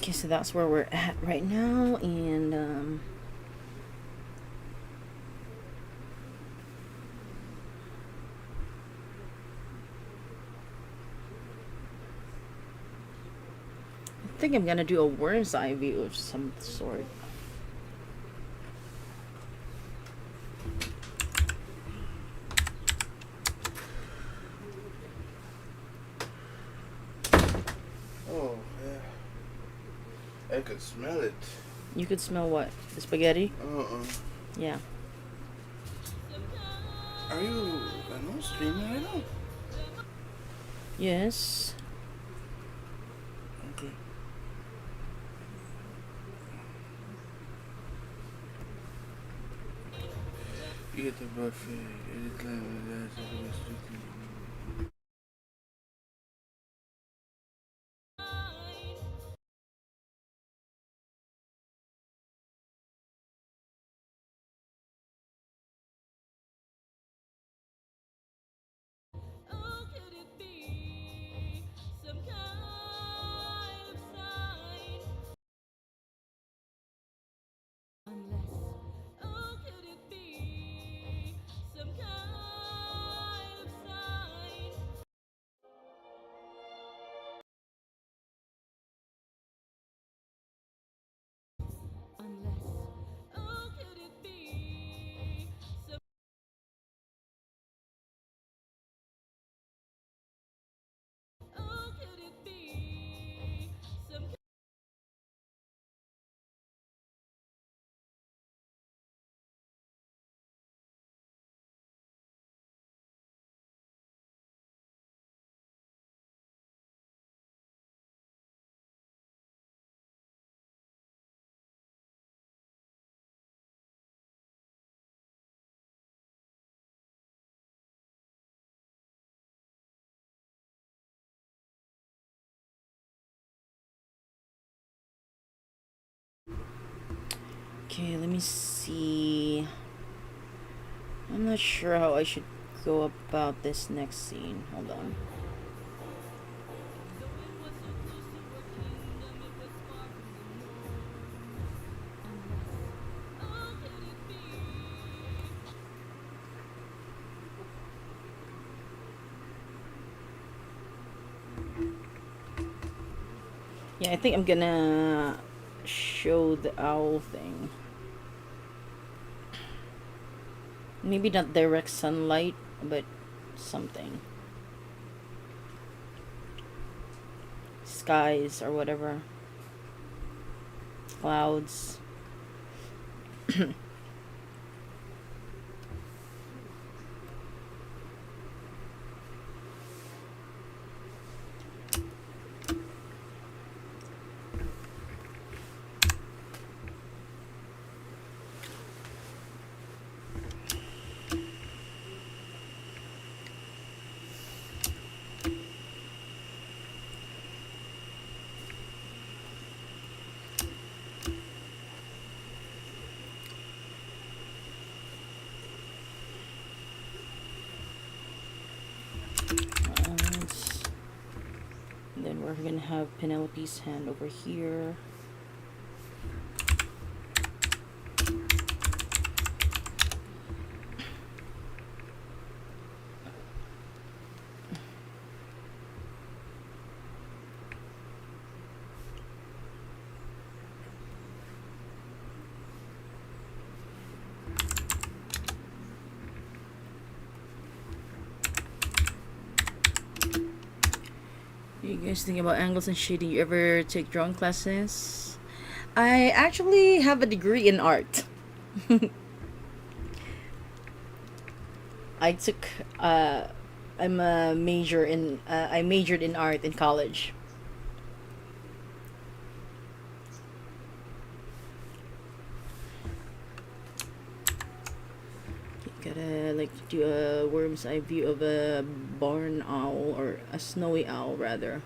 D: Okay, so that's where we're at right now, and I think I'm gonna do a worm's eye view of some sort.
E: Oh, yeah. I could smell it.
D: You could smell what? The spaghetti? Yeah.
E: Are you a streamer right now?
D: Yes.
E: Okay. You get the buffet. Anytime that's
D: Okay, let me see. I'm not sure how I should go about this next scene. Hold on. Yeah, I think I'm gonna show the owl thing. Maybe not direct sunlight, but something. Skies or whatever. Clouds. And then we're gonna have Penelope's hand over here. You guys think about angles and shading? You ever take drawing classes? I actually have a degree in art. I took I'm a major in I majored in art in college. Gotta like do a worm's eye view of a barn owl, or a snowy owl rather.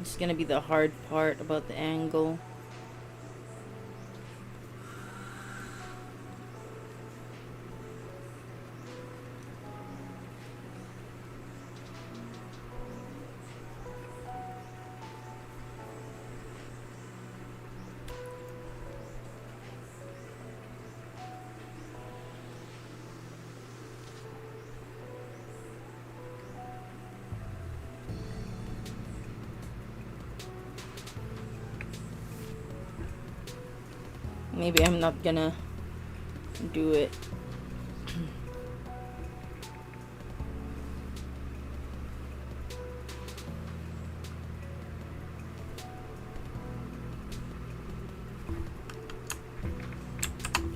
D: It's gonna be the hard part about the angle. maybe I'm not gonna do it.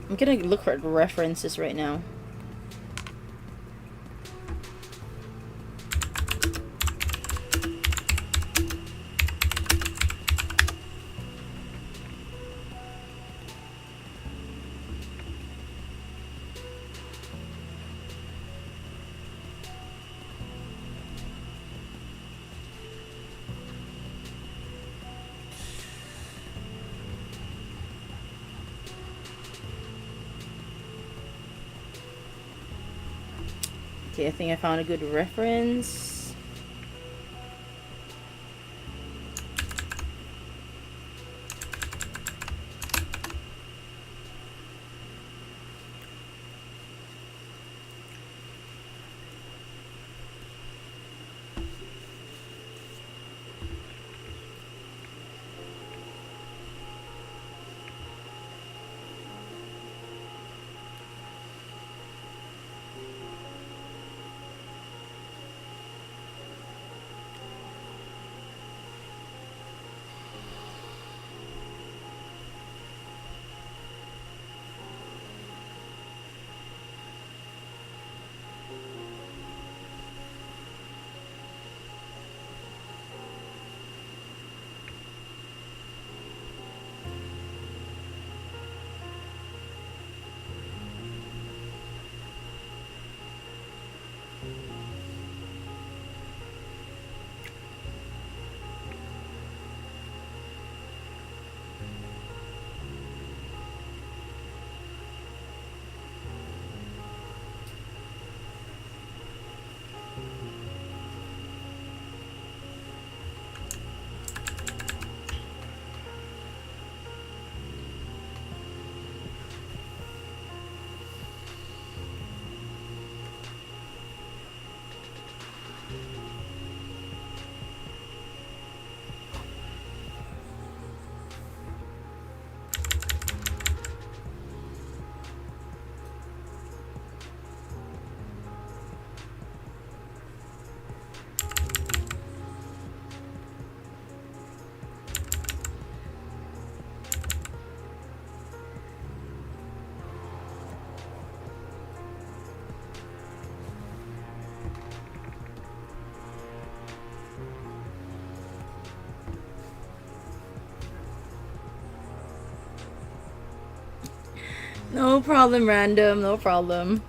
D: I'm gonna look for references right now. Okay, I think I found a good reference. No problem, random. No problem.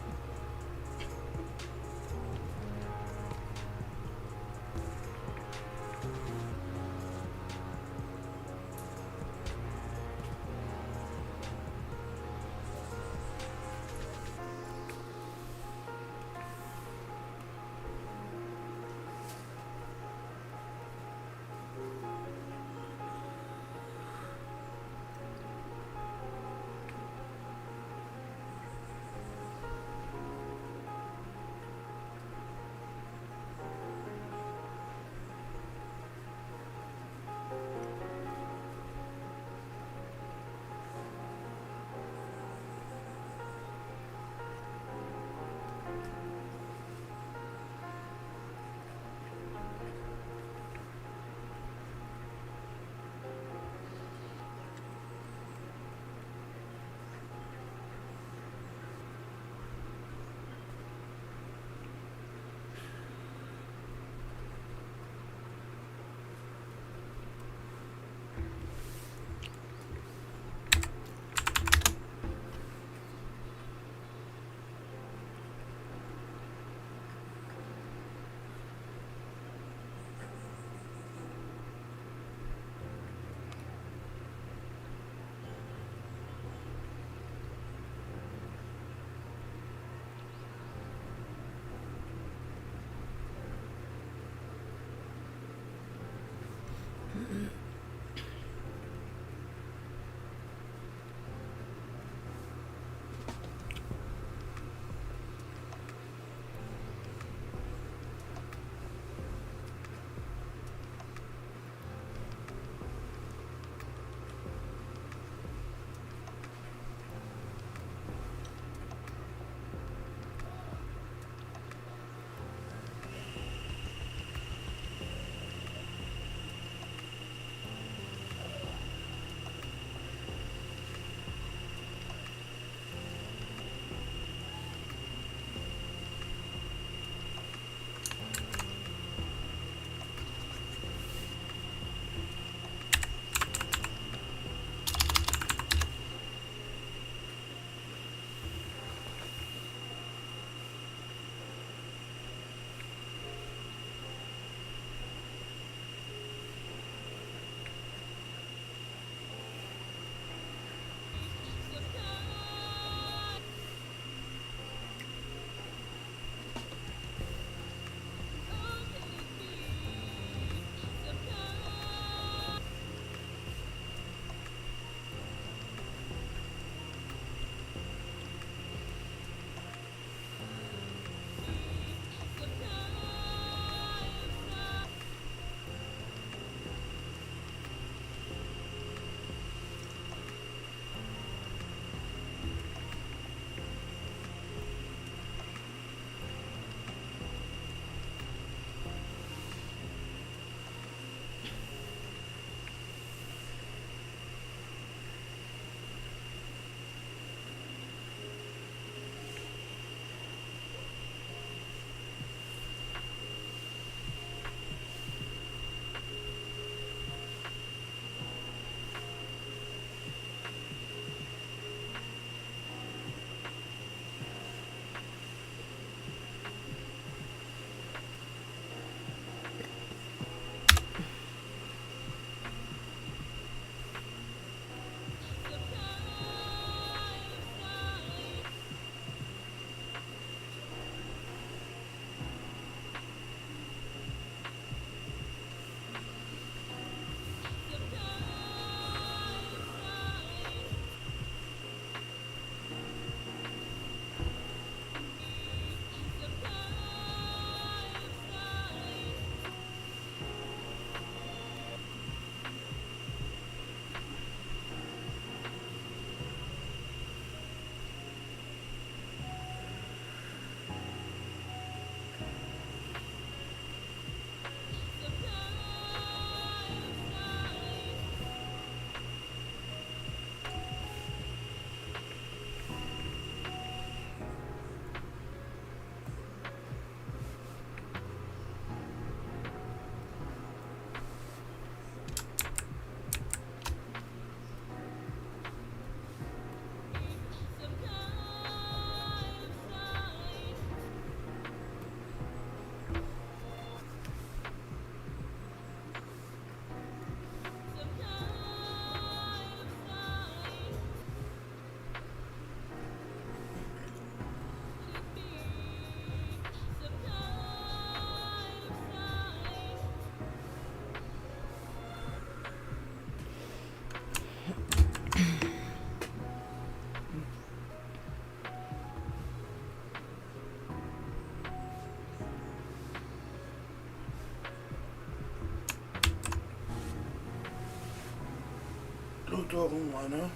E: Nagluto akong ano,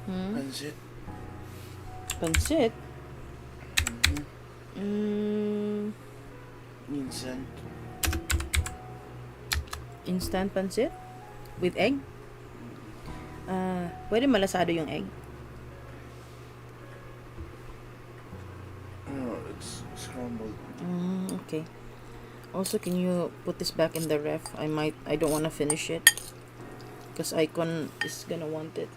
E: pansit.
D: Pansit? Mm,
E: Minsan.
D: instant pansit? With egg? Pwede malasado yung egg?
E: No, it's scrambled.
D: Okay. Also, can you put this back in the ref? I don't want to finish it. Because Icon is gonna want it.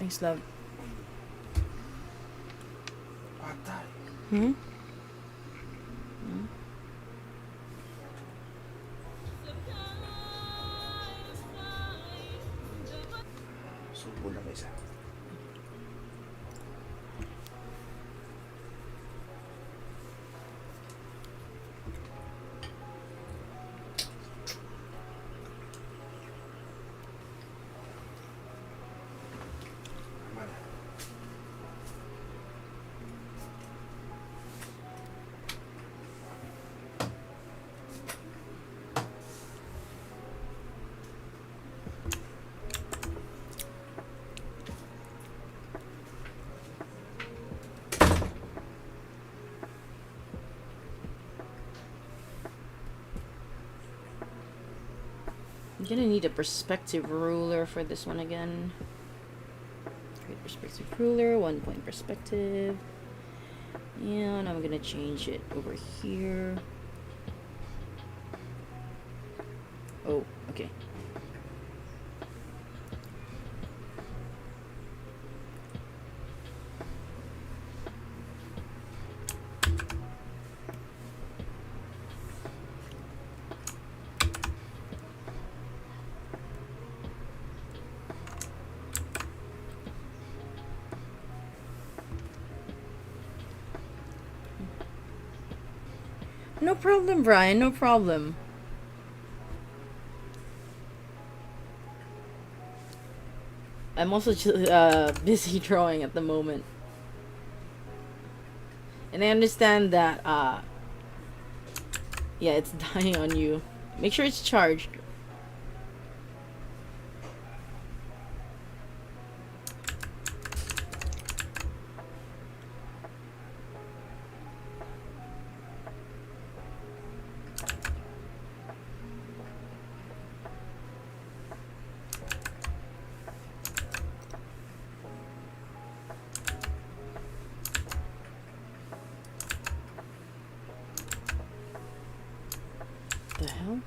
D: Thanks, love.
E: Patay.
D: Hmm?
E: Subo lang isa. Tama na.
D: I'm gonna need a perspective ruler for this one again. Create perspective ruler, 1 point perspective. And I'm gonna change it over here. Oh, okay. No problem, Brian, no problem. I'm also just, busy drawing at the moment. And I understand that, yeah, it's dying on you. Make sure it's charged. The hell?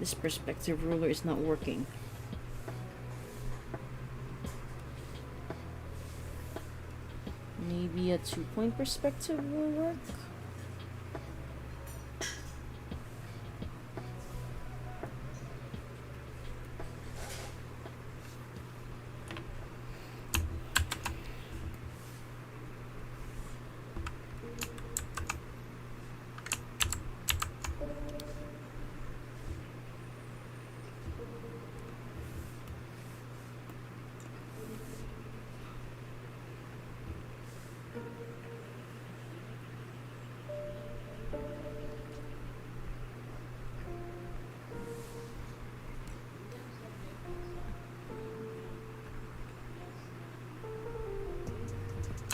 D: This perspective ruler is not working. Maybe a 2-point perspective will work.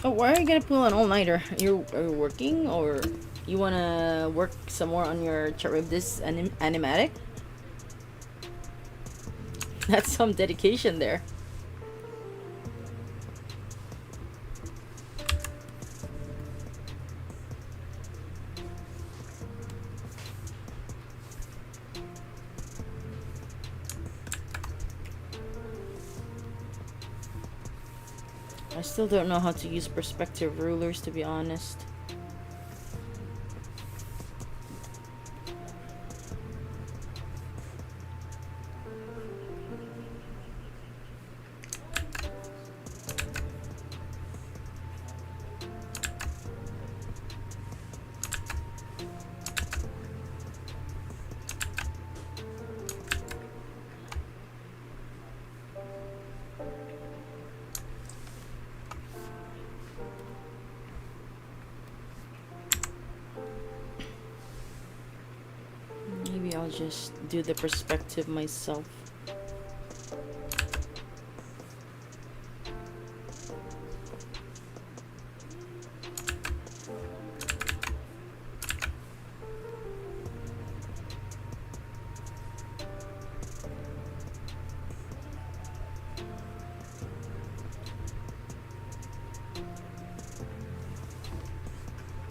D: Oh, why are you gonna pull an all-nighter? Are you working, or you wanna work some more on your Charybdis animatic? That's some dedication there. I still don't know how to use perspective rulers, to be honest. just do the perspective myself.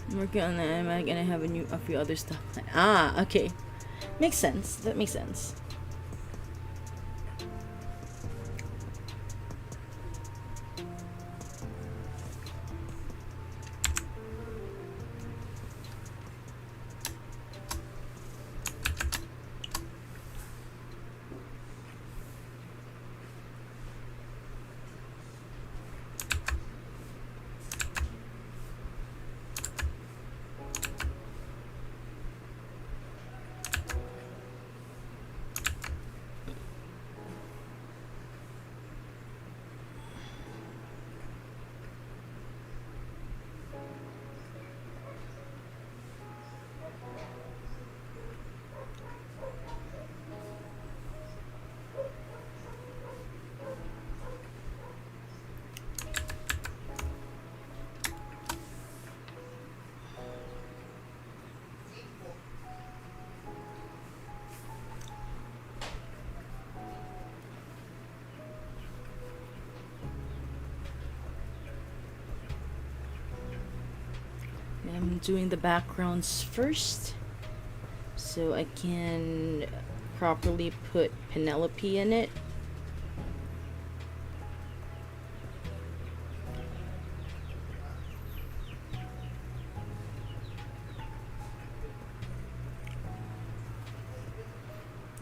D: I'm working on the Animatic and I have a few other stuff. Ah, okay. Makes sense. That makes sense. I'm doing the backgrounds first so I can properly put Penelope in it.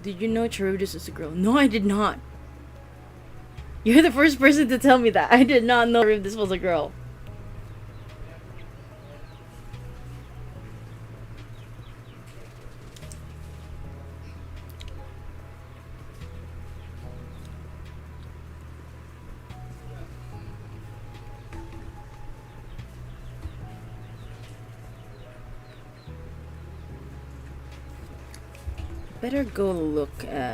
D: Did you know Charybdis is a girl? No, I did not. You're the first person to tell me that. I did not know Charybdis was a girl. Better go look at